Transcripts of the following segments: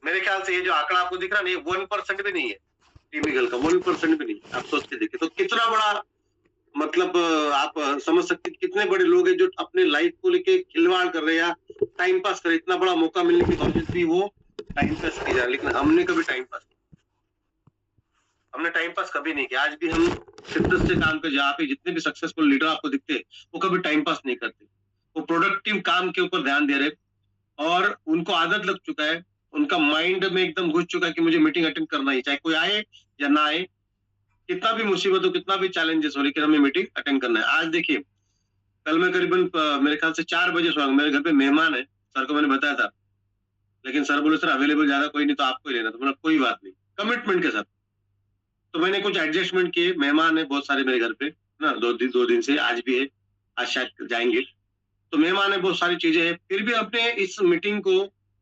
मेरे ख्याल से ये जो आंकड़ा आपको दिख रहा है ना, ये 1% भी नहीं है टीम ईगल का, 1% भी नहीं। आप सोच के देखिए तो कितना बड़ा, मतलब आप समझ सकते हैं कितने बड़े लोग हैं जो अपने लाइफ को लेके खिलवाड़ कर रहे हैं या टाइम पास कर रहे हैं। इतना बड़ा मौका मिलने के बावजूद भी वो टाइम पास किया जा रहा है, लेकिन हमने कभी टाइम पास हमने टाइम पास कभी नहीं किया। आज भी हम शिद्दत से काम पे, जहाँ पे जितने भी सक्सेसफुल लीडर आपको दिखते हैं वो कभी टाइम पास नहीं करते, वो प्रोडक्टिव काम के ऊपर ध्यान दे रहे और उनको आदत लग चुका है, उनका माइंड में एकदम घुस चुका है कि मुझे मीटिंग अटेंड करना ही, चाहे कोई आए या ना आए, कितना भी मुसीबत हो, कितना भी चैलेंजेस हो, लेकिन हमें मीटिंग अटेंड करना है। आज देखिए, कल मैं करीबन मेरे ख्याल से 4 बजे सोया, मेरे घर पे मेहमान है, सर को मैंने बताया था, लेकिन सर बोले सर अवेलेबल ज्यादा कोई नहीं तो आपको ही लेना, तो बोला कोई बात नहीं, कमिटमेंट के साथ। तो मैंने कुछ एडजस्टमेंट किए, मेहमान है बहुत सारे मेरे घर पे ना, 2 दिन से, आज भी है, आज शायद जाएंगे, तो मेहमान है, बहुत सारी चीजें हैं, फिर भी अपने इस मीटिंग को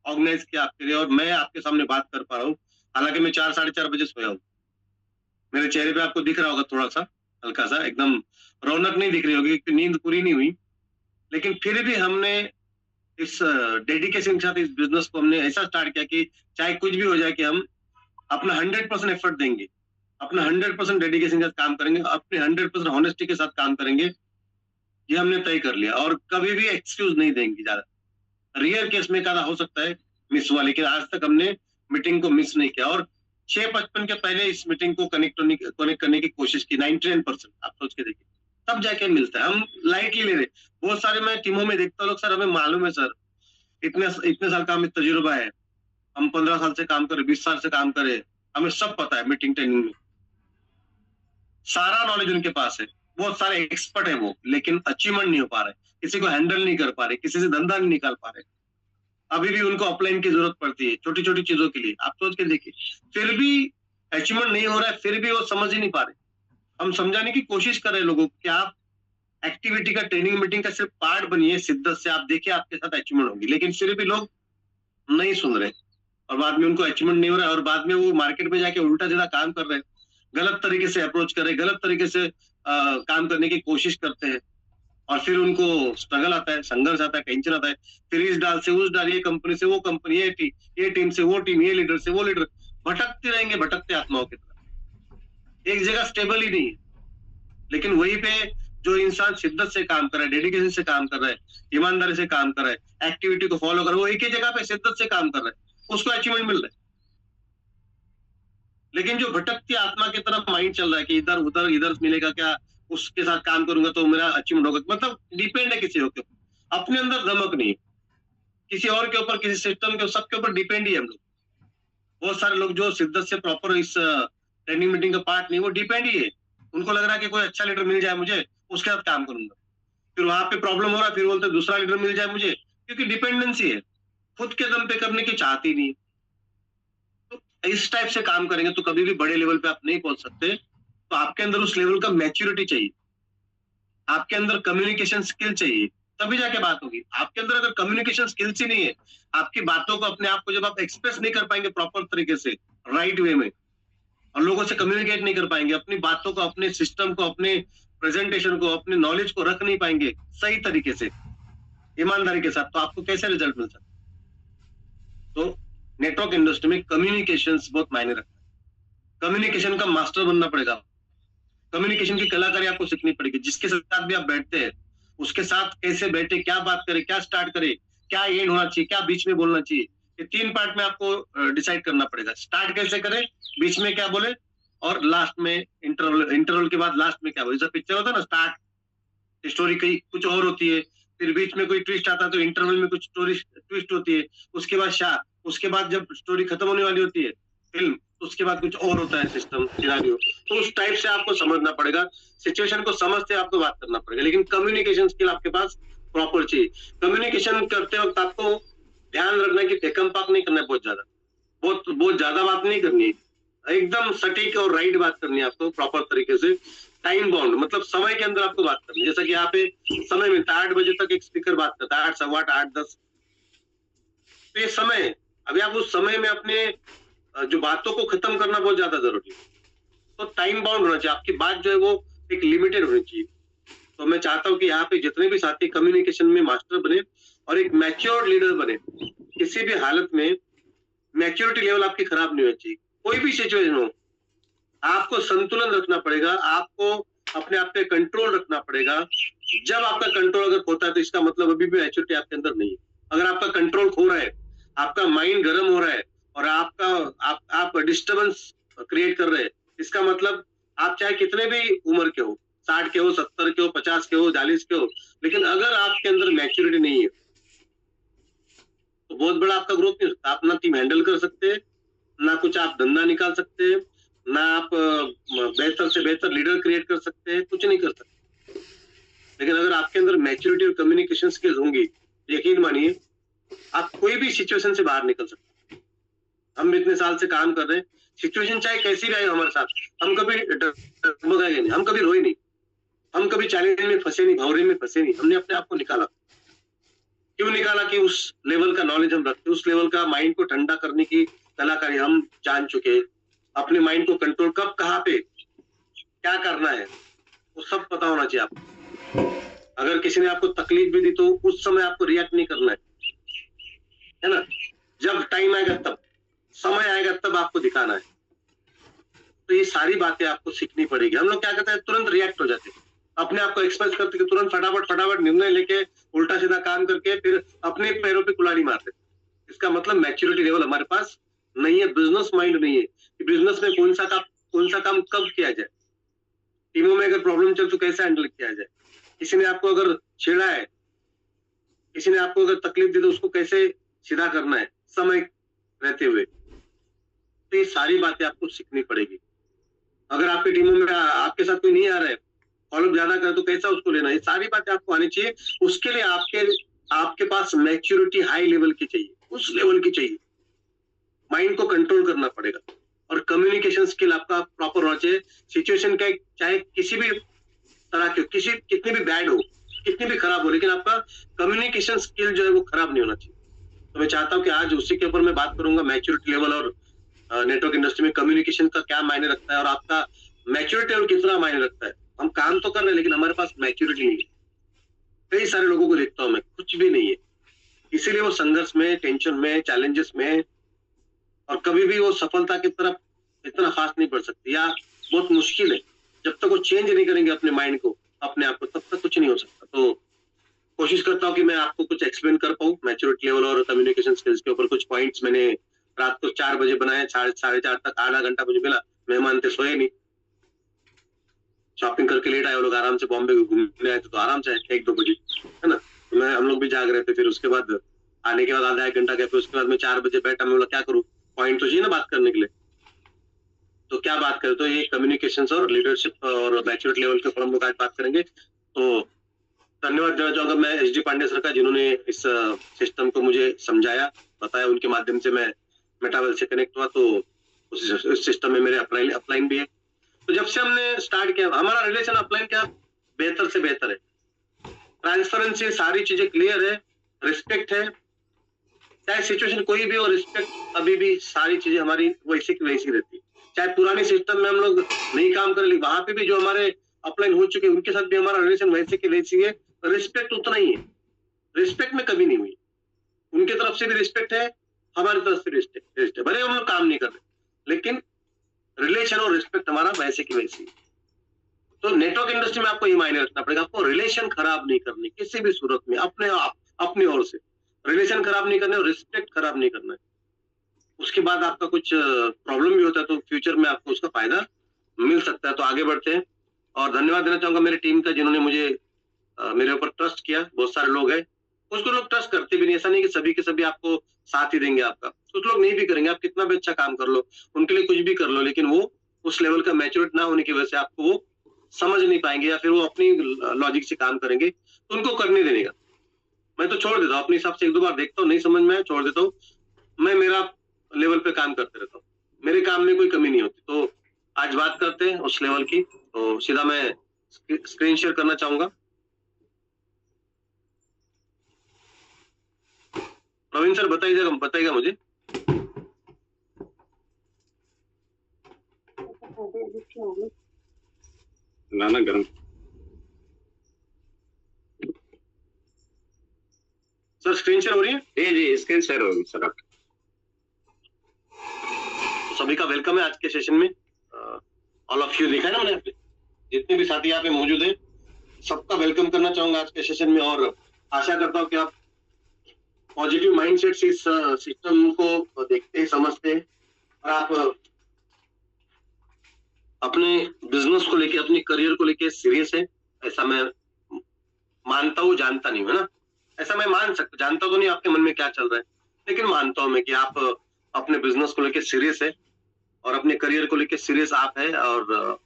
ऑर्गेनाइज किया आपके लिए और मैं आपके सामने बात कर पा रहा हूँ। हालांकि मैं 4 साढ़े 4 बजे सोया हूँ, मेरे चेहरे पे आपको दिख रहा होगा थोड़ा सा हल्का सा, एकदम रौनक नहीं दिख रही होगी क्योंकि नींद पूरी नहीं हुई, लेकिन फिर भी हमने इस डेडिकेशन के साथ इस बिजनेस को हमने ऐसा स्टार्ट किया कि चाहे कुछ भी हो जाए कि हम अपना 100% एफर्ट देंगे, अपना 100% डेडिकेशन के साथ काम करेंगे, अपने 100% ऑनेस्टी के साथ काम करेंगे। ये हमने तय कर लिया और कभी भी एक्सक्यूज नहीं देंगे। ज्यादा रेयर केस में कदा हो सकता है मिस हुआ, लेकिन आज तक हमने मीटिंग को मिस नहीं किया और 6:55 के पहले इस मीटिंग को कनेक्ट करने की कोशिश की, 99%। आप सोच के देखिए, तब जाके मिलता है। हम लाइटली ले रहे, बहुत सारे मैं टीमों में देखता हूँ लोग, सर हमें मालूम है सर, इतने इतने साल का हमें तजुर्बा है, हम 15 साल से काम करे, 20 साल से काम करे, हमें सब पता है, मीटिंग ट्रेनिंग में सारा नॉलेज उनके पास है, बहुत सारे एक्सपर्ट है वो, लेकिन अचीवमेंट नहीं हो पा रहे, किसी को हैंडल नहीं कर पा रहे, किसी से धंधा नहीं निकाल पा रहे। अभी भी उनको अपलाइन की जरूरत पड़ती है छोटी छोटी चीजों के लिए। आप सोच के देखिए, फिर भी अचीवमेंट नहीं हो रहा है, फिर भी वो समझ ही नहीं पा रहे। हम समझाने की कोशिश कर रहे हैं लोगों को कि आप एक्टिविटी का, ट्रेनिंग मीटिंग का सिर्फ पार्ट बनिए शिद्दत से, आप देखिए आपके साथ अचीवमेंट होगी, लेकिन फिर भी लोग नहीं सुन रहे और बाद में उनको अचीवमेंट नहीं हो रहा है और बाद में वो मार्केट में जाके उल्टा सीधा काम कर रहे हैं, गलत तरीके से अप्रोच कर रहे हैं, गलत तरीके से काम करने की कोशिश करते हैं और फिर उनको स्ट्रगल आता है, संघर्ष आता है, टेंशन आता है, फिर इस डाल से उस डाल, ये कंपनी से वो कंपनी, ये टीम से वो टीम, ये लीडर से वो लीडर, भटकते रहेंगे, भटकते आत्माओं की तरह, एक जगह स्टेबल ही नहीं है। लेकिन वहीं पे जो इंसान शिद्दत से काम कर रहा है, डेडिकेशन से काम कर रहा है, ईमानदारी से काम कर रहा है, एक्टिविटी को फॉलो कर रहा है, वो एक ही जगह पे शिद्दत से काम कर रहा है, उसको अचीवमेंट मिल रहा है। लेकिन जो भटकती आत्मा की तरफ माइंड चल रहा है कि इधर उधर, इधर मिलेगा क्या, उसके साथ काम करूंगा तो मेरा अचीवमेंट होगा, मतलब डिपेंड है किसी के ऊपर, अपने अंदर धमक नहीं है, किसी और के ऊपर, किसी सिस्टम के, सबके ऊपर डिपेंड ही हम लोग। बहुत सारे लोग जो शिद्दत से प्रॉपर इस ट्रेनिंग मीटिंग का पार्ट नहीं, वो डिपेंड ही है, उनको लग रहा है कि कोई अच्छा लीडर मिल जाए मुझे, उसके साथ काम करूंगा, फिर वहां पे प्रॉब्लम हो रहा है, फिर बोलते दूसरा लीडर मिल जाए मुझे, क्योंकि डिपेंडेंसी है, खुद के दम पे करने की चाहती नहीं। तो इस टाइप से काम करेंगे तो कभी भी बड़े लेवल पे आप नहीं पहुंच सकते। तो आपके अंदर उस लेवल का मैच्योरिटी चाहिए, आपके अंदर कम्युनिकेशन स्किल चाहिए, तभी जाके बात होगी। आपके अंदर अगर कम्युनिकेशन स्किल्स ही नहीं है, आपकी बातों को, अपने आप को जब आप एक्सप्रेस नहीं कर पाएंगे प्रॉपर तरीके से, राइट वे में, और लोगों से कम्युनिकेट नहीं कर पाएंगे, अपनी बातों को, अपने सिस्टम को, अपने प्रेजेंटेशन को, अपने नॉलेज को रख नहीं पाएंगे सही तरीके से, ईमानदारी के साथ, तो आपको कैसे रिजल्ट मिल सकता है? तो नेटवर्क इंडस्ट्री में कम्युनिकेशन बहुत मायने रखता है, कम्युनिकेशन का मास्टर बनना पड़ेगा, कम्युनिकेशन की कलाकारी आपको सीखनी पड़ेगी। जिसके साथ भी आप बैठते हैं उसके साथ कैसे बैठे, क्या बात करे, क्या स्टार्ट करे, क्या एंड होना चाहिए, क्या बीच में बोलना चाहिए, ये 3 पार्ट में आपको डिसाइड करना पड़ेगा। स्टार्ट कैसे करे, बीच में क्या बोले और लास्ट में इंटरवल, इंटरवल के बाद लास्ट में क्या बोले। जैसा पिक्चर होता है ना, स्टार्ट स्टोरी कहीं कुछ और होती है, फिर बीच में कोई ट्विस्ट आता है, तो इंटरवल में कुछ स्टोरी ट्विस्ट होती है, उसके बाद उसके बाद जब स्टोरी खत्म होने वाली होती है फिल्म, तो उसके बाद कुछ और होता है सिस्टम, सिनेरियो। तो उस टाइप से आपको समझना पड़ेगा, सिचुएशन को समझते आपको बात करना पड़ेगा, लेकिन कम्युनिकेशन स्किल आपके पास प्रॉपर चाहिए। कम्युनिकेशन करते वक्त आपको ध्यान रखना है कि फेकम पाक नहीं करना है, बहुत बहुत ज्यादा बात नहीं करनी है, एकदम सटीक और राइट बात करनी है आपको प्रॉपर तरीके से। टाइम बाउंड, मतलब समय के अंदर आपको बात करनी है। जैसा कि यहाँ पे समय मिलता है, 8 बजे तक एक स्पीकर बात करता है, 8, 8:15, 8, 10, तो ये समय, अभी आप उस समय में अपने जो बातों को खत्म करना बहुत ज्यादा जरूरी है। तो टाइम बाउंड होना चाहिए, आपकी बात जो है वो एक लिमिटेड होनी चाहिए। तो मैं चाहता हूँ कि यहाँ पे जितने भी साथी कम्युनिकेशन में मास्टर बने और एक मैच्योर लीडर बने, किसी भी हालत में मैच्योरिटी लेवल आपकी खराब नहीं होनी चाहिए। कोई भी सिचुएशन हो, आपको संतुलन रखना पड़ेगा, आपको अपने आप पे कंट्रोल रखना पड़ेगा। जब आपका कंट्रोल अगर होता है तो इसका मतलब अभी भी मैच्योरिटी आपके अंदर नहीं है। अगर आपका कंट्रोल खो रहा है, आपका माइंड गर्म हो रहा है और आप डिस्टर्बेंस क्रिएट कर रहे हैं, इसका मतलब आप चाहे कितने भी उम्र के हो, 60 के हो, 70 के हो, 50 के हो, 40 के हो, लेकिन अगर आपके अंदर मैच्योरिटी नहीं है तो बहुत बड़ा आपका ग्रोथ नहीं हो सकता। आप ना टीम हैंडल कर सकते, ना कुछ आप धंधा निकाल सकते, ना आप बेहतर से बेहतर लीडर क्रिएट कर सकते हैं, कुछ नहीं कर सकते। लेकिन अगर आपके अंदर मैच्योरिटी और कम्युनिकेशन स्किल्स होंगी, यकीन मानिए आप कोई भी सिचुएशन से बाहर निकल सकते हैं। हम इतने साल से काम कर रहे हैं, सिचुएशन चाहे कैसी भी आए हमारे साथ, हम कभी डगमगाए नहीं, हम कभी रोए नहीं, हम कभी चैलेंज में फंसे नहीं, भंवरे में फंसे नहीं। हमने अपने आप को निकाला। क्यों निकाला? कि उस लेवल का नॉलेज हम रखते, उस लेवल का माइंड को ठंडा करने की कलाकारी हम जान चुके। अपने माइंड को कंट्रोल कब, कहाँ पे, क्या करना है, वो सब पता होना चाहिए आपको। अगर किसी ने आपको तकलीफ भी दी तो उस समय आपको रिएक्ट नहीं करना है ना? जब टाइम आएगा, तब समय आएगा, तब आपको दिखाना है। तो ये सारी बातें आपको सीखनी पड़ेगी। हम लोग क्या करते हैं, तुरंत रिएक्ट हो जाते हैं, अपने आप को एक्सप्रेस करते तुरंत फटाफट निर्णय लेके उल्टा सीधा काम करके फिर अपने पैरों पे कुल्हाड़ी मारते। इसका मतलब मैच्योरिटी लेवल हमारे पास नहीं है, बिजनेस माइंड नहीं है कि बिजनेस में कौन सा काम कब किया जाए, टीमों में अगर प्रॉब्लम चल तो कैसे हैंडल किया जाए, किसी ने आपको अगर छेड़ा है, किसी ने आपको अगर तकलीफ दी तो उसको कैसे सीधा करना है समय रहते हुए। तो ये सारी बातें आपको सीखनी पड़ेगी। अगर आपकी टीमों में आपके साथ कोई नहीं आ रहा है, फॉलोअप ज्यादा करे तो कैसा उसको लेना है, ये सारी बातें आपको आनी चाहिए। उसके लिए आपके पास मैच्योरिटी हाई लेवल की चाहिए, उस लेवल की चाहिए। माइंड को कंट्रोल करना पड़ेगा और कम्युनिकेशन स्किल आपका प्रॉपर होना चाहिए। सिचुएशन का चाहे किसी भी तरह की, कितनी भी बैड हो, कितनी भी खराब हो, लेकिन आपका कम्युनिकेशन स्किल जो है वो खराब नहीं होना चाहिए। तो मैं चाहता हूँ कि आज उसी के ऊपर मैं बात करूंगा, मैच्योरिटी लेवल और नेटवर्क इंडस्ट्री में कम्युनिकेशन का क्या मायने रखता है और आपका मैच्योरिटी लेवल कितना मायने रखता है। हम काम तो कर रहे हैं लेकिन हमारे पास मैच्योरिटी नहीं है। कई सारे लोगों को देखता हूँ मैं, कुछ भी नहीं है, इसीलिए वो संघर्ष में, टेंशन में, चैलेंजेस में, और कभी भी वो सफलता की तरफ इतना फास्ट नहीं बढ़ सकती, या बहुत मुश्किल है। जब तक वो चेंज नहीं करेंगे अपने माइंड को, अपने आप को, तब तक कुछ नहीं हो सकता। तो कोशिश करता हूँ कि मैं आपको कुछ एक्सप्लेन कर पाऊँ मैच्योरिटी लेवल और कम्युनिकेशन स्किल्स के ऊपर। कुछ पॉइंट्स मैंने रात को 4 बजे बनाए, 4:30 तक आधा घंटा मुझे मिला। मेहमान थे, सोए नहीं, शॉपिंग करके लेट आए वो लोग, आराम से बॉम्बे घूमने आए थे तो आराम से आए 1-2 बजे, है ना? तो हम लोग भी जाग रहे थे। फिर उसके बाद आने के बाद आधा 1 घंटा गया, फिर उसके बाद मैं 4 बजे बैठा। मैं बोला क्या करूँ, पॉइंट तो चाहिए ना बात करने के लिए, तो क्या बात करें? तो ये कम्युनिकेशन और लीडरशिप और मैच्योरिटी लेवल के ऊपर हम लोग आज बात करेंगे। तो धन्यवाद देना चाहूंगा मैं एसडी पांडे सर का, जिन्होंने इस सिस्टम को मुझे समझाया, बताया। उनके माध्यम से मैं मेटावेल से कनेक्ट हुआ, तो उस सिस्टम में मेरे अपलाइन भी है। तो जब से हमने स्टार्ट किया, हमारा रिलेशन अपलाइन क्या बेहतर से बेहतर है। ट्रांसपेरेंसी, सारी चीजें क्लियर है, रिस्पेक्ट है, चाहे सिचुएशन कोई भी हो, रिस्पेक्ट अभी भी, सारी चीजें हमारी वैसे की वैसी रहती है। चाहे पुराने सिस्टम में हम लोग नहीं काम कर रहे, वहां पे भी जो हमारे अपलाइन हो चुके उनके साथ भी हमारा रिलेशन वैसे की वैसी है। रिस्पेक्ट उतना ही है, रिस्पेक्ट में कभी नहीं हुई। उनके तरफ से भी रिस्पेक्ट है, हमारी तरफ से रिस्पेक्ट है। भले हम लोग काम नहीं कर रहे लेकिन रिलेशन और रिस्पेक्ट हमारा वैसे की वैसी है। तो नेटवर्क इंडस्ट्री में आपको ये मायने रखना पड़ेगा, आपको रिलेशन खराब नहीं करनी किसी भी सूरत में, अपने आप अपनी ओर से रिलेशन खराब नहीं करने और रिस्पेक्ट खराब नहीं करना है। उसके बाद आपका कुछ प्रॉब्लम भी होता है तो फ्यूचर में आपको उसका फायदा मिल सकता है। तो आगे बढ़ते हैं, और धन्यवाद देना चाहूंगा मेरी टीम का, जिन्होंने मुझे मेरे ऊपर ट्रस्ट किया। बहुत सारे लोग हैं, कुछ तो लोग ट्रस्ट करते भी नहीं, ऐसा नहीं कि सभी के सभी आपको साथ ही देंगे आपका, कुछ लोग नहीं भी करेंगे। आप कितना भी अच्छा काम कर लो, उनके लिए कुछ भी कर लो, लेकिन वो उस लेवल का मैच्योरिटी ना होने की वजह से आपको वो समझ नहीं पाएंगे, या फिर वो अपनी लॉजिक से काम करेंगे, तो उनको करने देने का मैं तो छोड़ देता हूँ अपने हिसाब से। 1-2 बार देखता हूँ, नहीं समझ में आया छोड़ देता हूँ, मैं मेरा लेवल पे काम करते रहता हूँ, मेरे काम में कोई कमी नहीं होती। तो आज बात करते हैं उस लेवल की। तो सीधा मैं स्क्रीन शेयर करना चाहूंगा। प्रवीण सर बताइएगा मुझे। लाना गरम सर स्क्रीन शेयर हो रही है? जी, स्क्रीन शेयर होगी सर आपकी। सभी का वेलकम है आज के सेशन में। ऑल ऑफ यू देखा है ना मैंने, यहाँ पे जितने भी साथी यहाँ पे मौजूद हैं सबका वेलकम करना चाहूंगा आज के सेशन में, और आशा करता हूँ कि आप पॉजिटिव माइंडसेट से इस सिस्टम को देखते हैं, समझते हैं, और आप अपने बिजनेस को लेके, अपने करियर को लेके सीरियस है। ऐसा मैं मानता हूँ, जानता नहीं हूँ, है ना। ऐसा मैं मान सकता, जानता तो नहीं आपके मन में क्या चल रहा है, लेकिन मानता हूँ मैं कि आप अपने बिजनेस को लेके सीरियस है और अपने करियर को लेके सीरियस आप है, और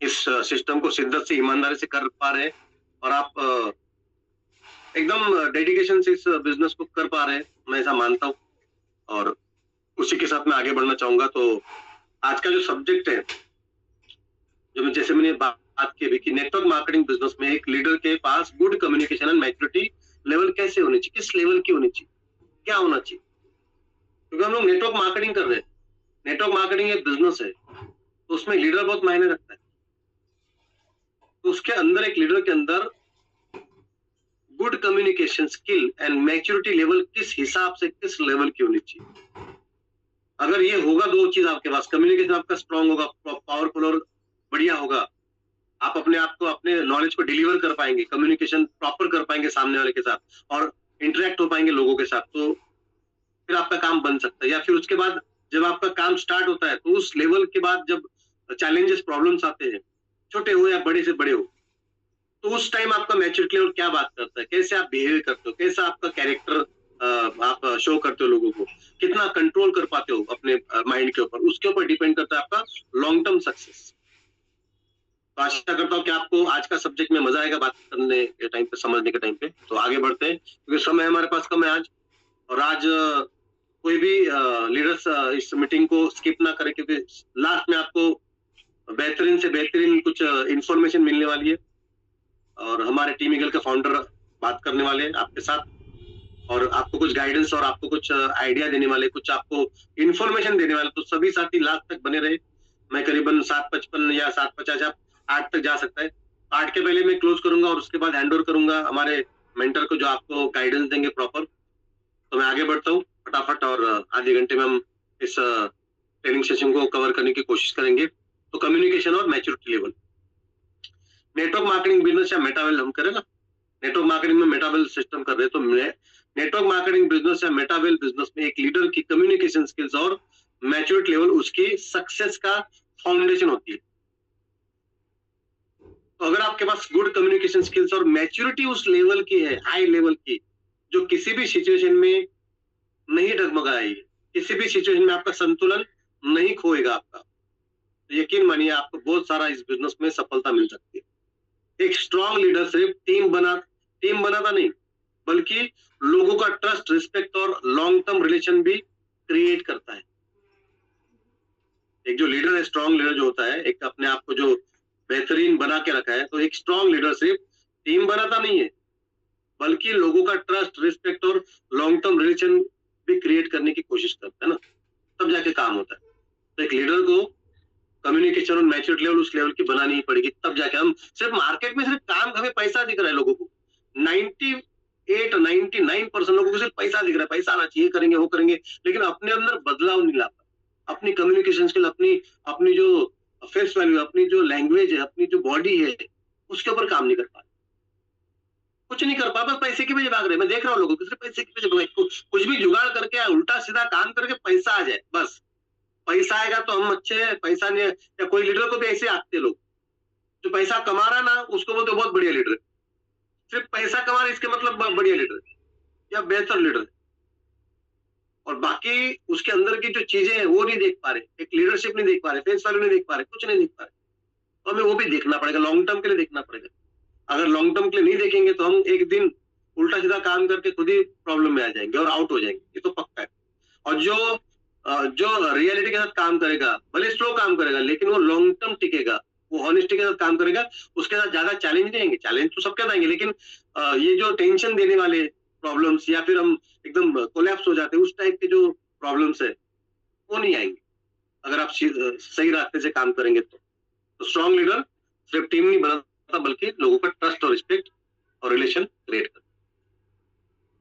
इस सिस्टम को शिद्दत से, ईमानदारी से कर पा रहे हैं, और आप एकदम डेडिकेशन से इस बिजनेस को कर पा रहे हैं, मैं ऐसा मानता हूँ, और उसी के साथ मैं आगे बढ़ना चाहूंगा। तो आज का जो सब्जेक्ट है, जो जैसे मैंने बात की अभी कि नेटवर्क मार्केटिंग बिजनेस में एक लीडर के पास good communication and maturity level कैसे होनी चाहिए, किस लेवल की होनी चाहिए, क्या होना चाहिए, क्योंकि हम लोग नेटवर्क मार्केटिंग कर रहे हैं। नेटवर्क मार्केटिंग एक बिजनेस है, तो उसमें लीडर बहुत मायने रखता है। तो उसके अंदर, एक लीडर के अंदर good communication skill and maturity level किस हिसाब से, किस लेवल की होनी चाहिए। अगर ये होगा, दो चीज आपके पास, कम्युनिकेशन आपका स्ट्रांग होगा, पावरफुल और बढ़िया होगा, आप अपने आप को, अपने नॉलेज को डिलीवर कर पाएंगे, कम्युनिकेशन प्रॉपर कर पाएंगे सामने वाले के साथ, और इंटरेक्ट हो पाएंगे लोगों के साथ, तो फिर आपका काम बन सकता है। या फिर उसके बाद जब आपका काम स्टार्ट होता है, तो उस लेवल के बाद जब चैलेंजेस, प्रॉब्लम्स आते हैं, छोटे हो या बड़े से बड़े हो, तो उस टाइम आपका मैच्योरिटी लेवल क्या बात करता है, कैसे आप बिहेव करते हो, कैसा आपका कैरेक्टर आप शो करते हो लोगों को, कितना कंट्रोल कर पाते हो अपने माइंड के ऊपर, उसके ऊपर डिपेंड करता है आपका लॉन्ग टर्म सक्सेस। तो आशा करता हूँ कि आपको आज का सब्जेक्ट में मजा आएगा बात करने के टाइम पे, समझने के टाइम पे। तो आगे बढ़ते हैं, क्योंकि समय हमारे पास कम है आज, और आज कोई भी लीडर्स इस मीटिंग को स्किप ना करे, क्योंकि लास्ट में आपको बेहतरीन से बेहतरीन कुछ इंफॉर्मेशन मिलने वाली है, और हमारे टीम ईगल के फाउंडर बात करने वाले हैं आपके साथ, और आपको कुछ गाइडेंस और आपको कुछ आइडिया देने वाले, कुछ आपको इंफॉर्मेशन देने वाले। तो सभी साथी लास्ट तक बने रहे। मैं करीबन 7:55 या 7:50 या 8 तक जा सकता है। 8 के पहले मैं क्लोज करूंगा, और उसके बाद हैंड ओवर करूंगा हमारे मेंटर को, जो आपको गाइडेंस देंगे प्रॉपर। तो मैं आगे बढ़ता हूँ फटाफट, और आधे घंटे में हम इस ट्रेनिंग सेशन को कवर करने की कोशिश करेंगे। तो कम्युनिकेशन और maturity level, network marketing business या मेटावेल हम करें ना, नेटवर्क मार्केटिंग में मेटावेल सिस्टम कर रहे हैं, तो नेटवर्क मार्केटिंग बिजनेस या मेटावेल बिजनेस में एक लीडर की कम्युनिकेशन स्किल्स और मैच्योरिटी लेवल उसकी सक्सेस का फाउंडेशन होती है। तो अगर आपके पास गुड कम्युनिकेशन स्किल्स और मैच्योरिटी उस लेवल की है, हाई लेवल की, जो किसी भी सिचुएशन में नहीं डगमगाएगी, किसी भी सिचुएशन में आपका संतुलन नहीं खोएगा आपका, तो यकीन मानिए आपको बहुत सारा इस बिजनेस में सफलता मिल सकती है। एक स्ट्रॉन्ग लीडर सिर्फ टीम बनाता नहीं, बल्कि लोगों का ट्रस्ट, रिस्पेक्ट और लॉन्ग टर्म रिलेशन भी क्रिएट करता है। एक जो लीडर है, स्ट्रॉन्ग लीडर जो होता है, एक अपने आप को जो बेहतरीन बना के रखा है, तो एक स्ट्रॉन्ग लीडर सिर्फ टीम बनाता नहीं है, बल्कि लोगों का ट्रस्ट, रिस्पेक्ट और लॉन्ग टर्म रिलेशन भी क्रिएट करने की कोशिश करता है ना, तब जाके काम होता है। तो एक लीडर को कम्युनिकेशन और मैच्योरिटी लेवल उस लेवल की बनानी ही पड़ेगी, तब जाके हम सिर्फ मार्केट में सिर्फ काम, हमें पैसा दिख रहा है लोगों को, 99% लोगों को सिर्फ पैसा दिख रहा है, पैसा आना चाहिए, करेंगे वो करेंगे, लेकिन अपने अंदर बदलाव नहीं लाता, अपनी कम्युनिकेशन स्किल, अपनी जो फेस वैल्यू, अपनी जो लैंग्वेज है, अपनी जो बॉडी है, उसके ऊपर काम नहीं कर पा, कुछ नहीं कर पा, बस पैसे के पीछे भाग रहे। मैं देख रहा हूँ लोगों को सिर्फ पैसे के पीछे भाग, कुछ भी जुगाड़ करके, उल्टा सीधा काम करके पैसा आ जाए, बस पैसा आएगा तो हम अच्छे हैं, पैसा नहीं। या कोई लीडर को भी ऐसे आते लोग, जो पैसा कमा रहा ना, उसको बोलते बहुत बढ़िया लीडर है, सिर्फ पैसा कमा रहा इसके मतलब बढ़िया लीडर या बेहतर लीडर, और बाकी उसके अंदर की जो चीजें हैं वो नहीं देख पा रहे, एक लीडरशिप नहीं देख पा रहे, फेस वैल्यू नहीं देख पा रहे, कुछ नहीं देख पा रहे। तो हमें वो भी देखना पड़ेगा, लॉन्ग टर्म के लिए देखना पड़ेगा। अगर लॉन्ग टर्म के लिए नहीं देखेंगे तो हम एक दिन उल्टा सीधा काम करके खुद ही प्रॉब्लम में आ जाएंगे और आउट हो जाएंगे, ये तो पक्का है। और जो रियलिटी के साथ काम करेगा, भले स्लो काम करेगा, लेकिन वो लॉन्ग टर्म टिकेगा, वो ऑनेस्टी के साथ काम करेगा, उसके साथ ज्यादा चैलेंज नहीं आएंगे। चैलेंज तो सबके आएंगे, लेकिन ये जो टेंशन देने वाले प्रॉब्लम्स, या फिर हम एकदम कोलैप्स हो जाते हैं, उस टाइप के जो प्रॉब्लम्स है वो नहीं आएंगे, अगर आप सही रास्ते से काम करेंगे। तो स्ट्रॉन्ग लीडर सिर्फ टीम नहीं बनाता, बल्कि लोगों का ट्रस्ट और रिस्पेक्ट और रिलेशन क्रिएट करता।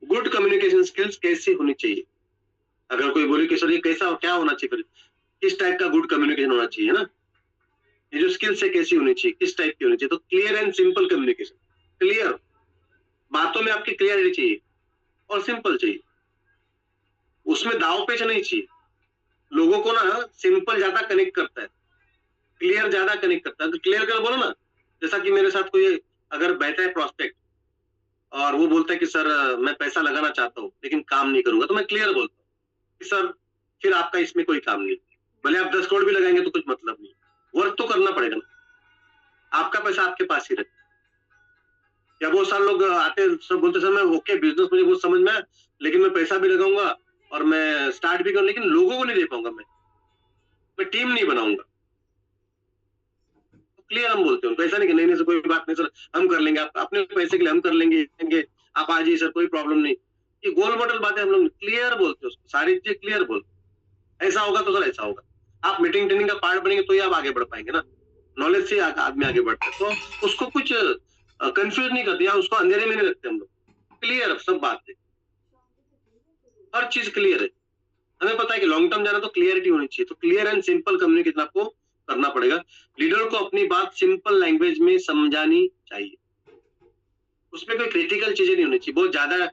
गुड कम्युनिकेशन स्किल्स कैसी होनी चाहिए? अगर कोई बोले कि सर ये कैसा, क्या होना चाहिए, फिर किस टाइप का गुड कम्युनिकेशन होना चाहिए, है ना। ये जो स्किल्स है कैसी होनी चाहिए, किस टाइप की होनी चाहिए। तो clear and simple communication, clear, बातों में आपकी क्लियरिटी चाहिए और सिंपल चाहिए, उसमें दाव पेच नहीं चाहिए। लोगों को ना सिंपल ज्यादा कनेक्ट करता है, क्लियर ज्यादा कनेक्ट करता है। तो क्लियर कर बोलो ना, जैसा कि मेरे साथ कोई अगर बैठा है प्रोस्पेक्ट और वो बोलता है कि सर मैं पैसा लगाना चाहता हूँ लेकिन काम नहीं करूंगा, तो मैं क्लियर बोलता हूँ कि सर फिर आपका इसमें कोई काम नहीं, भले आप 10 करोड़ भी लगाएंगे तो कुछ मतलब नहीं, वर्क तो करना पड़ेगा ना, आपका पैसा आपके पास ही रहता है। या बहुत सारे लोग आते सब बोलते सर मैं ओके बिजनेस मुझे बहुत समझ में है, लेकिन मैं पैसा भी लगाऊंगा और मैं स्टार्ट भी करूँ, लेकिन लोगों को नहीं दे पाऊंगा, मैं टीम नहीं बनाऊंगा। क्लियर हम बोलते हैं उनको, ऐसा नहीं कि नहीं नहीं सर कोई बात नहीं सर हम कर लेंगे, आप अपने पैसे के लिए हम कर लेंगे, आप आ जाइए सर कोई प्रॉब्लम नहीं। ये गोल मटोल बातें हम लोग क्लियर बोलते हैं उसको, सारी चीजें क्लियर बोलते, ऐसा होगा तो सर ऐसा होगा। आप मीटिंग ट्रेनिंग का पार्ट बनेंगे तो ही आप आगे बढ़ पाएंगे ना, नॉलेज से आदमी आगे बढ़ता है। तो उसको कुछ कंफ्यूज नहीं करते या उसको अंधेरे में नहीं रखते हम लोग, क्लियर सब बात है, हर चीज क्लियर है। हमें पता है कि लॉन्ग टर्म जाना तो क्लियरिटी होनी चाहिए, तो क्लियर एंड सिंपल कम्युनिकेशन आपको करना पड़ेगा। लीडर को अपनी बात सिंपल लैंग्वेज में समझानी चाहिए, उसमें कोई क्रिटिकल चीजें नहीं होनी चाहिए, बहुत ज्यादा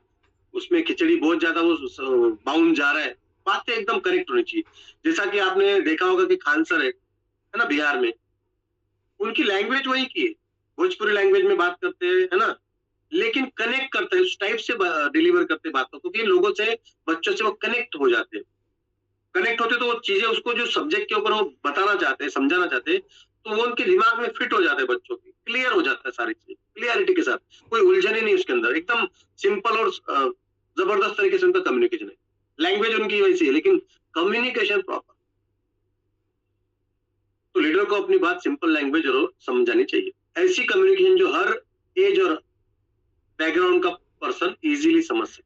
उसमें खिचड़ी बहुत ज्यादा वो बाउंड जा रहा है, बातें एकदम करेक्ट होनी चाहिए। जैसा कि आपने देखा होगा कि खान सर है ना बिहार में, उनकी लैंग्वेज वही की है, भोजपुरी लैंग्वेज में बात करते हैं, है ना, लेकिन कनेक्ट करते हैं, उस टाइप से डिलीवर करते हैं बातों को कि लोगों से, बच्चों से वो कनेक्ट हो जाते हैं। कनेक्ट होते तो वो चीजें उसको जो सब्जेक्ट के ऊपर वो बताना चाहते हैं, समझाना चाहते हैं, तो वो उनके दिमाग में फिट हो जाते हैं, बच्चों की क्लियर हो जाता है सारी चीजें क्लियरिटी के साथ, कोई उलझन ही नहीं उसके अंदर, एकदम सिंपल और जबरदस्त तरीके से उनका कम्युनिकेशन है। लैंग्वेज उनकी वैसी है लेकिन कम्युनिकेशन प्रॉपर। तो लीडर को अपनी बात सिंपल लैंग्वेज और समझानी चाहिए, ऐसी कम्युनिकेशन जो हर एज और बैकग्राउंड का पर्सन इजीली समझ सके,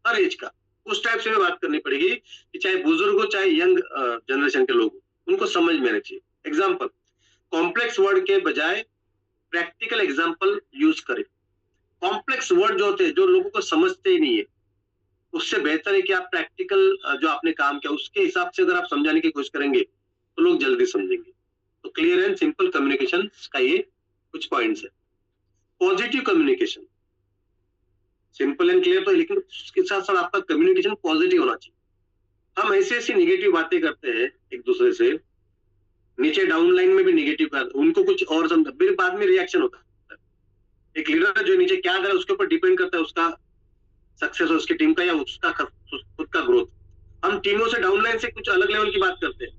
हर एज का, उस टाइप से भी बात करनी पड़ेगी कि चाहे बुजुर्ग हो चाहे यंग जनरेशन के लोग हो, उनको समझ में आना चाहिए। एग्जाम्पल, कॉम्प्लेक्स वर्ड के बजाय प्रैक्टिकल एग्जाम्पल यूज करें। कॉम्प्लेक्स वर्ड जो होते हैं जो लोगों को समझते ही नहीं है, उससे बेहतर है कि आप प्रैक्टिकल जो आपने काम किया उसके हिसाब से अगर आप समझाने की कोशिश करेंगे तो लोग जल्दी समझेंगे। तो क्लियर एंड सिंपल कम्युनिकेशन का ये कुछ पॉइंट्स है। Positive communication, simple and clear तो, लेकिन उसके साथ साथ आपका कम्युनिकेशन पॉजिटिव होना चाहिए। हम ऐसी ऐसी निगेटिव बातें करते हैं एक दूसरे से, नीचे डाउन लाइन में भी निगेटिव कर, उनको कुछ और समझ, फिर बाद में रिएक्शन होता है। एक लीडर जो नीचे क्या कर रहा है उसके ऊपर डिपेंड करता है उसका सक्सेस हो, उसकी टीम का या उसका खुद का ग्रोथ। हम टीमों से डाउन लाइन से कुछ अलग लेवल की बात करते हैं,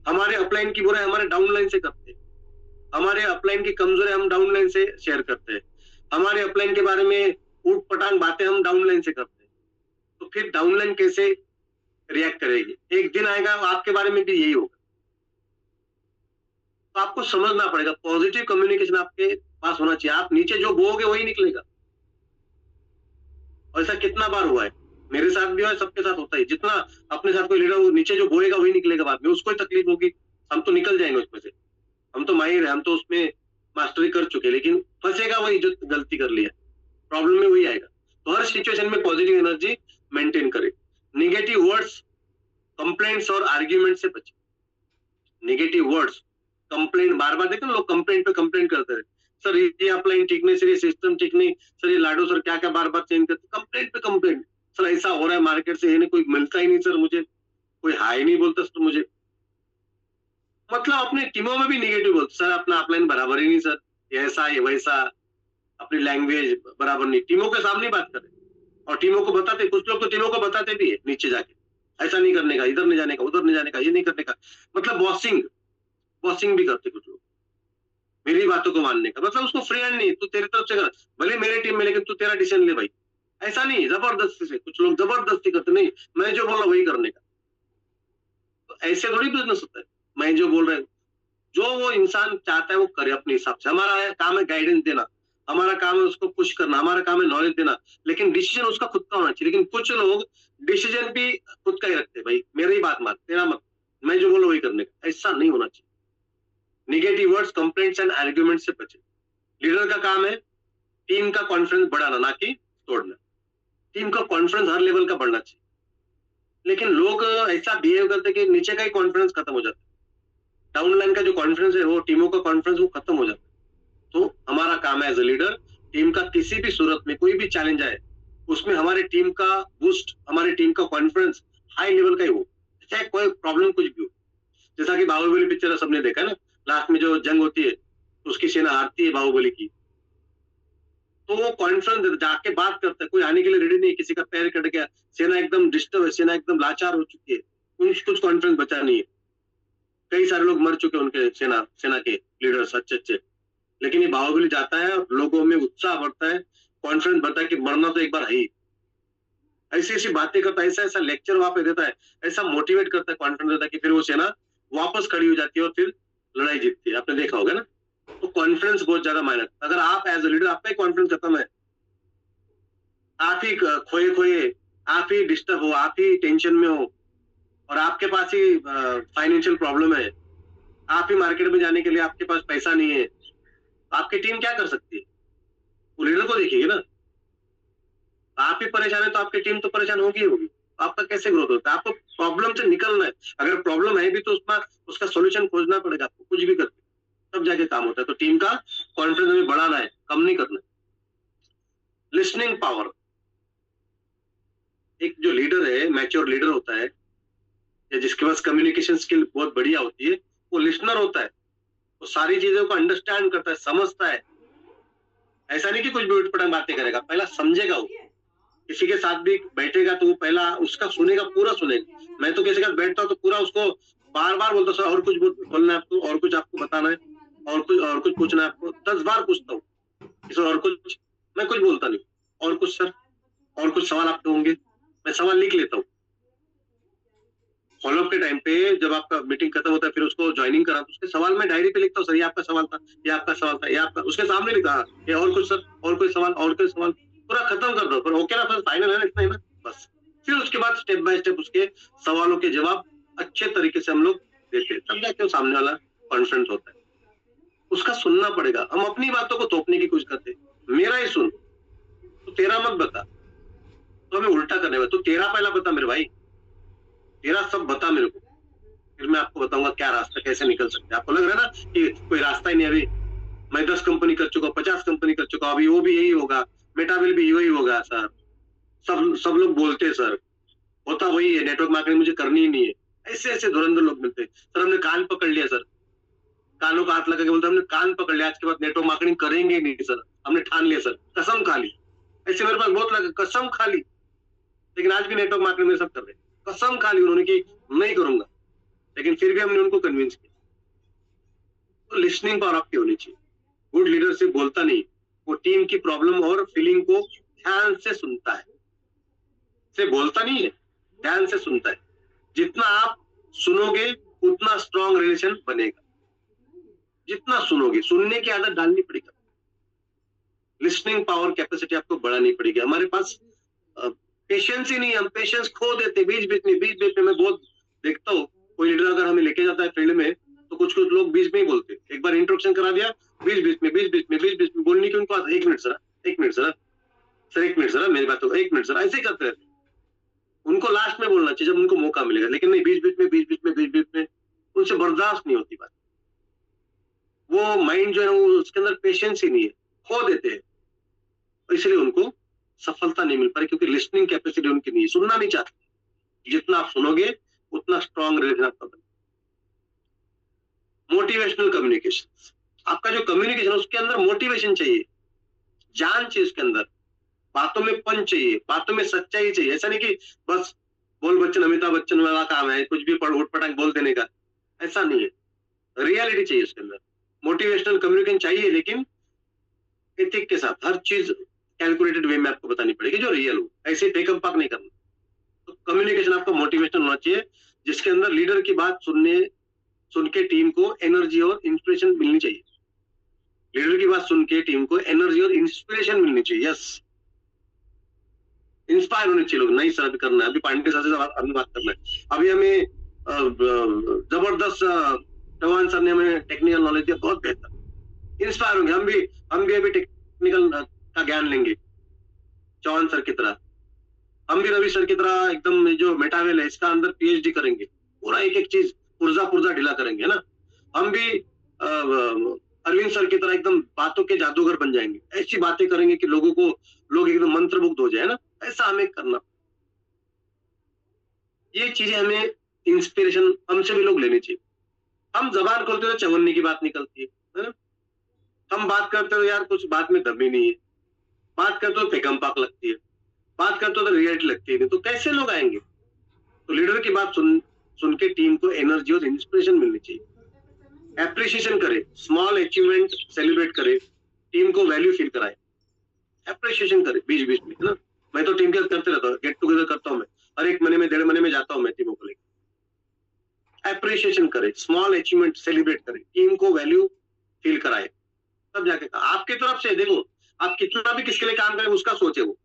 हमारे अपलाइन की बुराई हमारे डाउन लाइन से करते हैं, हमारे अपलाइन की कमजोरी हम डाउन लाइन से शेयर करते हैं, हमारे अपलाइन के बारे में ऊट पटांग बातें हम डाउन लाइन से करते हैं। तो फिर डाउन लाइन कैसे रिएक्ट करेगी? एक दिन आएगा आपके बारे में भी यही होगा। तो आपको समझना पड़ेगा, पॉजिटिव कम्युनिकेशन आपके पास होना चाहिए। आप नीचे जो बोओगे वही निकलेगा। और ऐसा कितना बार हुआ है, मेरे साथ भी हुआ है, सबके साथ होता है। जितना अपने साथ कोई लीडर नीचे जो बोएगा वही निकलेगा बाद में, उसको ही तकलीफ होगी, हम तो निकल जाएंगे उसमें से, हम तो माहिर है, हम तो उसमें मास्टरी कर चुके, लेकिन फंसेगा वही जो गलती कर लिया, प्रॉब्लम में वही आएगा। तो हर सिचुएशन में पॉजिटिव एनर्जी मेंटेन करें। निगेटिव वर्ड्स, कंप्लेंट्स और आर्ग्यूमेंट से बचें। निगेटिव वर्ड्स, कंप्लेंट, बार बार देखो लोग कंप्लेंट पे कंप्लेंट करते हैं, सर ये अपलाइन ठीक नहीं, सर ये सिस्टम ठीक नहीं, सर ये लाडो सर क्या क्या बार बार चेंज करते, कंप्लेंट पे कंप्लेंट, सर ऐसा हो रहा है मार्केट से, ये कोई मिलता ही नहीं सर, मुझे कोई हाई नहीं बोलता सर मुझे, मतलब अपने टीमों में भी निगेटिव बोलते, सर अपना अपलाइन बराबर ही नहीं सर, ये ऐसा ये वैसा, अपनी लैंग्वेज बराबर नहीं, टीमों के सामने बात करें और टीमों को बताते, कुछ लोग तो टीमों को बताते भी है नीचे जाके, ऐसा नहीं करने का, इधर नहीं जाने का, उधर नहीं जाने का, ये नहीं करने का, मतलब बॉसिंग भी करते कुछ लोग, मेरी बातों को मानने का मतलब उसको फ्री हैंड नहीं, तू तेरी तरफ से कर, भले मेरे टीम में, लेकिन तू तेरा डिसीजन ले भाई, ऐसा नहीं, जबरदस्ती से कुछ लोग जबरदस्ती करते, नहीं मैं जो बोला वही करने का। तो ऐसे थोड़ी बिजनेस होता है, मैं जो बोल रहा हूँ, जो वो इंसान चाहता है वो करे अपने हिसाब से। हमारा काम है गाइडेंस देना, हमारा काम है उसको पुश करना, हमारा काम है नॉलेज देना, लेकिन डिसीजन उसका खुद का होना चाहिए। लेकिन कुछ लोग डिसीजन भी खुद का ही रखते हैं, भाई मेरी बात मान, तेरा मत, मैं जो बोला वही करने का, ऐसा नहीं होना चाहिए। Negative words, complaints and argument से बचे। लीडर का काम है टीम का कॉन्फिडेंस बढ़ाना, ना कि तोड़ना। टीम का कॉन्फिडेंस हर लेवल का बढ़ना चाहिए, लेकिन लोग ऐसा बिहेव करते कि नीचे का ही कॉन्फिडेंस खत्म हो जाता है, डाउन लाइन का जो कॉन्फिडेंस है, वो टीमों का कॉन्फिडेंस वो खत्म हो जाता है। तो हमारा काम है एज ए लीडर, टीम का किसी भी सूरत में कोई भी चैलेंज आए, उसमें हमारे टीम का बूस्ट, हमारे टीम का कॉन्फिडेंस हाई लेवल का ही हो, चाहे कोई प्रॉब्लम कुछ भी हो। जैसा कि बाहुबली पिक्चर सबने देखा ना, लास्ट में जो जंग होती है उसकी सेना हारती है बाहुबली की, तो वो कॉन्फिडेंस जाके बात करता है, कोई आने के लिए रेडी नहीं, किसी का पैर कट गया, सेना एकदम डिस्टर्ब है, सेना एकदम लाचार हो चुकी है, कुछ कॉन्फिडेंस बचा नहीं है, कई सारे लोग मर चुके हैं उनके सेना के लीडर्स अच्छे अच्छे, लेकिन ये बाहुबली जाता है और लोगों में उत्साह बढ़ता है, कॉन्फिडेंस बढ़ता है कि मरना तो एक बार है ही। ऐसी ऐसी बातें करता है, ऐसा ऐसा लेक्चर वहां पे देता है, ऐसा मोटिवेट करता है, कॉन्फिडेंस देता है कि फिर वो सेना वापस खड़ी हो जाती है और फिर लड़ाई जीतती है। आपने देखा होगा ना, तो कॉन्फिडेंस बहुत ज्यादा मायने। अगर आप एज ए लीडर, आपका ही कॉन्फिडेंस खत्म है, आप ही खोए खोए, आप ही डिस्टर्ब हो, आप ही टेंशन में हो, और आपके पास ही फाइनेंशियल प्रॉब्लम है, आप ही मार्केट में जाने के लिए आपके पास पैसा नहीं है, आपकी टीम क्या कर सकती है? वो लीडर को देखेगी ना। आप ही परेशान है तो आपकी टीम तो परेशान होगी होगी, आपका कैसे ग्रोथ होता है? आपको प्रॉब्लम से निकलना है, अगर प्रॉब्लम है भी तो उसका सोल्यूशन खोजना पड़ेगा आपको, कुछ भी करके तब जाके काम होता है। तो टीम का कॉन्फिडेंस हमें बढ़ाना है, कम नहीं करना है। लिसनिंग पावर, एक जो लीडर है, मैच्योर लीडर होता है, या जिसके पास कम्युनिकेशन स्किल बहुत बढ़िया होती है, वो लिसनर होता है, वो सारी चीजों को अंडरस्टैंड करता है, समझता है। ऐसा नहीं कि कुछ भी उठपटांग बातें करेगा, पहला समझेगा। वो किसी के साथ भी बैठेगा तो वो पहला उसका सुनेगा, पूरा सुनेगा। मैं तो किसी के साथ बैठता हूँ तो पूरा उसको बार बार बोलता, सर और कुछ बोलना है आपको, और कुछ आपको बताना है, और कुछ पूछना है आपको, 10 बार पूछता हूँ सर, और कुछ। मैं कुछ बोलता नहीं, और कुछ सर, और कुछ सवाल आपके होंगे, मैं सवाल लिख लेता हूँ। फॉलोअप के टाइम पे जब आपका मीटिंग खत्म होता है, फिर उसको ज्वाइनिंग करा, तो उसके सवाल मैं डायरी पे लिखता हूँ, सर ये आपका सवाल था, ये आपका सवाल था, ये आपका, उसके सामने लिखा, ये और कुछ सर, और कोई सवाल, और कोई सवाल, पूरा खत्म कर दो, फिर ओके ना, फिर फाइनल है ना, इतना ही ना, बस। फिर उसके बाद स्टेप बाय स्टेप उसके सवालों के जवाब अच्छे तरीके से हम लोग देते हैं, तब जाके वो सामने वाला कॉन्फिडेंस होता है। उसका सुनना पड़ेगा। हम अपनी बातों को थोपने की कोशिश करते हैं, मेरा ही सुन, तो तेरा मत बता, तो हमें उल्टा करने वाला, तो तेरा पहला बता मेरे भाई, तेरा सब बता मेरे को, फिर मैं आपको बताऊंगा क्या रास्ता, कैसे निकल सकते हैं। आपको लग रहा है ना कि कोई रास्ता ही नहीं, अभी मैं 10 कंपनी कर चुका, 50 कंपनी कर चुका, अभी वो भी यही होगा, मेटाबिल भी यही होगा सर, सब लोग बोलते हैं सर, होता वही है, नेटवर्क मार्केटिंग मुझे करनी ही नहीं है। ऐसे ऐसे धुरंधर लोग मिलते हैं, सर हमने कान पकड़ लिया सर, कानों का हाथ लगा के बोलते हमने कान पकड़ लिया, आज के बाद नेटवर्क मार्केटिंग करेंगे नहीं सर, हमने ठान लिया सर, कसम खा ली। ऐसे मेरे पास बहुत लगा, कसम खा ली, लेकिन आज भी नेटवर्क मार्केटिंग में सब कर रहे हैं, कसम खा ली उन्होंने कि नहीं करूंगा, लेकिन फिर भी हमने उनको कन्विंस किया। तो लिसनिंग पावर आपकी होनी चाहिए। गुड लीडर से बोलता नहीं, वो टीम की प्रॉब्लम और फीलिंग को ध्यान से सुनता है, से बोलता नहीं है, ध्यान से सुनता है। जितना आप सुनोगे उतना स्ट्रॉन्ग रिलेशन बनेगा, जितना सुनोगे, सुनने की आदत डालनी पड़ेगी, लिसनिंग पावर कैपेसिटी आपको बढ़ानी पड़ेगी। हमारे पास पेशेंस ही नहीं, हम पेशेंस खो देते बीच बीच में। मैं बहुत देखता हूँ, कोई लीडर अगर हमें लेके जाता है फील्ड में, तो कुछ लोग बीच में ही बोलते, एक बार इंट्रोडक्शन करा दिया, बीच में बोलने की उनको आदत, 1 minute sir, 1 minute sir, sir 1 minute sir, मेरी बात हो, 1 मिनट सर, ऐसे करते रहते। उनको लास्ट में बोलना चाहिए जब उनको मौका मिलेगा, लेकिन नहीं, बीच में उनसे बर्दाश्त नहीं होती बात। वो माइंड जो है वो, उसके अंदर पेशेंस ही नहीं है, खो देते हैं, इसलिए उनको सफलता नहीं मिल पा रही, क्योंकि लिसनिंग कैपेसिटी उनकी नहीं है, सुनना नहीं चाहते। जितना आप सुनोगे उतना स्ट्रॉन्ग रिलेशन आपका बनेगा। मोटिवेशनल कम्युनिकेशन, आपका जो कम्युनिकेशन है उसके अंदर मोटिवेशन चाहिए, जान चाहिए उसके अंदर, बातों में पंच चाहिए, बातों में सच्चाई चाहिए। ऐसा नहीं कि बस बोल बच्चन, अमिताभ बच्चन वाला काम है, कुछ भी उठ पटांग बोल देने का, ऐसा नहीं है। रियलिटी चाहिए उसके अंदर। मोटिवेशनल कम्युनिकेशन चाहिए, लेकिन एथिक के साथ, हर चीज कैलकुलेटेड वे में आपको बतानी पड़ेगी जो रियल हो, ऐसे टेकअप पाक नहीं करना। तो कम्युनिकेशन आपका मोटिवेशनल होना चाहिए, जिसके अंदर लीडर की बात सुन के टीम को एनर्जी और इंस्पिरेशन मिलनी चाहिए। लीडर की बात सुन के टीम को एनर्जी और इंस्पिरेशन मिलनी चाहिए। यस, इंस्पायर होने चाहिए लोग, नहीं सर अभी करना है, अभी पांडे सर से अभी बात करना है, अभी हमें जबरदस्त चौहान सर ने हमें टेक्निकल नॉलेज दिया, बहुत बेहतर, इंस्पायर होंगे हम भी अभी टेक्निकल का ज्ञान लेंगे चौहान सर की तरह। हम भी रवि सर की तरह एकदम जो मेटावेल है इसका अंदर पीएचडी करेंगे, पूरा एक एक चीज पुर्जा पुर्जा ढीला करेंगे, है ना। हम भी अरविंद सर की तरह एकदम बातों के जादूगर बन जाएंगे, ऐसी बातें करेंगे कि लोग एकदम मंत्रमुग्ध हो जाए ना, ऐसा हमें करना। ये चीजें हमें इंस्पिरेशन हमसे भी लोग लेनी चाहिए। हम जबान खोलते तो चवन्नी की बात निकलती है ना। हम बात करते हो यार कुछ बात में दम ही नहीं है, बात करते हो फेकमपाक लगती है, बात करते हो तो रियलिटी लगती है, तो कैसे लोग आएंगे। तो लीडर की बात सुन के टीम को एनर्जी और इंस्पिरेशन मिलनी चाहिए। एप्रिसिएशन करे, स्मॉल अचीवमेंट सेलिब्रेट करे, टीम को वैल्यू फील कराए, एप्रिसिएशन करे बीच बीच में, है ना। मैं तो टीम के साथ करते रहता हूँ, गेट टुगेदर करता हूँ मैं, हर एक महीने में 1.5 महीने में जाता हूँ मैं टीमों को लेकर। एप्रिसिएशन करे, स्मॉल अचीवमेंट सेलिब्रेट करे, टीम को वैल्यू फील कराए, तब जाके आपकी तरफ से देखो, आप कितना भी किसके लिए काम करें उसका सोचे वो,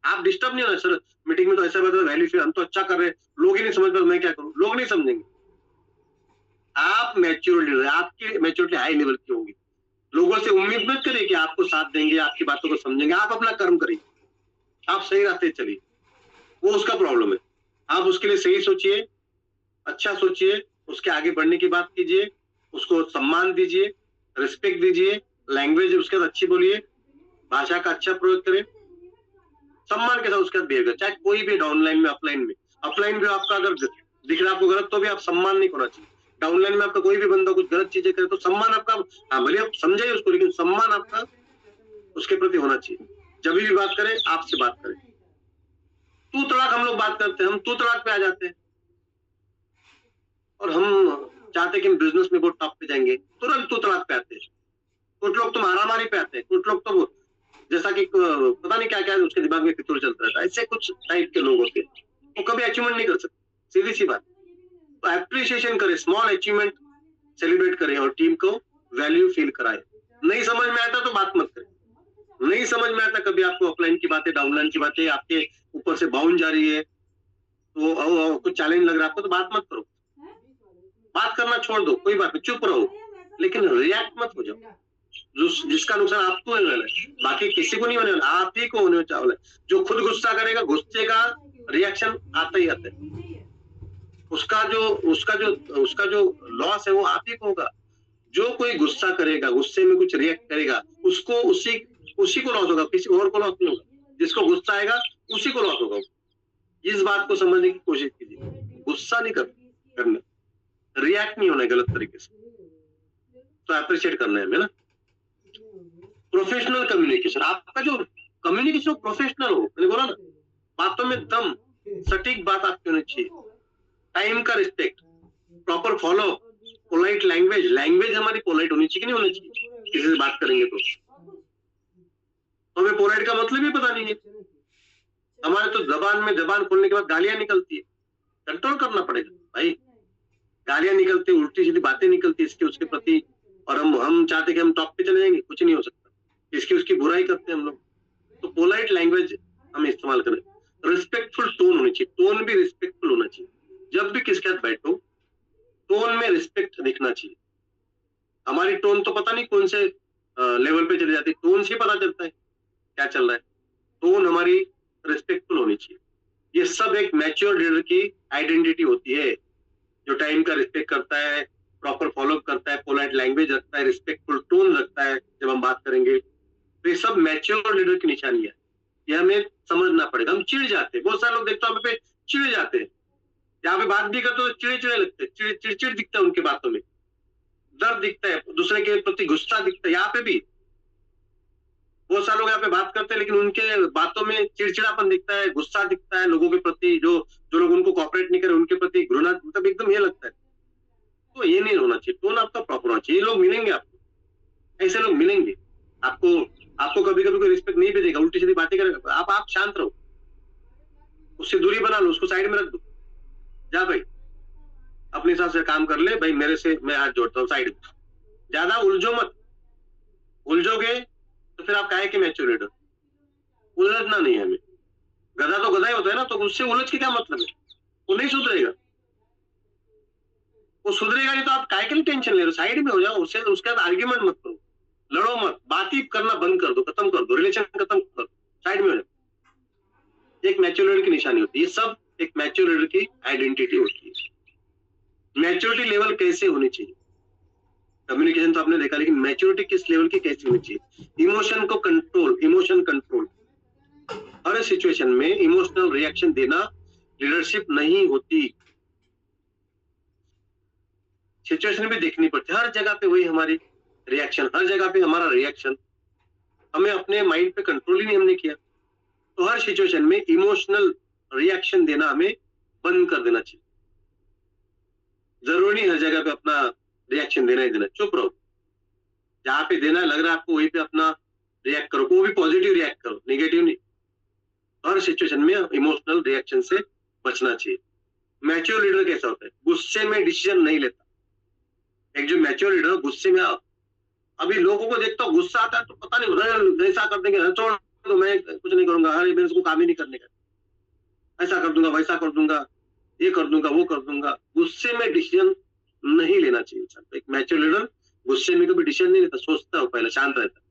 आप डिस्टर्ब नहीं होना। सर मीटिंग में तो ऐसा बात है, वैल्यू फील, हम तो अच्छा कर रहे हैं, लोग ही नहीं समझ पाते, मैं क्या करूं, लोग नहीं समझेंगे। आप मैच्योर लीडर, आपकी मैच्योरिटी हाई लेवल की होगी। लोगों से उम्मीद मत करिए कि आपको साथ देंगे, आपकी बातों को समझेंगे। आप अपना कर्म करिए, आप सही रास्ते चलिए, वो उसका प्रॉब्लम है। आप उसके लिए सही सोचिए, अच्छा सोचिए, उसके आगे बढ़ने की बात कीजिए, उसको सम्मान दीजिए, रिस्पेक्ट दीजिए, लैंग्वेज उसके साथ अच्छी बोलिए, भाषा का अच्छा प्रयोग करें, सम्मान के साथ उसके साथ बिहेव करें, चाहे कोई भी डाउनलाइन में अपलाइन में। अपलाइन भी आपका अगर दिख रहा आपको गलत, तो भी आप सम्मान नहीं करना चाहिए। डाउनलाइन में आपका कोई भी बंदा कुछ गलत चीजें करे तो सम्मान आपका, हाँ भले आप समझाइए उसको, लेकिन सम्मान आपका उसके प्रति होना चाहिए। जब भी बात करें आपसे बात करें। तू तड़ाक हम लोग बात करते हैं, हम तू तड़ाक पे आ जाते हैं, और हम चाहते कि हम बिजनेस में बहुत टॉप पे जाएंगे, तुरंत तू तड़ाक पे आते हैं। कुछ लोग तो मारामारी पे आते हैं, कुछ लोग तो जैसा कि पता नहीं क्या क्या उसके दिमाग में फितूर चलता रहता है, ऐसे कुछ टाइप के लोग होते हैं, वो कभी अचीवमेंट नहीं कर सकते, सीधी सी बात। तो एप्रिसिएशन करें, स्मॉल अचीवमेंट सेलिब्रेट करें, और टीम को वैल्यू फील कराए। नहीं समझ में आता तो बात मत करें, नहीं समझ में आता कभी आपको अपलाइन की बातें, डाउनलाइन की बातें आपके ऊपर से बाउंड जा रही है, तो कुछ चैलेंज लग रहा है आपको, तो बात मत करो, बात करना छोड़ दो, कोई बात नहीं, चुप रहो, लेकिन रिएक्ट मत हो जाओ। जिसका नुकसान आपको होने वाला है, बाकी किसी को नहीं होने वाला, आप ही को होने वाला है। जो खुद गुस्सा करेगा, गुस्से का रिएक्शन आता ही आता है, उसका जो लॉस है वो आप ही को होगा। जो कोई गुस्सा करेगा, गुस्से में कुछ रिएक्ट करेगा, उसको उसी को लॉस होगा, किसी और को लॉस नहीं होगा। जिसको गुस्सा आएगा उसी को लॉस होगा। इस बात को समझने की कोशिश कीजिए, गुस्सा नहीं करना, रिएक्ट नहीं होना गलत तरीके से, तो अप्रिशिएट करना है ना। प्रोफेशनल कम्युनिकेशन, आपका जो कम्युनिकेशन प्रोफेशनल हो, मैंने बोला ना, बातों में दम, सटीक बात आपकी होनी चाहिए, टाइम का respect, proper follow, polite language हमारी पोलाइट होनी चाहिए कि नहीं होनी चाहिए। किसी से बात करेंगे तो हमें पोलाइट का मतलब ही पता नहीं है। हमारे तो जबान खोलने के बाद गालियां निकलती है, कंट्रोल करना पड़ेगा भाई। गालियां निकलती, उल्टी सीधी बातें निकलती इसके उसके प्रति, और हम चाहते कि हम टॉप पे चले जाएंगे, कुछ नहीं हो सकता। इसकी उसकी बुराई करते हैं हम लोग। तो पोलाइट लैंग्वेज हम इस्तेमाल करें, रिस्पेक्टफुल टोन होनी चाहिए, टोन भी रिस्पेक्टफुल होना चाहिए। जब भी किसके साथ बैठो, टोन में रिस्पेक्ट दिखना चाहिए। हमारी टोन तो पता नहीं कौन से लेवल पे चली जाती है, टोन से पता चलता है क्या चल रहा है। टोन हमारी रिस्पेक्टफुल होनी चाहिए। ये सब एक मैच्योर लीडर की आइडेंटिटी होती है, जो टाइम का रिस्पेक्ट करता है, प्रॉपर फॉलो करता है, पोलाइट लैंग्वेज रखता है, रिस्पेक्टफुल टोन रखता है जब हम बात करेंगे। तो ये सब मैच्योर लीडर की निशानी है, ये हमें समझना पड़ेगा। हम चिढ़ जाते हैं, बहुत सारे लोग देखते हैं हम पे चिढ़ जाते हैं, यहाँ पे बात भी करते तो चिड़े लगते हैं, चिड़चिड़ दिखता है उनके बातों में, दर्द दिखता है, दूसरे के प्रति गुस्सा दिखता है। यहाँ पे भी बहुत सारे लोग यहाँ पे बात करते हैं, लेकिन उनके बातों में चिड़चिड़ापन दिखता है, गुस्सा दिखता है लोगों के प्रति, जो लोग उनको कॉपरेट नहीं करे उनके प्रति घृणा, मतलब एकदम ये लगता है। तो ये नहीं होना चाहिए, टोन आपका प्रॉपर होना चाहिए। ये लोग मिलेंगे आपको, ऐसे लोग मिलेंगे आपको कभी कभी कोई रिस्पेक्ट नहीं भी देगा, उल्टी सीधी बातें करेगा, आप शांत रहो, उससे दूरी बना लो, उसको साइड में रख दो, जा भाई अपने हिसाब से काम कर ले भाई, मेरे से मैं हाथ जोड़ता हूँ, साइड में। ज्यादा उलझो मत, उलझोगे तो फिर आप काहे के मैच्योर लीडर। उलझना नहीं है हमें, गधा तो गधा ही होता है ना, तो उससे उलझ के क्या मतलब है, वो नहीं सुधरेगा, वो सुधरेगा नहीं तो आप काहे के लिए टेंशन ले रहे हो, साइड में हो जाओ, उसके बाद आर्ग्यूमेंट मत करो, लड़ो मत, बात ही करना बंद कर दो, खत्म कर दो, रिलेशन खत्म कर दो, साइड में हो जाओ। एक मैच्योर लीडर की निशानी होती है। ये सब एक मैच्योर लीडर की आइडेंटिटी होती है। मैच्योरिटी लेवल कैसे होनी चाहिए? कम्युनिकेशन तो आपने देखा, लेकिन मैच्योरिटी किस लेवल की कैसी होनी चाहिए? Emotion control. हर सिचुएशन में इमोशनल रिएक्शन देना लीडरशिप नहीं होती। सिचुएशन भी देखनी पड़ती है, हर जगह पे वही हमारी रिएक्शन, हर जगह पे हमारा रिएक्शन, हमें अपने माइंड पे कंट्रोल ही नहीं हमने किया। तो हर सिचुएशन में इमोशनल रिएक्शन देना हमें बंद कर देना चाहिए। जरूरी नहीं हर जगह पे अपना रिएक्शन देना ही देना, चुप रहो। जहां पे देना लग रहा है आपको वहीं पे अपना रिएक्ट करो, वो भी पॉजिटिव रिएक्ट करो, नेगेटिव नहीं। हर सिचुएशन में इमोशनल रिएक्शन से बचना चाहिए। मैच्योर लीडर कैसा होता है? गुस्से में डिसीजन नहीं लेता। एक जो मैच्योर लीडर गुस्से में, अभी लोगों को देखता हूँ गुस्सा आता है तो पता नहीं ऐसा कर देंगे, छोड़ तो मैं कुछ नहीं करूंगा, अरे मेरे को काम ही नहीं करने का, ऐसा कर दूंगा, वैसा कर दूंगा, ये कर दूंगा, वो कर दूंगा। गुस्से में डिसीजन नहीं लेना चाहिए इंसान। एक मैच्योर लीडर गुस्से में कभी डिसीजन नहीं लेता, सोचता है, पहले शांत रहता है,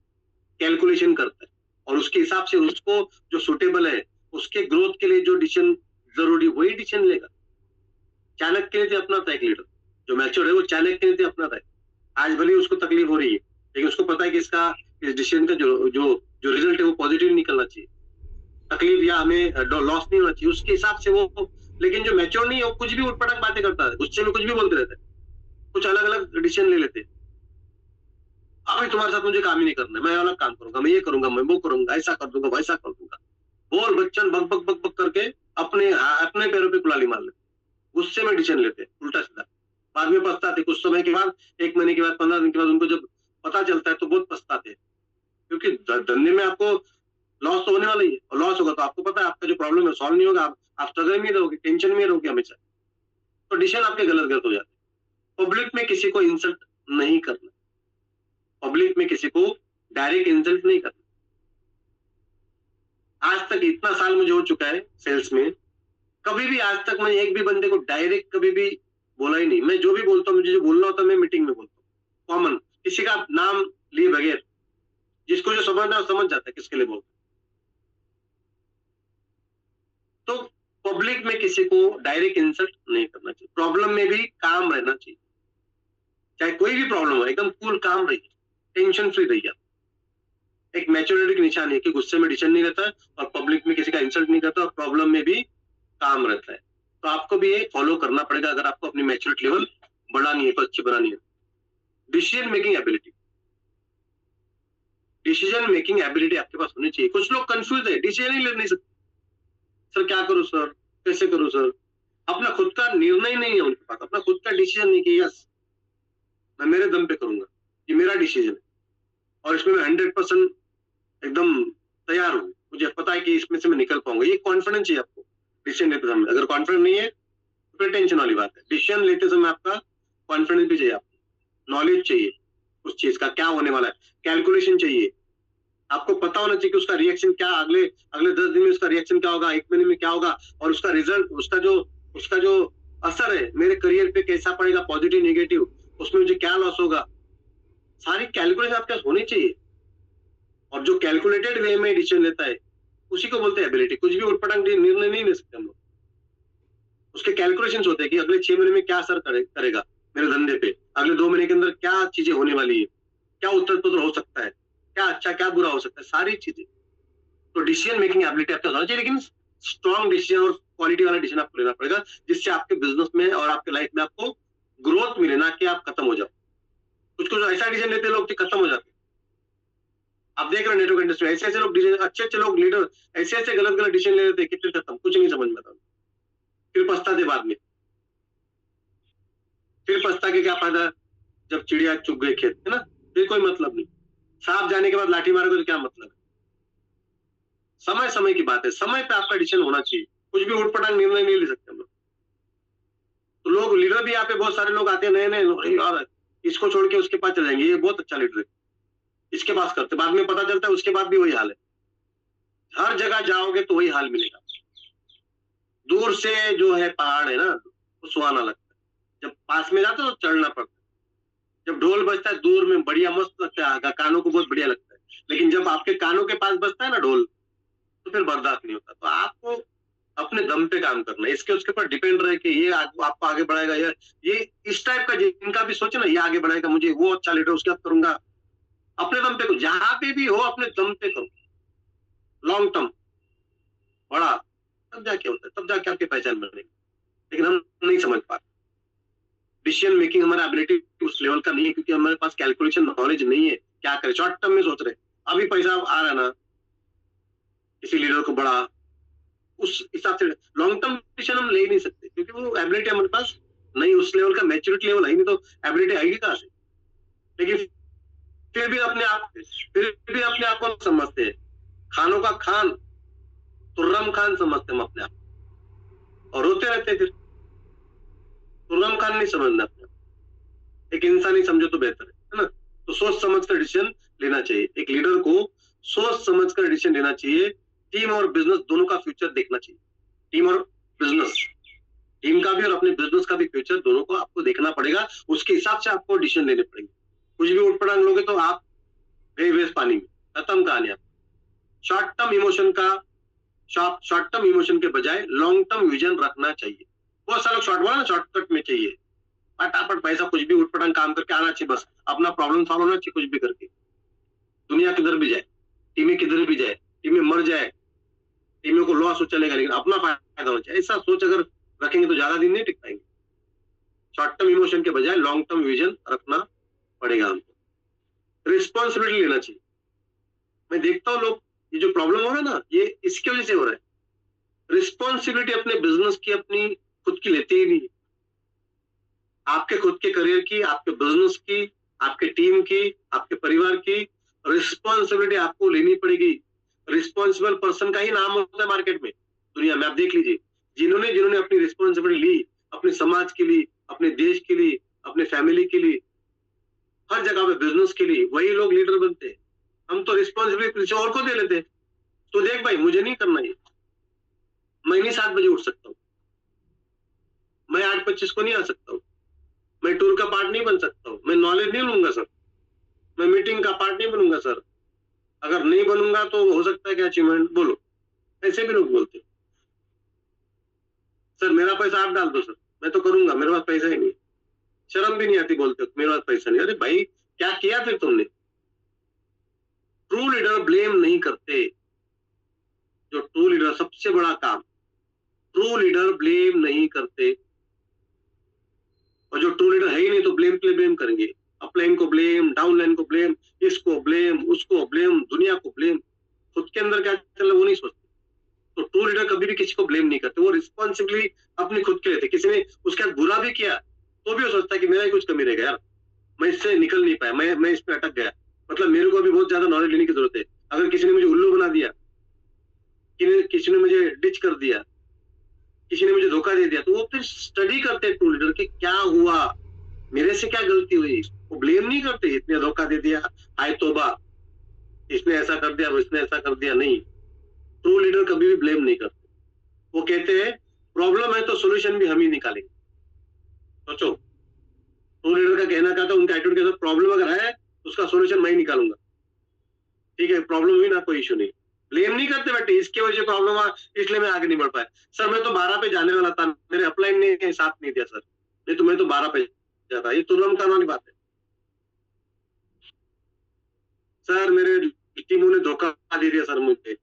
कैलकुलेशन करता है, और उसके हिसाब से उसको जो सुटेबल है, उसके ग्रोथ के लिए जो डिसीजन जरूरी वही डिसीजन लेगा। चाणक्य नीति अपनाता है एक लीडर, जो मैच्योर है वो चाणक्य नीति अपनाता है। आज भले उसको तकलीफ हो रही है, लेकिन उसको पता है कि इसका इस डिसीजन का जो जो जो रिजल्ट है वो पॉजिटिव निकलना चाहिए, तकलीफ या हमें लॉस नहीं होना चाहिए, उसके हिसाब से वो। लेकिन जो मैच्योर नहीं है वो कुछ भी उठपटांग बातें करता है, गुस्से में कुछ भी बोलते रहते हैं, कुछ अलग अलग डिसीजन ले लेते हैं। अभी तुम्हारे साथ मुझे काम ही नहीं करना है, मैं अलग काम करूंगा, मैं ये करूंगा, मैं वो करूंगा, ऐसा कर दूंगा, वैसा कर दूंगा, बोल बच्चन बक बक बक बक करके अपने अपने पैरों पे कुल्हाड़ी मार लेते, गुस्से में डिसीजन लेते, उल्टा सीधा। बाद में पछताते, कुछ समय के बाद, 1 महीने के बाद, 15 दिन के बाद उनको जब पता चलता है तो बहुत पछताते, क्योंकि धंधे में आपको लॉस तो होने वाला ही है, और लॉस होगा तो आपको पता है आपका जो प्रॉब्लम है सॉल्व नहीं होगा, आप स्ट्रगल में रहोगे, टेंशन में रहोगे हमेशा, तो डिसीजन आपके गलत गलत हो जाते हैं। पब्लिक में किसी को इंसल्ट नहीं करना, पब्लिक में किसी को डायरेक्ट इंसल्ट नहीं करना। आज तक इतना साल मुझे हो चुका है सेल्स में, कभी भी आज तक मैं एक भी बंदे को डायरेक्ट कभी भी बोला ही नहीं। मैं जो भी बोलता हूँ, मुझे जो बोलना होता है मैं मीटिंग में बोलता हूँ, कॉमन, किसी का नाम लिए बगैर, जिसको जो समझना है समझ जाता है किसके लिए बोलता। तो पब्लिक में किसी को डायरेक्ट इंसल्ट नहीं करना चाहिए, प्रॉब्लम में भी काम रहना चाहिए, चाहे कोई भी प्रॉब्लम हो, एकदम कूल काम रहिए, टेंशन फ्री रहिए। एक मैच्योरिटी की निशानी है कि गुस्से में डिसीजन नहीं रहता है, और पब्लिक में किसी का इंसल्ट नहीं करता, और प्रॉब्लम में भी काम रहता है। तो आपको भी ये फॉलो करना पड़ेगा अगर आपको अपनी मैच्योरिटी लेवल बढ़ानी है, तो अच्छी बनानी है। Decision making ability, decision making ability आपके पास होनी चाहिए। कुछ लोग कंफ्यूज है, डिसीजन ही ले नहीं सकते, सर क्या करूं सर, कैसे करूं सर, अपना खुद का निर्णय नहीं है उनके पास, अपना खुद का डिसीजन नहीं कि यस मैं मेरे दम पे करूंगा, ये मेरा डिसीजन है और इसमें मैं 100% एकदम तैयार हूँ, मुझे पता है कि इसमें से मैं निकल पाऊंगा। ये कॉन्फिडेंस चाहिए आपको डिसीजन लेते समय। अगर कॉन्फिडेंस नहीं है तो फिर टेंशन वाली बात है। डिसीजन लेते समय आपका कॉन्फिडेंस भी चाहिए, आपको नॉलेज चाहिए उस चीज का क्या होने वाला है, कैलकुलेशन चाहिए, आपको पता होना चाहिए कि उसका रिएक्शन क्या, अगले अगले 10 दिन में उसका रिएक्शन क्या होगा, 1 महीने में क्या होगा, और उसका रिजल्ट, उसका जो असर है मेरे करियर पे कैसा पड़ेगा, पॉजिटिव नेगेटिव, उसमें मुझे क्या लॉस होगा, सारी कैलकुलेशन आपके पास होनी चाहिए। और जो कैलकुलेटेड वे में डिसीजन लेता है उसी को बोलते हैं एबिलिटी। कुछ भी उठपटांग निर्णय नहीं ले सकते हम लोग, उसके कैलकुलेशंस होते हैं कि अगले 6 महीने में क्या असर करेगा मेरे धंधे पे, अगले 2 महीने के अंदर क्या चीजें होने वाली है, क्या उत्तर पुत्र हो सकता है, क्या अच्छा क्या बुरा हो सकता है, सारी चीजें। तो डिसीजन मेकिंग एबिलिटी आपके होना चाहिए, लेकिन स्ट्रॉन्ग डिसीजन और क्वालिटी वाला डिसीजन आपको लेना पड़ेगा, जिससे आपके बिजनेस में और आपके लाइफ में आपको ग्रोथ मिले, ना कि आप खत्म हो जाओ। कुछ ऐसा डिसीजन लेते लोग कि खत्म हो जाते। आप देख रहे हो नेटवर्क इंडस्ट्री, ऐसे ऐसे लोग, अच्छे लोग, लीडर ऐसे ऐसे गलत गलत डिसीजन ले लेते, कितने खत्म, कुछ नहीं समझ में आता, फिर पछताते बाद में। फिर पछता के क्या फायदा जब चिड़िया चुग गए खेत, है ना, फिर कोई मतलब नहीं। सांप जाने के बाद लाठी मारोगे तो क्या मतलब है। समय समय की बात है, समय पे आपका डिसीजन होना चाहिए, कुछ भी उठपटांग निर्णय नहीं ले सकते हम लोग। तो लोग लीडर भी यहाँ पे बहुत सारे लोग आते हैं नए नए, और इसको छोड़ के उसके पास चले जाएंगे, ये बहुत अच्छा लीडर है, इसके पास करते, बाद में पता चलता है उसके बाद भी वही हाल है। हर जगह जाओगे तो वही हाल मिलेगा। दूर से जो है पहाड़ है ना, वो सुहाना लगता है, जब पास में जाते तो चढ़ना पड़ता है। जब ढोल बजता है दूर में बढ़िया मस्त लगता है, कानों को बहुत बढ़िया लगता है, लेकिन जब आपके कानों के पास बजता है ना ढोल, तो फिर बर्दाश्त नहीं होता। तो आपको अपने दम पे काम करना है, इसके उसके पर डिपेंड रहे कि ये आपको आगे बढ़ाएगा, या ये इस टाइप का जिनका भी सोचे ना ये आगे बढ़ाएगा, मुझे वो अच्छा लीडर उसके साथ करूंगा, अपने दम पे करो, जहां पे भी हो अपने दम पे करो, लॉन्ग टर्म बड़ा, तब जाके होता है, तब जाके आपकी पहचान बनेगी। लेकिन हम नहीं समझ पाते, डिसीजन मेकिंग हमारा एबिलिटी उस लेवल का नहीं है, क्योंकि हमारे पास कैलकुलेशन नॉलेज नहीं है। क्या करें, शॉर्ट टर्म में सोच रहे, अभी पैसा आ रहा है ना, किसी लीडर को बड़ा, उस हिसाब से लॉन्ग टर्म डिसीजन हम ले ही नहीं सकते, क्योंकि वो एबिलिटी हमारे पास नहीं, उस लेवल का मैच्योरिटी लेवल है नहीं, तो एबिलिटी आएगी कहाँ से। लेकिन फिर भी अपने आप को समझते हैं, खानों का खान, तुर्रम खान समझते हम अपने आप, और रोते रहते फिर। तुर्रम खान नहीं समझना अपने आप, एक इंसान ही समझो तो बेहतर है ना। तो सोच समझ कर डिसीजन लेना चाहिए, एक लीडर को सोच समझ कर डिसीजन लेना चाहिए। टीम और बिजनेस दोनों का फ्यूचर देखना चाहिए, टीम और बिजनेस, टीम का भी और अपने बिजनेस का भी फ्यूचर दोनों को आपको देखना पड़ेगा, उसके हिसाब से आपको डिसीजन लेने पड़ेंगे। कुछ भी उठ पटांग लोगे तो आप गए वेस्ट पानी में, खत्म कहानी। आप शॉर्ट टर्म इमोशन का शॉर्ट टर्म इमोशन के बजाय लॉन्ग टर्म विजन रखना चाहिए। बहुत सारे शॉर्ट बोला ना, शॉर्टकट में चाहिए, फटाफट पैसा, कुछ भी उठपटांग काम करके आना चाहिए, बस अपना प्रॉब्लम सॉल्व होना चाहिए, कुछ भी करके दुनिया किधर भी जाए, टीमें किधर भी जाए, टीमें मर जाए, टीमों को लॉस हो चलेगा, लेकिन अपना फायदा होना चाहिए। ऐसा सोच अगर रखेंगे तो ज्यादा दिन नहीं टिक पाएंगे। शॉर्ट टर्म इमोशन के बजाय लॉन्ग टर्म विजन रखना पड़ेगा हमको। रिस्पॉन्सिबिलिटी लेना चाहिए। मैं देखता हूँ लोग, ये जो प्रॉब्लम हो रहा है ना, ये इसकी वजह से हो रहा है। रिस्पॉन्सिबिलिटी अपने बिजनेस की, अपनी खुद की लेते ही नहीं। आपके खुद के करियर की, आपके बिजनेस की, आपके टीम की, आपके परिवार की रिस्पॉन्सिबिलिटी आपको लेनी पड़ेगी। रिस्पॉन्सिबल पर्सन का ही नाम होता है मार्केट में, दुनिया में। आप देख लीजिए, जिन्होंने जिन्होंने अपनी रिस्पॉन्सिबिलिटी ली, अपने समाज के लिए, अपने देश के लिए, अपने फैमिली के लिए, हर जगह पे बिजनेस के लिए, वही लोग लीडर बनते हैं। हम तो रिस्पॉन्सिबिलिटी किसी और को दे लेते हैं। तो देख भाई, मुझे नहीं करना ये, मैं नहीं 7 बजे उठ सकता हूँ, मैं 8:25 को नहीं आ सकता हूँ, मैं टूर का पार्ट नहीं बन सकता हूँ, मैं नॉलेज नहीं लूंगा सर, मैं मीटिंग का पार्ट नहीं बनूंगा सर। अगर नहीं बनूंगा तो हो सकता है क्या अचीवमेंट, बोलो। ऐसे भी लोग बोलते हैं, सर मेरा पैसा आप डाल दो सर, मैं तो करूंगा, मेरे पास पैसा ही नहीं। शर्म भी नहीं आती बोलते मेरे पास पैसा नहीं। अरे भाई, क्या किया फिर तुमने? ट्रू लीडर ब्लेम नहीं करते। जो ट्रू लीडर, सबसे बड़ा काम, ट्रू लीडर ब्लेम नहीं करते। और जो ट्रू लीडर है ही नहीं तो ब्लेम के लिए ब्लेम करेंगे, अपलाइन को ब्लेम, डाउनलाइन को ब्लेम, इसको ब्लेम, उसको ब्लेम, दुनिया को ब्लेम। खुद के अंदर क्या चल रहा है वो नहीं सोचते। तो ट्रू लीडर कभी भी किसी को ब्लेम नहीं करते, वो रिस्पॉन्सिबिलिटी अपनी खुद के लेते। किसी ने उसके साथ बुरा भी किया तो भी वो सोचता है कि मेरा ही कुछ कमी रह गया यार, मैं इससे निकल नहीं पाया, मैं इसमें अटक गया, मतलब मेरे को अभी बहुत ज्यादा नॉलेज लेने की जरूरत है। अगर किसी ने मुझे उल्लू बना दिया, किसी ने मुझे डिच कर दिया, किसी ने मुझे धोखा दे दिया, तो वो फिर स्टडी करते हैं ट्रू लीडर कि क्या हुआ, मेरे से क्या गलती हुई। वो ब्लेम नहीं करते, इसने धोखा दे दिया, हाय तौबा, इसने ऐसा कर दिया, इसने ऐसा कर दिया। नहीं, ट्रू लीडर कभी भी ब्लेम नहीं करते। वो कहते हैं प्रॉब्लम है तो सोल्यूशन भी हम ही निकालेंगे। सोचो, ट्रू लीडर का कहना क्या था, उनका एटीट्यूड कैसा, प्रॉब्लम अगर है उसका सोल्यूशन मैं ही निकालूंगा। ठीक है, प्रॉब्लम हुई ना, कोई इशू नहीं। ब्लेम नहीं करते बेटे, इसके वजह से प्रॉब्लम हुआ इसलिए मैं आगे नहीं बढ़ पाया। सर मैं तो 12 पे जाने वाला था, मेरे अपलाइन ने साथ नहीं दिया सर, नहीं तो मैं तो 12 पे जाता। ये तुरंत करने वाली बात है। सर मेरे टीमों ने धोखा दे दिया सर, मुझे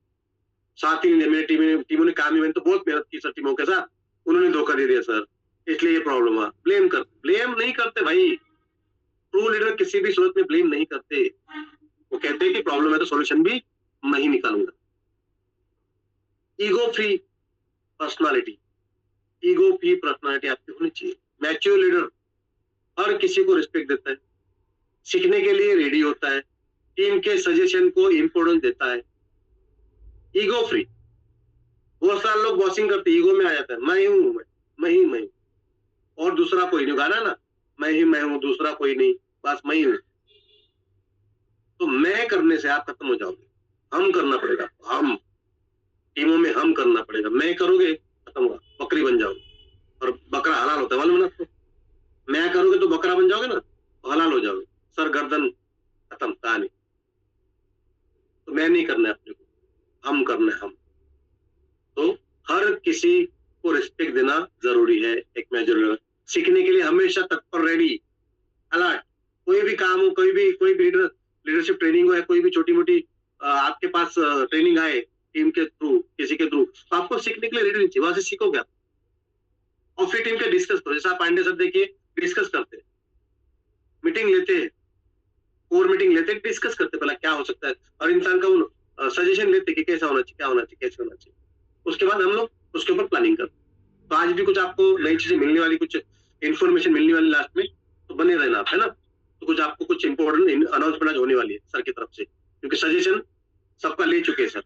साथ ही मेरे टीमों ने काम ही, मैंने तो बहुत मेहनत की सर टीमों के साथ, उन्होंने धोखा दे दिया सर, इसलिए ये प्रॉब्लम हुआ। ब्लेम नहीं करते भाई। ट्रू लीडर किसी भी सूरत में ब्लेम नहीं करते। वो कहते हैं कि प्रॉब्लम है तो सॉल्यूशन भी मैं ही निकालूंगा। Ego free personality, ego free personality आपकी होनी चाहिए। मैच्योर लीडर हर किसी को रिस्पेक्ट देता है, सीखने के लिए रेडी होता है, टीम के सजेशन को इम्पोर्टेंस देता है। Ego free. बहुत सारे लोग बॉसिंग करते, ईगो में आ जाता है, मैं हूं, मैं ही और दूसरा कोई नहीं। गाना ना, मैं हूं, दूसरा कोई नहीं, बस मैं ही हूं। तो मैं करने से आप खत्म हो जाओगे। हम करना पड़ेगा, हम टीमों में हम करना पड़ेगा। मैं करोगे खत्म होगा, बकरी बन जाओगे। और बकरा हलाल होता है, मालूम है ना आपको? मैं करोगे तो बकरा बन जाओगे ना, तो हलाल हो जाओगे, सर गर्दन खत्म, कहानी। तो मैं नहीं करना है अपने को, हम करना है हम। तो हर किसी को रिस्पेक्ट देना जरूरी है। एक मेजर लीडर सीखने के लिए हमेशा तत्पर, रेडी, अलर्ट। कोई भी काम हो, कोई भी लीडरशिप ट्रेनिंग हो या कोई भी छोटी मोटी आपके पास ट्रेनिंग आए टीम के थ्रू, किसी के थ्रू, तो आपको सीखने के लिए रेडी नहीं चाहिए, वहां से सीखोगे आप और फिर टीम के डिस्कस करो। जैसा पांडे सर देखिए डिस्कस करते हैं, मीटिंग लेते हैं, कोर मीटिंग लेते हैं, डिस्कस करते हैं पहला क्या हो सकता है और इंसान का सजेशन लेते कि कैसा होना चाहिए, क्या होना चाहिए, कैसे होना चाहिए। उसके बाद हम लोग उसके ऊपर प्लानिंग करते। तो आज भी कुछ आपको नई चीजें मिलने वाली, कुछ इन्फॉर्मेशन मिलने वाली लास्ट में, तो बने रहना आप, है ना। तो कुछ आपको कुछ इंपॉर्टेंट अनाउंसमेंट होने वाली है सर की तरफ से, क्योंकि सजेशन सबका ले चुके हैं सर।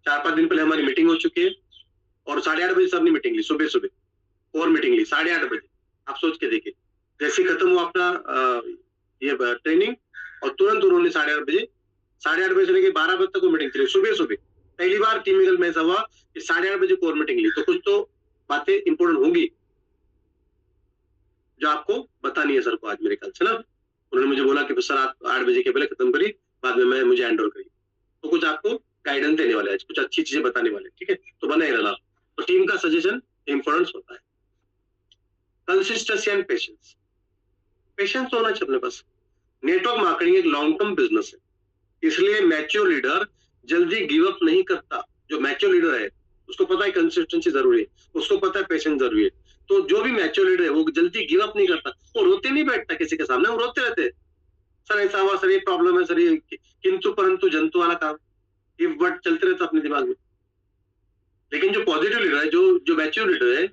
4-5 दिन पहले हमारी मीटिंग हो चुकी है और 8:30 बजे सर ने मीटिंग ली, सुबह सुबह और मीटिंग ली 8:30 बजे। आप सोच के देखिए, जैसे खत्म हुआ अपना ये ट्रेनिंग और तुरंत उन्होंने 8:30 बजे से लेकर 12 बजे तक वो मीटिंग चली, सुबह सुबह। पहली बार टीम में ऐसा हुआ कि 8:30 बजे कोर मीटिंग ली। तो कुछ तो बातें इंपॉर्टेंट होंगी जो आपको बतानी है सर को आज मेरे ख्याल से ना। उन्होंने मुझे बोला कि सर आप 8 बजे के पहले खत्म करी, बाद में मुझे हैंड ओवर करी। तो कुछ आपको गाइडेंस देने वाले हैं, कुछ अच्छी चीजें बताने वाले, ठीक है। तो बना ही रहना। तो टीम का सजेशन इंपॉर्टेंस होता है। कंसिस्टेंसी एंड पेशेंस, पेशेंस होना चाहिए अपने पास। नेटवर्क मार्केटिंग एक लॉन्ग टर्म बिजनेस है, इसलिए मैच्योर लीडर जल्दी गिव अप नहीं करता। जो मैच्योर लीडर है उसको पता है कंसिस्टेंसी जरूरी है, उसको पता है पेशेंस जरूरी है। तो जो भी मैच्योर लीडर है वो जल्दी गिव अप नहीं करता, वो रोते नहीं बैठता किसी के सामने, वो रोते रहते हैं, सर ऐसा हुआ, सर ये प्रॉब्लम है, सर ये किंतु परंतु जंतु वाला काम, इफ बट चलते रहता अपने दिमाग में। लेकिन जो पॉजिटिव लीडर है, जो मैच्योर लीडर है,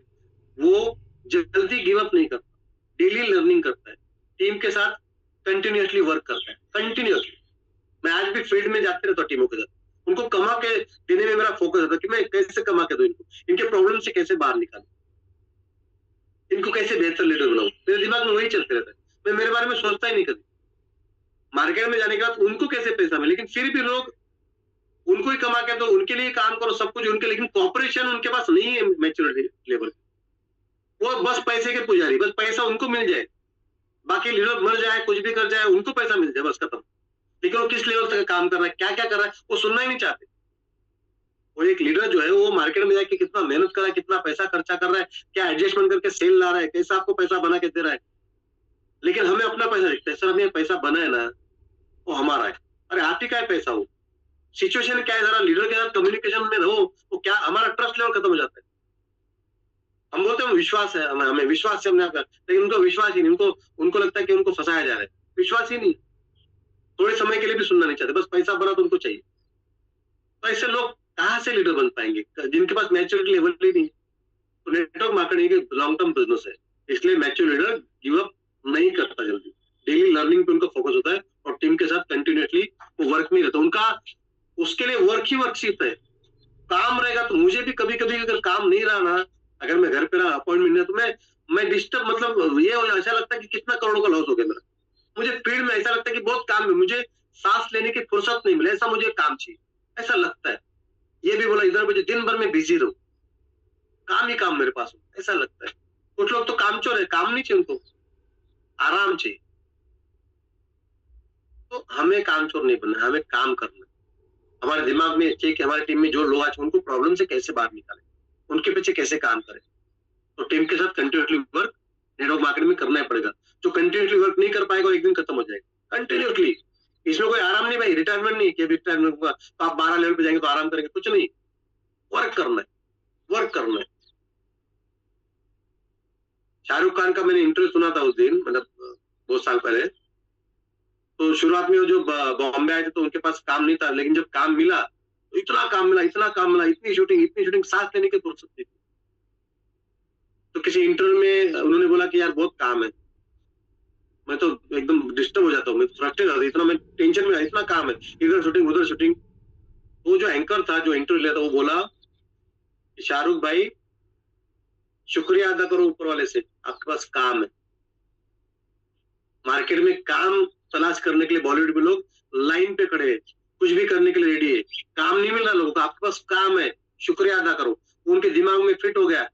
वो जल्दी गिव अप नहीं करता, डेली लर्निंग करता है, टीम के साथ कंटिन्यूसली वर्क करता है, कंटिन्यूसली। मैं आज भी फील्ड में जाते रहता हूँ टीमों के साथ, उनको कमा के देने में मेरा फोकस रहता है कि मैं कैसे कमा के दूं इनको, इनके प्रॉब्लम से कैसे बाहर निकालूं, इनको कैसे बेहतर लीडर बनाऊं। मेरे दिमाग में वही चलते रहता है, मैं मेरे बारे में सोचता ही नहीं कभी। मार्केट में जाने के बाद उनको कैसे पैसा मिले, लेकिन फिर भी लोग उनको ही कमा के दो, उनके लिए काम करो, सब कुछ उनके, लेकिन कॉपरेशन उनके पास नहीं है मैच्योरिटी लेवल। वो बस पैसे के पुजारी, बस पैसा उनको मिल जाए, बाकी लीडर मर जाए, कुछ भी कर जाए, उनको पैसा मिल जाए, बस खत्म। लेकिन वो किस लेवल तक काम कर रहा है, क्या क्या कर रहा है, वो सुनना ही नहीं चाहते। वो एक लीडर जो है वो मार्केट में जाके कितना मेहनत कर रहा है, कितना पैसा खर्चा कर रहा है, क्या एडजस्टमेंट करके सेल ला रहा है, कैसा आपको पैसा बना के दे रहा है। लेकिन हमें अपना पैसा दिखता है, सर हमें पैसा बना है ना, वो हमारा है। अरे आप ही का है पैसा, वो सिचुएशन क्या है, जरा लीडर के साथ कम्युनिकेशन में रहो, वो क्या हमारा ट्रस्ट लेवल खत्म हो जाता है। हम बोलते हैं विश्वास है, हमें विश्वास है हमने, लेकिन उनको विश्वास ही नहीं, उनको लगता है कि उनको फंसाया जा रहा है, विश्वास ही नहीं। थोड़े समय के लिए भी सुनना नहीं चाहते, बस पैसा बना तो उनको चाहिए। तो ऐसे लोग कहाँ से लीडर बन पाएंगे जिनके पास मैच्योरिटी लेवल ही नहीं। तो नेटवर्क मार्केटिंग एक लॉन्ग टर्म बिजनेस है, इसलिए मैच्योर लीडर गिव अप नहीं करता जल्दी, डेली लर्निंग पे उनका फोकस होता है और टीम के साथ कंटिन्यूसली वो वर्क नहीं रहता उनका, उसके लिए वर्क ही वर्क सीखता है। काम रहेगा तो मुझे भी कभी कभी अगर काम नहीं रहा ना, अगर मैं घर पे रहा, अपॉइंटमेंट नहीं, तो मैं डिस्टर्ब, मतलब ये ऐसा लगता है कि कितना करोड़ों का लॉस हो गया मेरा। मुझे फील्ड में ऐसा लगता है कि बहुत काम है, मुझे सांस लेने की फुर्सत नहीं मिले, ऐसा मुझे काम चाहिए, ऐसा लगता है। ये भी बोला इधर मुझे दिन भर में बिजी रहूं, काम ही काम मेरे पास हो, ऐसा लगता है। कुछ लोग तो कामचोर है, काम नहीं चाहिए उनको, आराम चाहिए। तो हमें कामचोर नहीं बनना, हमें काम करना। हमारे दिमाग में चाहिए कि हमारी टीम में जो लोग आज उनको प्रॉब्लम से कैसे बाहर निकाले, उनके पीछे कैसे काम करें। तो टीम के साथ कंटिन्यूसली वर्क नेटवर्क मार्केटिंग में करना ही पड़ेगा। जो कंटिन्यूसली वर्क नहीं कर पाएगा एक दिन खत्म हो जाएगा। कंटिन्यूसली, इसमें कोई आराम नहीं भाई, रिटायरमेंट नहीं कि रिटायरमेंट हुआ तो आप 12 लेवल पे जाएंगे तो आराम करेंगे, कुछ नहीं। वर्क करना है, वर्क करना है। शाहरुख खान का मैंने इंटरव्यू सुना था उस दिन, मतलब बहुत साल पहले। तो शुरुआत में वो जो बॉम्बे आए थे तो उनके पास काम नहीं था, लेकिन जब काम मिला तो इतना काम मिला, इतना काम मिला, इतनी शूटिंग, सांस लेने की फुर्सत नहीं थी। तो किसी इंटरव्यू में उन्होंने बोला कि यार बहुत काम है, मैं तो एकदम डिस्टर्ब हो जाता हूँ, मैं तो फ्रस्ट्रेट हो जाता हूँ, इतना मैं टेंशन में, इतना काम है, इधर शूटिंग उधर शूटिंग। वो जो एंकर था जो इंटरव्यू लिया था वो बोला शाहरुख भाई शुक्रिया अदा करो ऊपर वाले से, आपके पास काम है। मार्केट में काम तलाश करने के लिए बॉलीवुड में लोग लाइन पे खड़े हैं, कुछ भी करने के लिए रेडी है, काम नहीं मिल रहा लोगों को, आपके पास काम है, शुक्रिया अदा करो। उनके दिमाग में फिट हो गया,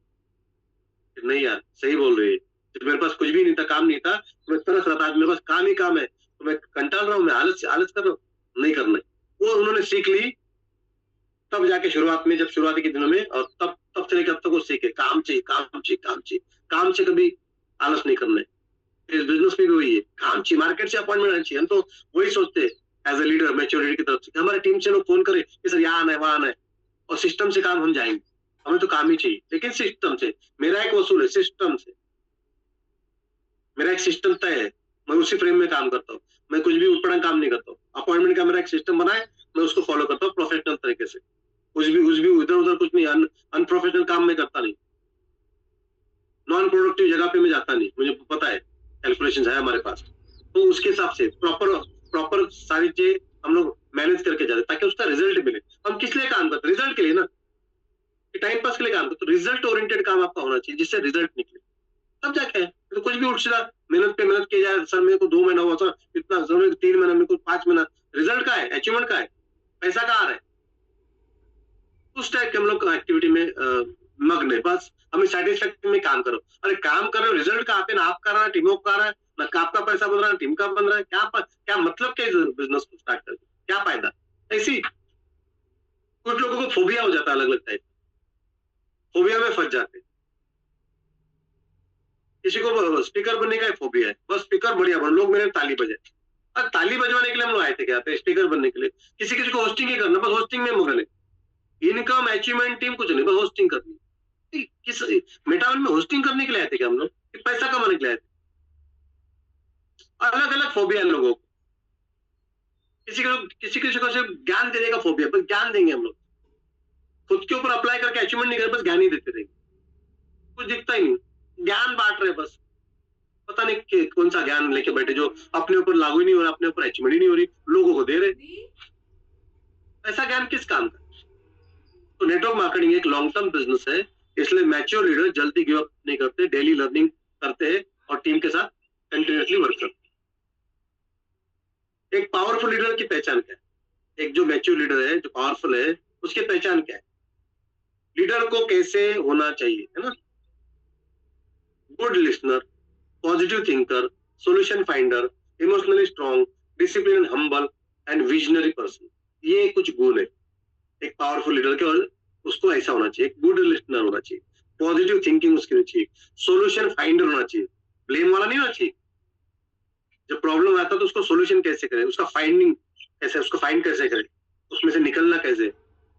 नहीं यार सही बोल रही है, तो मेरे पास कुछ भी नहीं था, काम नहीं था, तो मैं तरस रहा था, आज मेरे पास काम ही काम है, तो मैं कंटाल रहा हूँ, मैं आलस कर रहा हूँ, नहीं करना है। वो उन्होंने सीख ली तब जाके शुरुआत में, जब शुरुआती के दिनों में, और तब से लेकर अब तक वो सीखे काम चाहिए, काम चाहिए, काम चाहिए, काम से कभी आलस नहीं करना है। इस बिजनेस में भी वही है, काम चाहिए, मार्केट से अपॉइंटमेंट आनी चाहिए। हम तो वही सोचते हैं एज ए लीडर, मैच्योरिटी की तरफ से, हमारे टीम से लोग फोन करे कि सर यहाँ आना है, वहां आना है, और सिस्टम से काम हम जाएंगे, हमें तो काम ही चाहिए, लेकिन सिस्टम से। मेरा एक वसूल है सिस्टम से, मेरा एक सिस्टम तय है, मैं उसी फ्रेम में काम करता हूँ, मैं कुछ भी उठपटांग काम नहीं करता हूँ। अपॉइंटमेंट का मेरा एक सिस्टम बना है, मैं उसको फॉलो करता हूँ प्रोफेशनल तरीके से। कुछ भी इधर उधर कुछ नहीं, अनप्रोफेशनल काम में करता नहीं, नॉन प्रोडक्टिव जगह पे मैं जाता नहीं, मुझे पता है कैलकुलेशन है हमारे पास, तो उसके हिसाब से प्रॉपर प्रॉपर सारी चीजें हम लोग मैनेज करके जाते ताकि उसका रिजल्ट मिले। हम किस लिए काम करते हैं? रिजल्ट के लिए ना, टाइम पास के लिए काम करते। तो रिजल्ट ओरिएंटेड काम आपका होना चाहिए जिससे रिजल्ट निकले, तब जाके है। तो कुछ भी उठ सीधा मेहनत पे मेहनत की जाए, सर मेरे को 2 महीना हुआ सर, इतना सर मेरे को 3 महीना, मेरे को 5 महीना, रिजल्ट का है, अचीवमेंट का है, पैसा कहाँ आ रहा है, उस टाइप के हम लोग एक्टिविटी में मग्न है। बस हमें सेटिस्फेक्शन में काम करो। अरे काम कर रहे हो, रिजल्ट का आते ना, आप कर रहा है, टीमों का रहा है ना, आपका पैसा बन रहा है, टीम का बन रहा है, क्या मतलब क्या बिजनेस को स्टार्ट करके, क्या फायदा? ऐसी कुछ लोगों को फोबिया हो जाता है, अलग अलग टाइप, फोबिया में फंस जाते हैं। किसी को स्पीकर बनने का फोबिया है, बस स्पीकर बढ़िया बन, लोग मेरे ताली बजाए। अब ताली बजवाने के लिए हम लोग आए थे क्या पे? स्पीकर बनने के लिए? किसी किसी को होस्टिंग ही करना, बस होस्टिंग में मगन है, इनकम अचीवमेंट टीम कुछ नहीं, बस होस्टिंग करनी। किस मेटावन में होस्टिंग करने के लिए आए थे क्या हम लोग, पैसा कमाने के लिए आए थे? अलग अलग फोबिया है लोगों को। किसी किसी को सिर्फ ज्ञान देने का फोबिया, बस ज्ञान देंगे हम लोग, खुद के ऊपर अप्लाई करके अचीवमेंट नहीं कर, बस ज्ञान ही देते रहेंगे, कुछ दिखता ही नहीं, ज्ञान बांट रहे बस। पता नहीं कौन सा ज्ञान लेके बैठे जो अपने ऊपर लागू ही नहीं हो रहा, अपने ऊपर अचीवमेंट ही नहीं हो रही, लोगों को दे रहे। ऐसा ज्ञान किस काम का? तो नेटवर्क मार्केटिंग एक लॉन्ग टर्म बिजनेस है, इसलिए मैच्योर लीडर जल्दी गिव अप नहीं करते, डेली लर्निंग करते हैं और टीम के साथ कंटिन्यूसली वर्क करते हैं। एक पावरफुल लीडर की पहचान क्या है? एक जो मैच्योर लीडर है, जो पावरफुल है, उसकी पहचान क्या है? लीडर को कैसे होना चाहिए, है ना? Good listener, positive thinker, solution finder, emotionally strong, discipline, humble and visionary person. ये कुछ गुण है एक पावरफुल लीडर के, और उसको ऐसा होना चाहिए। गुड लिसनर होना चाहिए, पॉजिटिव थिंकिंग उसकी होनी चाहिए, सॉल्यूशन फाइंडर होना चाहिए, ब्लेम वाला नहीं होना चाहिए। जब प्रॉब्लम आता है तो उसको सॉल्यूशन कैसे करे, उसका फाइंडिंग कैसे, उसको फाइंड कैसे करे, उसमें से निकलना कैसे,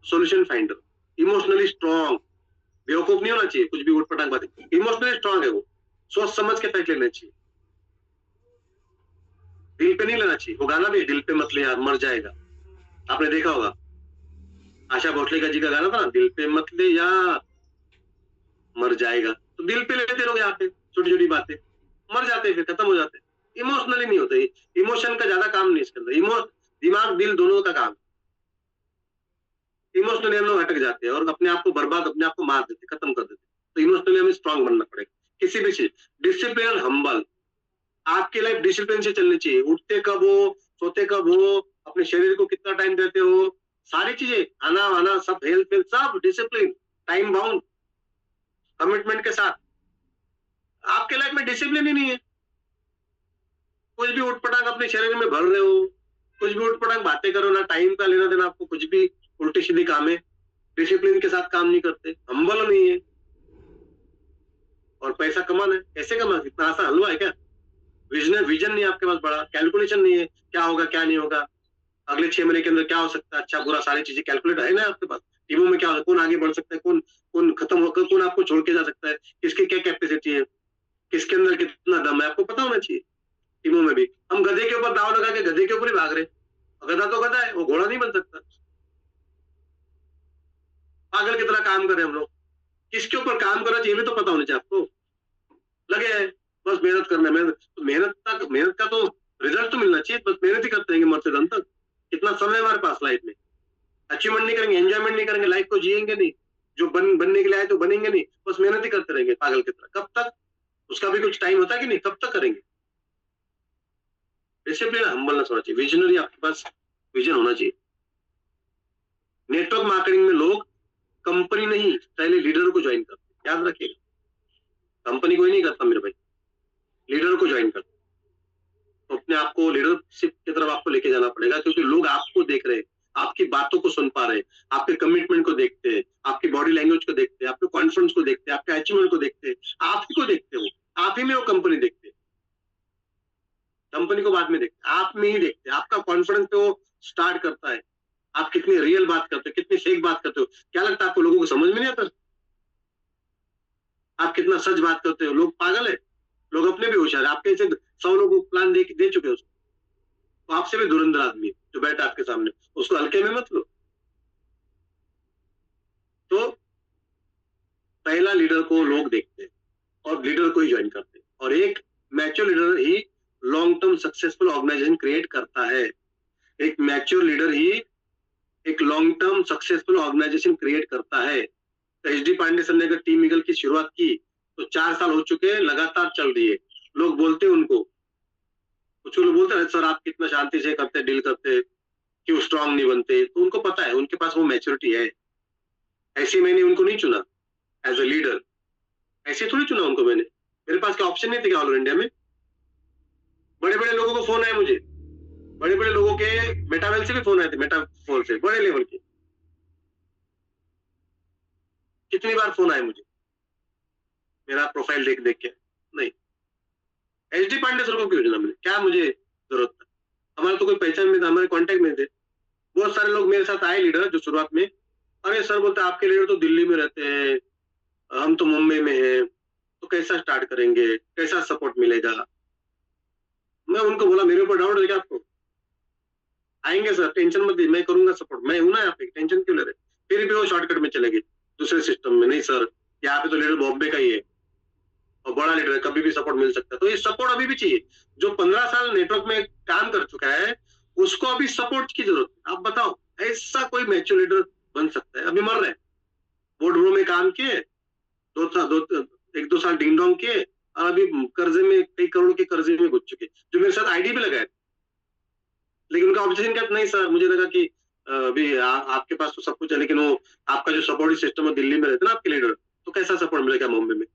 सॉल्यूशन फाइंडर। इमोशनली स्ट्रॉन्ग, बेवकूफ नहीं होना चाहिए, कुछ भी उठपटांग बातें, इमोशनली स्ट्रॉन्ग है वो, सोच समझ के फैसले लेना चाहिए, दिल पे नहीं लेना चाहिए। वो गाना भी दिल पे मत ले यार मर जाएगा, आपने देखा होगा, आशा भोसले का जी का गाना था ना, दिल पे मत ले यार मर जाएगा। तो दिल पे लेते लोग यहाँ पे छोटी छोटी बातें, मर जाते, फिर खत्म हो जाते। इमोशनली नहीं होते, इमोशन का ज्यादा काम नहीं इसके अंदर, दिमाग दिल दोनों का काम। इमोशनली हम लोग अटक जाते हैं और अपने आप को बर्बाद, अपने आप को मार देते, खत्म कर देते। तो इमोशनली हमें स्ट्रांग बनना पड़ेगा किसी भी चीज। डिसिप्लिन, हम्बल, आपकी लाइफ डिसिप्लिन से चलनी चाहिए। उठते कब हो, सोते कब हो, अपने शरीर को कितना टाइम देते हो, सारी चीजें, आना आना सब, हेल्थ वेल्थ सब डिसिप्लिन, टाइम बाउंड, कमिटमेंट के साथ। आपके लाइफ में डिसिप्लिन ही नहीं है, कुछ भी उठपटांग अपने शरीर में भर रहे हो, कुछ भी उठपटांग बातें करो, ना टाइम का लेना देना आपको, कुछ भी उल्टी सीधी काम है, डिसिप्लिन के साथ काम नहीं करते, हम्बल नहीं है, और पैसा कमाना है। कैसे कमाना? इतना आसान हलवा है क्या? विजन नहीं आपके पास बड़ा, कैलकुलेशन नहीं है, क्या होगा क्या नहीं होगा, अगले 6 महीने के अंदर क्या हो सकता है, अच्छा बुरा सारी चीजें कैलकुलेट है ना आपके पास। टीमों में क्या हो, कौन आगे बढ़ सकता है, कौन कौन खत्म होकर, कौन आपको छोड़ के जा सकता है, किसकी क्या कैपेसिटी है, किसके अंदर कितना दम है, आपको पता होना चाहिए। टीमों में भी हम गधे के ऊपर दाव लगा के गधे के ऊपर ही भाग रहे, गधा तो गधा है, वो घोड़ा नहीं बन सकता। पागल की तरह काम कर रहे हम लोग, किसके ऊपर काम करना चाहिए भी तो पता होना चाहिए आपको। लगे हैं बस मेहनत करना है, मेहनत का तो रिजल्ट तो मिलना चाहिए, बस मेहनत ही करते रहेंगे मरते दम तक। कितना समय हमारे पास लाइफ में, अचीवमेंट नहीं करेंगे, एंजॉयमेंट नहीं करेंगे, लाइफ को जिएंगे नहीं, जो बनने के लिए आए तो बनेंगे नहीं, बस मेहनत ही करते रहेंगे पागल की तरह। कब तक? उसका भी कुछ टाइम होता है कि नहीं, कब तक करेंगे? डिसिप्लिन, हम्बलनेस होना चाहिए, विजनरी, आपके पास विजन होना चाहिए। नेटवर्क मार्केटिंग में लोग कंपनी नहीं, पहले लीडर को ज्वाइन करते, याद रखिएगा। कंपनी कोई नहीं करता मेरे भाई, लीडर को ज्वाइन करता। तो अपने आप को लीडरशिप की तरफ आपको लेके जाना पड़ेगा, क्योंकि लोग आपको देख रहे हैं, आपकी बातों को सुन पा रहे हैं, आपके कमिटमेंट को देखते हैं, आपकी बॉडी लैंग्वेज को देखते हैं, आपके कॉन्फिडेंस को देखते हैं, आपके अचीवमेंट को देखते हैं, आप ही को देखते हो, आप ही में वो कंपनी देखते हैं, कंपनी को बाद में देखते हैं, आप में ही देखते हैं, आपका कॉन्फिडेंस पे वो स्टार्ट करता है। आप कितनी रियल बात करते हो, कितनी फेक बात करते हो, क्या लगता है आपको लोगों को समझ में नहीं आता? आप कितना सच बात करते हो, लोग पागल है, लोग अपने भी होशियार है, आपके ऐसे 100 लोगों को प्लान दे चुके हो, तो आपसे भी धुरंधर आदमी जो बैठा आपके सामने, उसको हल्के में मत लो। तो पहला लीडर को लोग देखते हैं और लीडर को ही ज्वाइन करते हैं, और एक मैच्योर लीडर ही long term successful organisation create करता है। एक मैच्योर लीडर ही एक long term successful organisation create करता है। तो एच डी पांडे सर ने अगर टीम ईगल की शुरुआत की तो 4 साल हो चुके हैं, लगातार चल रही है। लोग बोलते हैं उनको, कुछ लोग बोलते हैं सर आप कितना शांति से करते, डील करते, क्यों स्ट्रांग नहीं बनते? तो उनको पता है, उनके पास वो मैच्योरिटी है। ऐसे मैंने उनको नहीं चुना एज अ लीडर, ऐसे थोड़ी चुना उनको मैंने, मेरे पास क्या ऑप्शन नहीं थे क्या ऑल इंडिया में? बड़े बड़े लोगों को फोन आए मुझे, बड़े बड़े लोगों के मेटावेल से भी फोन आए थे, मेटाफोन से, बड़े लेवल के कितनी बार फोन आए मुझे मेरा प्रोफाइल देख देख के। नहीं, एच डी पांडे सर को क्यों चुना मैंने, क्या मुझे जरूरत था? हमारे तो कोई पहचान में था, हमारे कॉन्टेक्ट में थे। बहुत सारे लोग मेरे साथ आए लीडर जो शुरुआत में, अरे सर बोलते आपके लीडर तो दिल्ली में रहते हैं, हम तो मुंबई में हैं, तो कैसा स्टार्ट करेंगे, कैसा सपोर्ट मिलेगा? मैं उनको बोला मेरे ऊपर डाउट है क्या आपको? आएंगे सर, टेंशन मत दी, मैं करूंगा सपोर्ट, मैं हूं ना यहाँ पे, टेंशन क्यों ले रहे? फिर भी वो शॉर्टकट में चले गए दूसरे सिस्टम में। नहीं सर, यहाँ पे तो लीडर बॉम्बे का ही है और बड़ा लीडर है, कभी भी सपोर्ट मिल सकता है। तो ये सपोर्ट अभी भी चाहिए। जो 15 साल नेटवर्क में काम कर चुका है उसको अभी सपोर्ट की जरूरत है। आप बताओ, ऐसा कोई मैच्योर लीडर बन सकता है? अभी मर रहे हैं, बोर्ड रूम में काम किए, 1-2 साल डिंग डोंग किए, और अभी कर्जे में, कई करोड़ के कर्जे में घुस चुके, जो मेरे साथ आईडी भी लगाए। लेकिन उनका ऑब्जेक्शन क्या, नहीं सर मुझे लगा कि अभी आपके पास तो सब कुछ है, लेकिन वो आपका जो सपोर्ट सिस्टम है, दिल्ली में रहते ना आपके लीडर, तो कैसा सपोर्ट मिलेगा मुंबई में?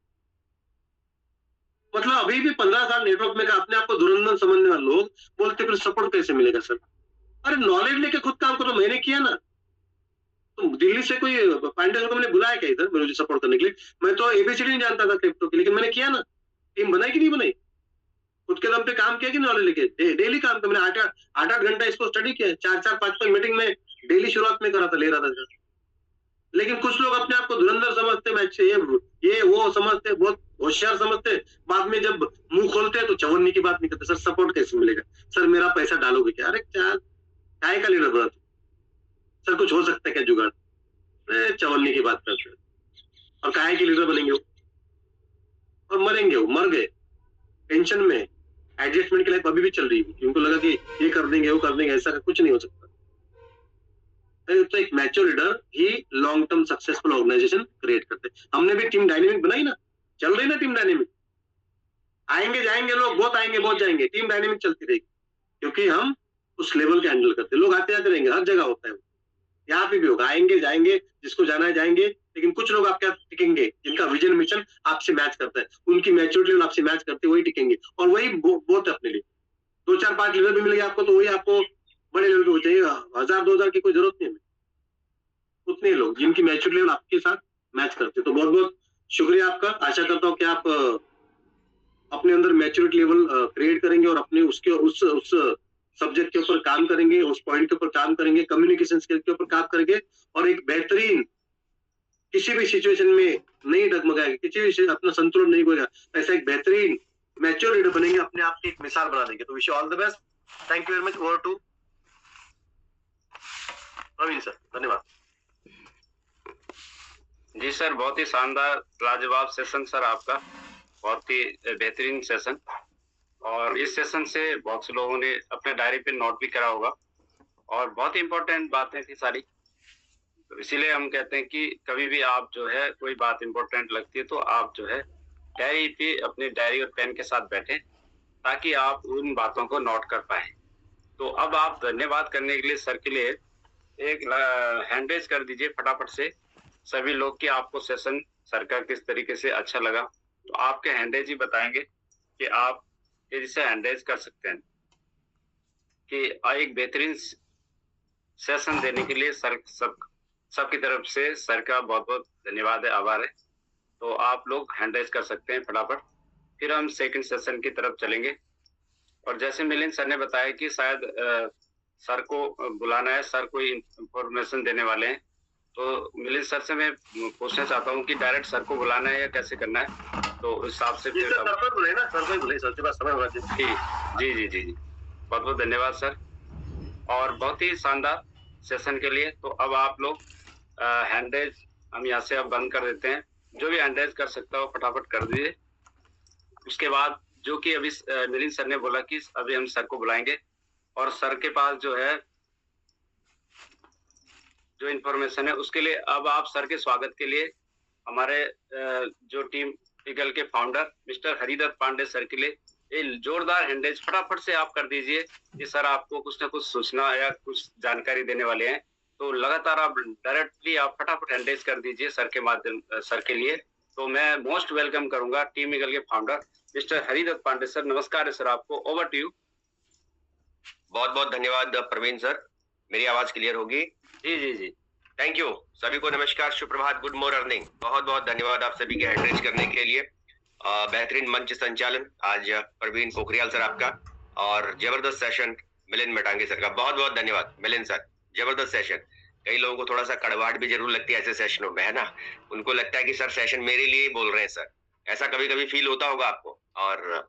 मतलब अभी भी 15 साल नेटवर्क में का अपने आप को धुरंधर समझने वाले लोग बोलते फिर सपोर्ट कैसे मिलेगा सर? अरे नॉलेज लेके खुद काम करो, मैंने किया ना। तो दिल्ली से कोई पांडे सर को मैंने बुलाया क्या इधर मुझे सपोर्ट करने के लिए? मैं तो एबीसीडी नहीं जानता था क्रिप्टो की, लेकिन मैंने किया ना। टीम बनाई कि नहीं बनाई? खुद के दम पे काम किया कि नॉलेज लेके? डेली काम किया मैंने, 8-8 घंटा इसको स्टडी किया, 4-4 5-5 मीटिंग में डेली शुरुआत में करा था, ले रहा था। लेकिन कुछ लोग अपने आप को धुरंधर समझते, मैच ये वो समझते, बहुत होशियार समझते, बाद में जब मुंह खोलते हैं तो चवन्नी की बात नहीं करते। सर सपोर्ट कैसे मिलेगा? सर मेरा पैसा डालोगे क्या? अरे क्या, काय का लीडर बना तू? सर कुछ हो सकता है क्या जुगाड़? अरे चवन्नी की बात करते हैं, और काय के लीडर बनेंगे वो? और मरेंगे, वो मर गए टेंशन में। एडजस्टमेंट की लाइफ अभी भी चल रही है, उनको लगा कि ये कर देंगे वो कर देंगे, ऐसा कुछ नहीं हो सकता। तो एक मैच्योर लीडर ही long term successful organisation create करते हैं। हमने भी टीम डायनेमिक बनाई ना, चल रही ना टीम डायनेमिक। आएंगे जाएंगे लोग, बहुत आएंगे बहुत जाएंगे, टीम डायनेमिक चलती रहेगी, क्योंकि हम उस लेवल के हैंडल करते हैं। लोग आते जाते रहेंगे, हर जगह होता है, यहाँ पे भी होगा, आएंगे जाएंगे, जिसको जाना है जाएंगे, लेकिन कुछ लोग आपके साथ टिकेंगे जिनका विजन मिशन आपसे मैच करता है, उनकी मैच्योरिटी लेवल आपसे मैच करते, वही टिकेंगे, और वही बहुत है अपने लिए। 2-4-5 लीडर भी मिल गए आपको तो वही आपको बड़े लेवल पे हो चाहिए, 1000-2000 की कोई जरूरत नहीं है। उतने लोग जिनकी मैच्योरिटी लेवल आपके साथ मैच करते। तो बहुत बहुत शुक्रिया आपका। आशा करता हूँ कि आप अपने अंदर मैच्योरिटी लेवल क्रिएट करेंगे और अपने उसके उस सब्जेक्ट के ऊपर काम करेंगे, उस पॉइंट के ऊपर काम करेंगे, कम्युनिकेशन स्किल के ऊपर काम करेंगे, और एक बेहतरीन, किसी भी सिचुएशन में नहीं डगमगाएगा, किसी भी अपना संतुलन नहीं खोएगा, ऐसा एक बेहतरीन मैच्योर लीडर बनेंगे, अपने आप की एक मिसाल बना देंगे। तो wish you all the best. Thank you very much. Over to Praveen sir, धन्यवाद। जी सर, बहुत ही शानदार लाजवाब सेशन सर आपका, बहुत ही बेहतरीन सेशन, और इस सेशन से बहुत से लोगों ने अपने डायरी पे नोट भी करा होगा, और बहुत ही इंपॉर्टेंट बातें थी सारी। तो इसीलिए हम कहते हैं कि कभी भी आप जो है कोई बात इंपॉर्टेंट लगती है तो आप जो है डायरी पे अपने डायरी और पेन के साथ बैठें, ताकि आप उन बातों को नोट कर पाए। तो अब आप धन्यवाद करने के लिए सर के लिए एक हैंड रेज कर दीजिए फटाफट से सभी लोग कि आपको सेशन सर का किस तरीके से अच्छा लगा। तो आपके हैंड रेज ही बताएंगे कि आप जिससे हैंड रेज कर सकते हैं कि एक बेहतरीन सेशन देने के लिए सबकी तरफ से सर का बहुत बहुत धन्यवाद है, आभार है। तो आप लोग हैंड राइज कर सकते हैं फटाफट, फिर हम सेकंड सेशन की तरफ चलेंगे। और जैसे मिलिंद सर ने बताया कि शायद सर को बुलाना है, सर कोई इंफॉर्मेशन देने वाले हैं, तो मिलिंद सर से मैं पूछना चाहता हूँ कि डायरेक्ट सर को बुलाना है या कैसे करना है, तो उस हिसाब से फिर सर को बुलाए ना, सर को बुलाए, सर के पास समय होगा। जी जी जी जी, बहुत बहुत धन्यवाद सर, और बहुत ही शानदार सेशन के लिए। तो अब आप लोग हैंड राइज हम यहाँ से अब बंद कर देते हैं, जो भी हैंड राइज कर सकता हो फटाफट कर दीजिए। उसके बाद जो कि अभी मिलिंद सर ने बोला कि अभी हम सर को बुलाएंगे, और सर के पास जो है जो इन्फॉर्मेशन है उसके लिए अब आप सर के स्वागत के लिए हमारे जो टीम ईगल के founder mister Haridatt Pandey sir के लिए एक जोरदार हैंडरेज फटाफट से आप कर दीजिए कि सर आपको कुछ ना कुछ सूचना या कुछ जानकारी देने वाले हैं। तो लगातार आप डायरेक्टली आप फटाफट हैंडरेज कर दीजिए सर के माध्यम सर के लिए। तो मैं मोस्ट वेलकम करूंगा टीम ईगल के founder mister Haridatt Pandey sir. नमस्कार है सर आपको, ओवर टू यू। बहुत बहुत धन्यवाद प्रवीण सर, मेरी आवाज क्लियर होगी? जी जी जी, थैंक यू। सभी को नमस्कार, सुप्रभात, गुड मॉर्निंग। बहुत बहुत धन्यवाद आप सभी के हैंडरेज करने के लिए। बेहतरीन मंच संचालन आज प्रवीण पोखरियाल सर आपका, और जबरदस्त सेशन मिलिंद मेटांगे सर का। बहुत बहुत धन्यवाद मिलिंद सर, जबरदस्त सेशन। कई लोगों को थोड़ा सा कड़वाहट भी जरूर लगती है ऐसे सेशनों में, है ना। उनको लगता है कि सर सेशन मेरे लिए ही बोल रहे हैं सर, ऐसा कभी कभी फील होता होगा आपको। और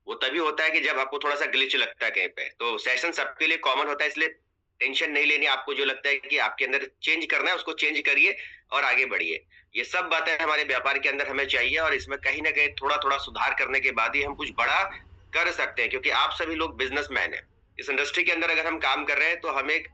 वो तभी होता है कि जब आपको थोड़ा सा ग्लिच लगता है कहीं पे। तो सेशन सबके लिए कॉमन होता है, इसलिए टेंशन नहीं लेनी। आपको जो लगता है कि आपके अंदर चेंज करना है उसको चेंज करिए और आगे बढ़िए। ये सब बातें हमारे व्यापार के अंदर हमें चाहिए, और इसमें कहीं ना कहीं थोड़ा थोड़ा सुधार करने के बाद ही हम कुछ बड़ा कर सकते हैं, क्योंकि आप सभी लोग बिजनेसमैन हैं। इस इंडस्ट्री के अंदर अगर हम काम कर रहे हैं तो हम एक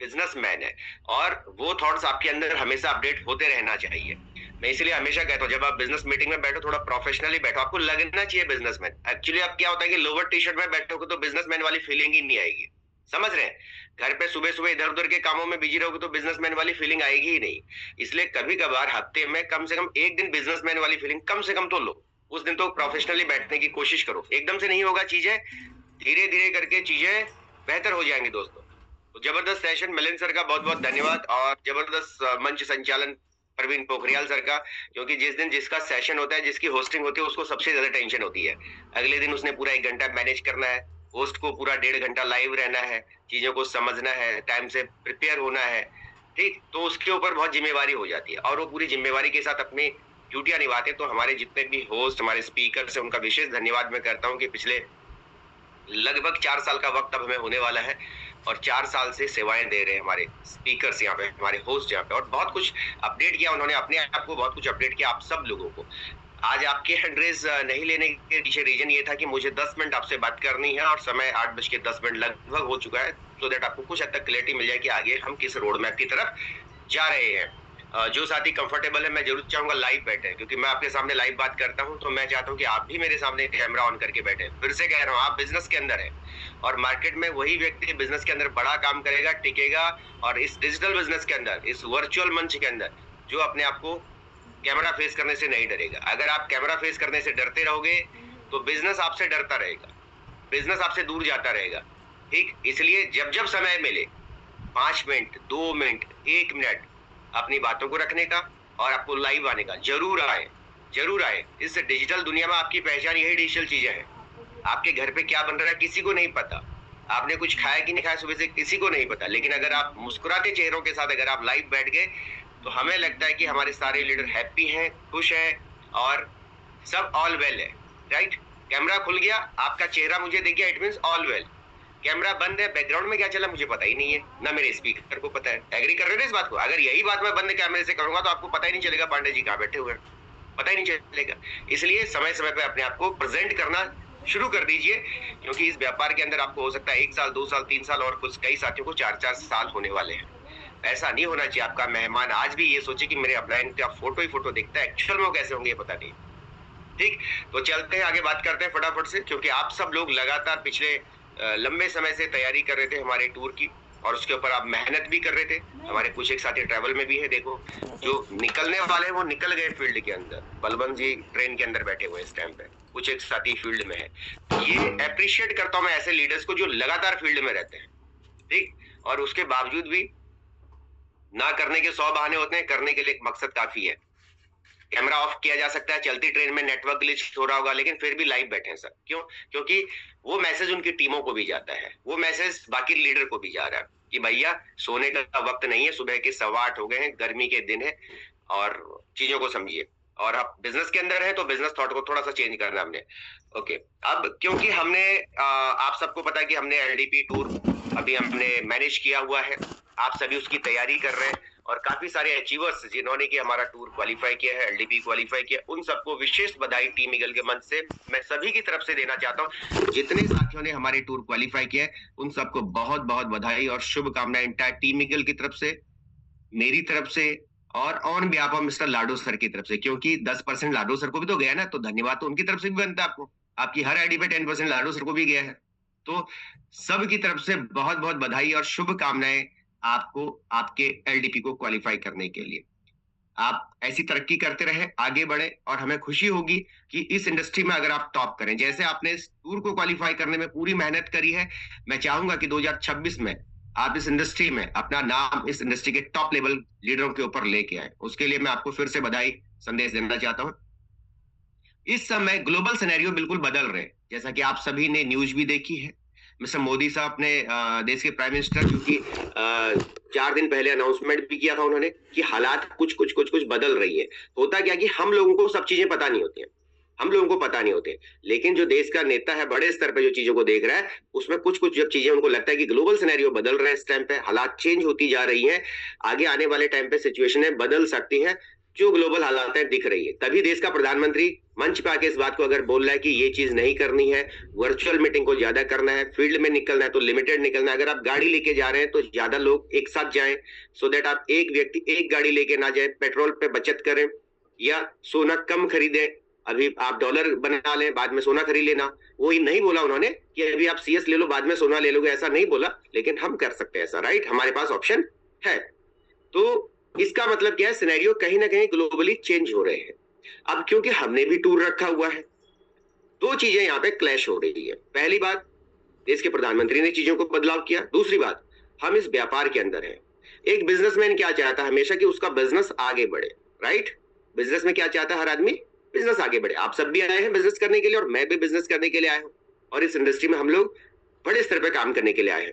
बिजनेसमैन है, और वो थॉट्स आपके अंदर हमेशा अपडेट होते रहना चाहिए। मैं इसलिए हमेशा कहता हूँ जब आप बिजनेस मीटिंग में बैठो थोड़ा प्रोफेशनली बैठो, आपको लगना चाहिए बिजनेसमैन। एक्चुअली अब क्या होता है कि लोअर टी शर्ट में बैठोगे तो बिजनेसमैन वाली फीलिंग ही नहीं आएगी, समझ रहे हैं। घर पे सुबह सुबह इधर उधर के कामों में बिजी रहोगे तो बिजनेसमैन वाली फीलिंग आएगी ही नहीं। इसलिए कभी कभार हफ्ते में कम से कम एक दिन बिजनेसमैन वाली फीलिंग कम से कम तो लो। उस दिन तो प्रोफेशनली बैठने की कोशिश करो। एकदम से नहीं होगा चीजें, धीरे धीरे करके चीजें बेहतर हो जाएंगी दोस्तों। तो जबरदस्त सेशन मिलिंद सर का बहुत बहुत धन्यवाद, और जबरदस्त मंच संचालन प्रवीण पोखरियाल सर का, क्योंकि जिस दिन जिसका सेशन होता है, जिसकी होस्टिंग होती है, उसको सबसे ज्यादा टेंशन होती है। अगले दिन उसने पूरा 1 घंटा मैनेज करना है, होस्ट को पूरा 1.5 घंटा लाइव रहना है, चीजों को समझना है, टाइम से प्रिपेयर होना है, ठीक। तो उसके ऊपर बहुत जिम्मेवारी हो जाती है, और वो पूरी जिम्मेवारी के साथ अपनी ड्यूटियां निभाते। तो हमारे जितने भी होस्ट, हमारे स्पीकर से उनका विशेष धन्यवाद मैं करता हूँ कि पिछले लगभग 4 साल का वक्त अब हमें होने वाला है, और 4 साल से सेवाएं दे रहे हैं हमारे स्पीकर्स यहाँ पे, हमारे होस्ट यहाँ पे, और बहुत कुछ अपडेट किया उन्होंने अपने आप को, बहुत कुछ अपडेट किया आप सब लोगों को। आज आपके हैंडरेज नहीं लेने के पीछे रीजन ये था कि मुझे 10 मिनट आपसे बात करनी है, और समय 8:10 लगभग हो चुका है, सो दैट आपको कुछ हद तक क्लैरिटी मिल जाए कि आगे हम किस रोड मैप की तरफ जा रहे हैं। जो साथी कंफर्टेबल है, मैं जरूर चाहूंगा लाइव बैठे, क्योंकि मैं आपके सामने लाइव बात करता हूं, तो मैं चाहता हूं कि आप भी मेरे सामने कैमरा ऑन करके बैठे। फिर से कह रहा हूं, आप बिजनेस के अंदर हैं, और मार्केट में वही व्यक्ति बिजनेस के अंदर बड़ा काम करेगा, टिकेगा, और इस डिजिटल बिजनेस के अंदर, इस वर्चुअल मंच के अंदर, जो अपने आप को कैमरा फेस करने से नहीं डरेगा। अगर आप कैमरा फेस करने से डरते रहोगे तो बिजनेस आपसे डरता रहेगा, बिजनेस आपसे दूर जाता रहेगा, ठीक। इसलिए जब जब समय मिले 5 मिनट, 2 मिनट, 1 मिनट अपनी बातों को रखने का और आपको लाइव आने का, जरूर आए, जरूर आए। इस डिजिटल दुनिया में आपकी पहचान यही डिजिटल चीजें हैं। आपके घर पे क्या बन रहा है किसी को नहीं पता, आपने कुछ खाया कि नहीं खाया सुबह से किसी को नहीं पता, लेकिन अगर आप मुस्कुराते चेहरों के साथ अगर आप लाइव बैठ गए तो हमें लगता है कि हमारे सारे लीडर हैप्पी हैं, खुश हैं, और सब ऑल वेल है, राइट। कैमरा खुल गया, आपका चेहरा मुझे दिख गया, it means all well. Camera बंद है, बैकग्राउंड में क्या चला मुझे पता ही नहीं है, ना मेरे स्पीकर को पता है। एग्री कर रहे हैं इस बात को? अगर यही बात मैं बंद कैमरे से करूंगा तो आपको पता ही नहीं चलेगा पांडे जी कहाँ बैठे हुए हैं, पता ही नहीं चलेगा। इसलिए समय समय पे अपने आप को प्रेजेंट करना शुरू कर दीजिए, क्योंकि इस व्यापार के अंदर आपको हो सकता है 1 साल, 2 साल, 3 साल, और कुछ कई साथियों को 4-4 साल होने वाले हैं। ऐसा नहीं होना चाहिए। आपका मेहमान आज भी ये सोचे कि मेरे अपलाइन पे फोटो ही फोटो दिखता है, एक्चुअल में वो कैसे होंगे पता नहीं, ठीक। तो चलते हैं आगे, बात करते हैं फटाफट से, क्योंकि आप सब लोग लगातार पिछले लंबे समय से तैयारी कर रहे थे हमारे टूर की, और उसके ऊपर आप मेहनत भी कर रहे थे। हमारे कुछ एक साथी ट्रैवल में भी है, देखो जो निकलने वाले हैं वो निकल गए फील्ड के अंदर। बलवंत जी ट्रेन के अंदर बैठे हुए इस टाइम पे, कुछ एक साथी फील्ड में है। ये अप्रिशिएट करता हूं मैं ऐसे लीडर्स को जो लगातार फील्ड में रहते हैं, ठीक। और उसके बावजूद भी ना करने के 100 बहाने होते हैं, करने के लिए एक मकसद काफी है। कैमरा ऑफ किया जा सकता है, चलती ट्रेन में नेटवर्क ग्लिच हो रहा होगा, लेकिन फिर भी लाइव बैठे हैं सर। क्यों? क्योंकि वो मैसेज उनकी टीमों को भी जाता है, वो मैसेज बाकी लीडर को भी जा रहा है कि भैया सोने का वक्त नहीं है, सुबह के 8:15 हो गए हैं, गर्मी के दिन है और चीजों को समझिए। और आप बिजनेस के अंदर है तो बिजनेस थॉट को थोड़ा सा चेंज करना हमने। ओके, अब क्योंकि हमने आप सबको पता है कि हमने एलडीपी टूर अभी हमने मैनेज किया हुआ है, आप सभी उसकी तैयारी कर रहे हैं और काफी सारे अचीवर्स जिन्होंने कि हमारा टूर क्वालिफाई किया है, एलडीपी क्वालिफाई किया, उन सबको विशेष बधाई टीम ईगल के मंच से मैं सभी की तरफ से देना चाहता हूं। जितने साथियों ने हमारे टूर क्वालिफाई किया है उन सबको बहुत बहुत बधाई और शुभकामनाएं एंटायर टीम ईगल की तरफ से, मेरी तरफ से और on behalf of mister Lado sir की तरफ से, क्योंकि 10% लाडो सर को भी तो गया ना, तो धन्यवाद तो उनकी तरफ से भी बनता है आपको। आपकी हर आईडी पे 10% लाडो सर को भी गया है, तो सबकी तरफ से बहुत बहुत बधाई और शुभकामनाएं आपको आपके एलडीपी को क्वालिफाई करने के लिए। आप ऐसी तरक्की करते रहे, आगे बढ़े और हमें खुशी होगी कि इस इंडस्ट्री में अगर आप टॉप करें, जैसे आपने इस टूर को क्वालिफाई करने में पूरी मेहनत करी है, मैं चाहूंगा कि 2026 में आप इस इंडस्ट्री में अपना नाम इस इंडस्ट्री के टॉप लेवल लीडरों के ऊपर लेके आए। उसके लिए मैं आपको फिर से बधाई संदेश देना चाहता हूं। इस समय ग्लोबल सिनेरियो बिल्कुल बदल रहे हैं, जैसा कि आप सभी ने न्यूज भी देखी है। मिस्टर मोदी साहब अपने देश के प्राइम मिनिस्टर, क्योंकि 4 दिन पहले अनाउंसमेंट भी किया था उन्होंने कि हालात कुछ बदल रही है। होता क्या कि हम लोगों को सब चीजें पता नहीं होती हैं, हम लोगों को पता नहीं होते, लेकिन जो देश का नेता है बड़े स्तर पे जो चीजों को देख रहा है, उसमें कुछ जब चीजें उनको लगता है कि ग्लोबल सिनेरियो बदल रहे हैं, इस टाइम पे हालात चेंज होती जा रही हैं, आगे आने वाले टाइम पे सिचुएशनें बदल सकती हैं, जो ग्लोबल हालात दिख रही है, तभी देश का प्रधानमंत्री मंच पे आके इस बात को अगर बोल रहा है कि ये चीज नहीं करनी है, वर्चुअल मीटिंग को ज्यादा करना है, फील्ड में निकलना है तो लिमिटेड निकलना है, अगर आप गाड़ी लेके जा रहे हैं तो ज्यादा लोग एक साथ जाएं, सो दैट आप एक व्यक्ति एक गाड़ी लेके ना जाए, पेट्रोल पे बचत करें या सोना कम खरीदें, अभी आप डॉलर बना लें, बाद में सोना खरीद लेना। वो ही नहीं बोला उन्होंने कि अभी आप सीएस ले लो बाद में सोना ले लोगे, ऐसा नहीं बोला, लेकिन हम कर सकते हैं ऐसा, राइट? हमारे पास ऑप्शन है। तो इसका मतलब क्या है, सिनेरियो कहीं ना कहीं ग्लोबली चेंज हो रहे हैं। अब क्योंकि हमने भी टूर रखा हुआ है, 2 चीजें यहाँ पे क्लैश हो रही है। पहली बात, देश के प्रधानमंत्री ने चीजों को बदलाव किया। दूसरी बात, हम इस व्यापार के अंदर हैं। एक बिजनेसमैन क्या चाहता है हमेशा कि उसका बिजनेस आगे बढ़े, राइट? बिजनेस में क्या चाहता है हर आदमी? बिजनेस आगे बढ़े। आप सब भी आए हैं बिजनेस करने के लिए और मैं भी बिजनेस करने के लिए आया हूं, और इस इंडस्ट्री में हम लोग बड़े स्तर पर काम करने के लिए आए हैं,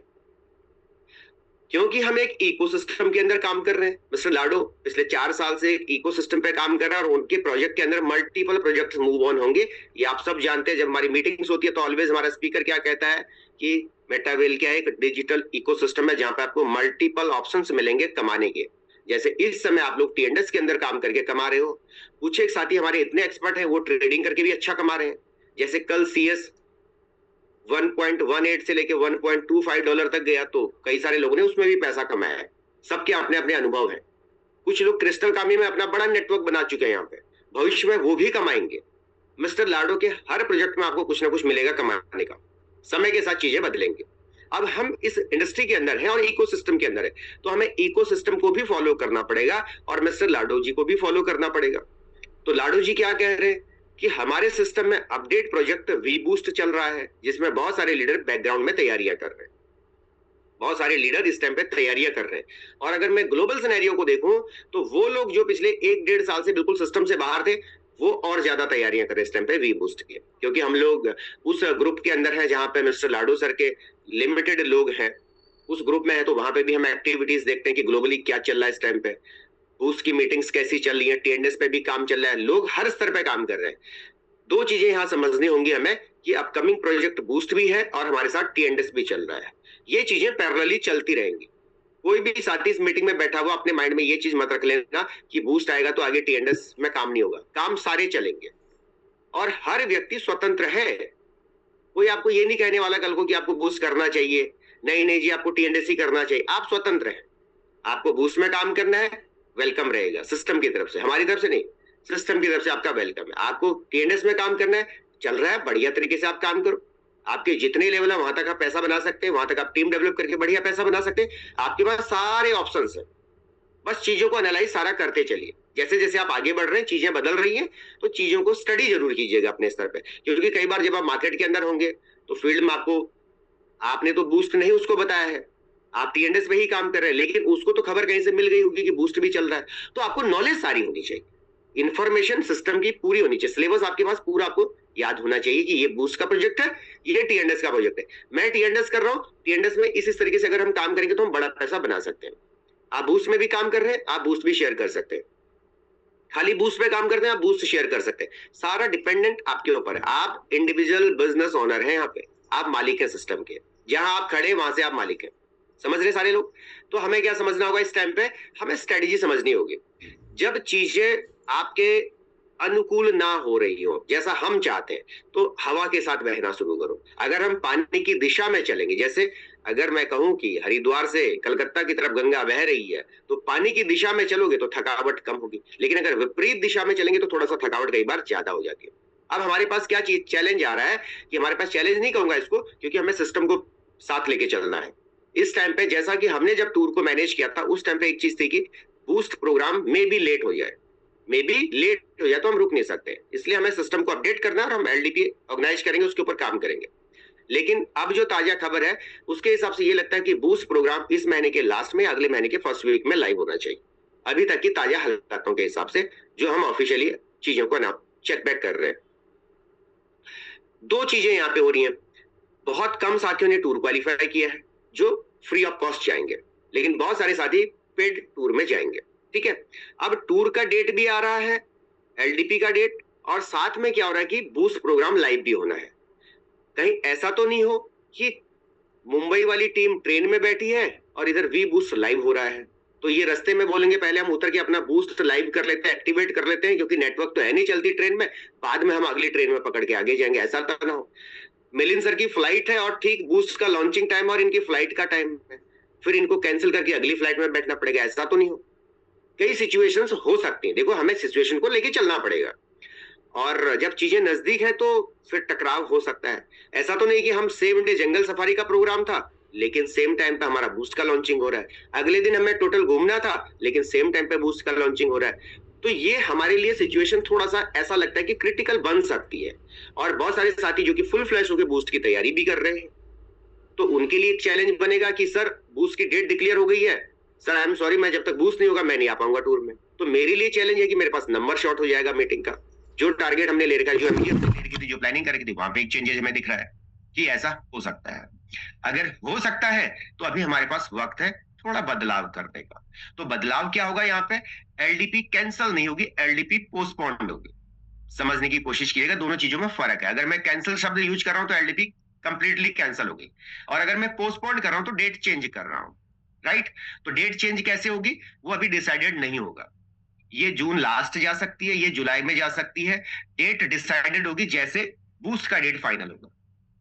क्योंकि हम एक इकोसिस्टम के अंदर काम कर रहे हैं। मिस्टर लाडो पिछले 4 साल से एक इकोसिस्टम पे काम कर रहा है और उनके प्रोजेक्ट के अंदर मल्टीपल प्रोजेक्ट्स मूव ऑन होंगे, ये आप सब जानते हैं। जब हमारी मीटिंग्स होती है तो ऑलवेज हमारा स्पीकर क्या कहता है कि मेटावेल क्या है, एक डिजिटल इकोसिस्टम है जहां पे आपको मल्टीपल ऑप्शंस मिलेंगे कमाने के। जैसे इस समय आप लोग टीएनडीएस के अंदर काम करके कमा रहे हो, कुछ एक साथी हमारे इतने एक्सपर्ट हैं वो ट्रेडिंग करके भी अच्छा कमा रहे हैं। जैसे कल सीएस 1.18 से लेके 1.25 डॉलर तक गया, तो कई सारे लोगों ने उसमें भी पैसा कमाया है। सबके अपने अपने अनुभव हैं। कुछ लोग क्रिस्टल कामी में अपना बड़ा नेटवर्क बना चुके हैं, यहाँ पे भविष्य में वो भी कमाएंगे। मिस्टर लाडो के हर प्रोजेक्ट में आपको कुछ ना कुछ मिलेगा कमाने का। समय के साथ चीजें बदलेंगे। अब हम इस इंडस्ट्री के अंदर हैं और इकोसिस्टम के अंदर है, तो हमें इकोसिस्टम को भी फॉलो करना पड़ेगा और मिस्टर लाडो जी को भी फॉलो करना पड़ेगा। तो लाडो जी क्या कह रहे हैं कि हमारे सिस्टम में अपडेट प्रोजेक्ट वी बूस्ट चल रहा है, जिसमें बहुत सारे लीडर बैकग्राउंड में तैयारियां कर रहे हैं, बहुत सारे लीडर इस टाइम पे तैयारियां कर रहे हैं। और अगर मैं ग्लोबल सिनेरियो को देखूं तो वो लोग जो पिछले 1-1.5 साल से बिल्कुल सिस्टम से बाहर थे, वो और ज्यादा तैयारियां कर रहे हैं इस टाइम पे वी बूस्ट की, क्योंकि हम लोग उस ग्रुप के अंदर हैं जहां पे मिस्टर लाडो सर के लिमिटेड लोग हैं, उस ग्रुप में है, तो वहां पे भी हम एक्टिविटीज देखते हैं कि ग्लोबली क्या चल रहा है इस टाइम पे, बूस्ट की मीटिंग्स कैसी चल रही है, टीएनडीएस पे भी काम चल रहा है, लोग हर स्तर पे काम कर रहे हैं। 2 चीजें यहाँ समझनी होंगी हमें कि अपकमिंग प्रोजेक्ट बूस्ट भी है और हमारे साथ टीएनडीएस भी चल रहा है। ये चीजें पैरेलली चलती रहेंगी। कोई भी साथी इस मीटिंग में बैठा हुआ अपने माइंड में ये चीज मत रख लेना कि बूस्ट आएगा तो आगे टीएनडीएस में काम नहीं होगा। काम सारे चलेंगे और हर व्यक्ति स्वतंत्र है। कोई आपको ये नहीं कहने वाला कल को कि आपको बूस्ट करना चाहिए, नहीं जी आपको टीएनडीएस ही करना चाहिए। आप स्वतंत्र हैं, आपको बूस्ट में काम करना है, वेलकम रहेगा सिस्टम की तरफ से, हमारी तरफ से नहीं, सिस्टम की तरफ से आपका वेलकम है। आपको टीएनडीएस में काम करना है, चल रहा है, बढ़िया तरीके से आप काम करो। आपके जितने लेवल है वहां तक आप पैसा बना सकते हैं, वहां तक आप टीम डेवलप करके बढ़िया पैसा बना सकते हैं। आपके पास सारे ऑप्शंस हैं, बस चीजों को एनालाइज सारा करते चलिए। जैसे जैसे आप आगे बढ़ रहे हैं, चीजें बदल रही हैं, तो चीजों को स्टडी जरूर कीजिएगा अपने स्तर पे, क्योंकि कई बार जब आप मार्केट के अंदर होंगे तो फील्ड में आपने तो बूस्ट नहीं उसको बताया है, आप टीएनएस पे ही काम कर रहे हैं, लेकिन उसको तो खबर कहीं से मिल गई होगी कि बूस्ट भी चल रहा है। तो आपको नॉलेज सारी होनी चाहिए, इंफॉर्मेशन सिस्टम की पूरी होनी चाहिए, सिलेबस आपके पास पूरा आपको याद होना चाहिए कि ये बूस्ट का प्रोजेक्ट है, ये टीएनएस का प्रोजेक्ट है, मैं टीएनएस कर रहा हूँ, टीएनएस में इस तरीके से अगर हम काम करेंगे तो हम बड़ा पैसा बना सकते हैं। आप बूस्ट में भी काम कर रहे हैं, आप बूस्ट भी शेयर कर सकते हैं, खाली बूस्ट पे काम करते हैं, आप बूस्ट शेयर कर सकते हैं, सारा डिपेंडेंट आपके ऊपर है। आप इंडिविजुअल बिजनेस ओनर हैं, यहाँ पे आप मालिक है सिस्टम के, जहां आप खड़े वहां से आप मालिक हैं। समझ रहे सारे लोग? तो हमें क्या समझना होगा इस टाइम पे, हमें स्ट्रेटेजी समझनी होगी। जब चीजें आपके अनुकूल ना हो रही हो जैसा हम चाहते हैं, तो हवा के साथ बहना शुरू करो। अगर हम पानी की दिशा में चलेंगे, जैसे अगर मैं कहूं कि हरिद्वार से कलकत्ता की तरफ गंगा बह रही है, तो पानी की दिशा में चलोगे तो थकावट कम होगी, लेकिन अगर विपरीत दिशा में चलेंगे तो थोड़ा सा थकावट कई बार ज्यादा हो जाती है। अब हमारे पास क्या चीज चैलेंज आ रहा है कि हमारे पास चैलेंज नहीं कहूंगा इसको, क्योंकि हमें सिस्टम को साथ लेके चलना है। इस टाइम पे जैसा कि हमने जब टूर को मैनेज किया था, उस टाइम पे एक चीज थी कि बूस्ट प्रोग्राम में भी लेट हो जाए, तो हम रुक नहीं सकते, इसलिए हमें सिस्टम को अपडेट करना है और हम एलडीपी ऑर्गेनाइज करेंगे, उसके ऊपर काम करेंगे। लेकिन अब जो ताजा खबर है उसके हिसाब से ये लगता है कि बूस्ट प्रोग्राम इस महीने के लास्ट में, अगले महीने के फर्स्ट वीक में लाइव होना चाहिए, अभी तक की ताजा हालातों के हिसाब से, जो हम ऑफिशियली चीजों को ना चेक बैक कर रहे हैं। दो चीजें यहाँ पे हो रही हैं, बहुत कम साथियों ने टूर क्वालिफाई किया है जो फ्री ऑफ कॉस्ट जाएंगे, लेकिन बहुत सारे साथी पेड टूर में जाएंगे। ठीक है, अब टूर का डेट भी आ रहा है, एलडीपी का डेट, और साथ में क्या हो रहा है कि बूस्ट प्रोग्राम लाइव भी होना है। कहीं ऐसा तो नहीं हो कि मुंबई वाली टीम ट्रेन में बैठी है और इधर वी बूस्ट लाइव हो रहा है, तो ये रास्ते में बोलेंगे पहले हम उतर के अपना बूस्ट लाइव कर लेते हैं, एक्टिवेट कर लेते हैं, क्योंकि नेटवर्क तो है नहीं चलती ट्रेन में, बाद में हम अगली ट्रेन में पकड़ के आगे जाएंगे, ऐसा तो ना हो। मिलिंद सर की फ्लाइट है और ठीक बूस्ट का लॉन्चिंग टाइम और इनकी फ्लाइट का टाइम है, फिर इनको कैंसिल करके अगली फ्लाइट में बैठना पड़ेगा, ऐसा तो नहीं हो। कई सिचुएशंस हो सकती हैं, देखो हमें सिचुएशन को लेके चलना पड़ेगा, और जब चीजें नजदीक है तो फिर टकराव हो सकता है। ऐसा तो नहीं कि हम सेम डे जंगल सफारी का प्रोग्राम था लेकिन सेम टाइम पे हमारा बूस्ट का लॉन्चिंग हो रहा है, अगले दिन हमें टोटल घूमना था लेकिन सेम टाइम पे बूस्ट का लॉन्चिंग हो रहा है। तो ये हमारे लिए सिचुएशन थोड़ा सा ऐसा लगता है कि क्रिटिकल बन सकती है, और बहुत सारे साथी जो कि फुल फ्लैश होकर बूस्ट की तैयारी भी कर रहे हैं, तो उनके लिए एक चैलेंज बनेगा कि सर बूस्ट की डेट डिक्लेयर हो गई है, सर आई एम सॉरी मैं जब तक बूस्ट नहीं होगा मैं नहीं आ पाऊंगा टूर में। तो मेरे लिए चैलेंज है कि मेरे पास नंबर शॉर्ट हो जाएगा मीटिंग का, जो टारगेट हमने ले रखा है, जो हमने ले रखी थी, जो प्लानिंग कर रखी थी, वहां पे एक चेंजेस हमें दिख रहा है कि ऐसा हो सकता है। अगर हो सकता है तो अभी हमारे पास वक्त है थोड़ा बदलाव करने का। तो बदलाव क्या होगा यहाँ पे, एलडीपी कैंसिल नहीं होगी, एलडीपी पोस्टपोन्ड होगी। समझने की कोशिश कीजिएगा, दोनों चीजों में फर्क है। अगर मैं कैंसिल शब्द यूज कर रहा हूं तो एलडीपी कंप्लीटली कैंसिल होगी, और अगर मैं पोस्टपोन्ड कर रहा हूं तो डेट चेंज कर रहा हूं, राइट। तो डेट चेंज कैसे होगी वो अभी डिसाइडेड नहीं होगा, ये जून लास्ट जा सकती है, ये जुलाई में जा सकती है, डेट डिसाइडेड होगी जैसे बूस्ट का डेट फाइनल होगा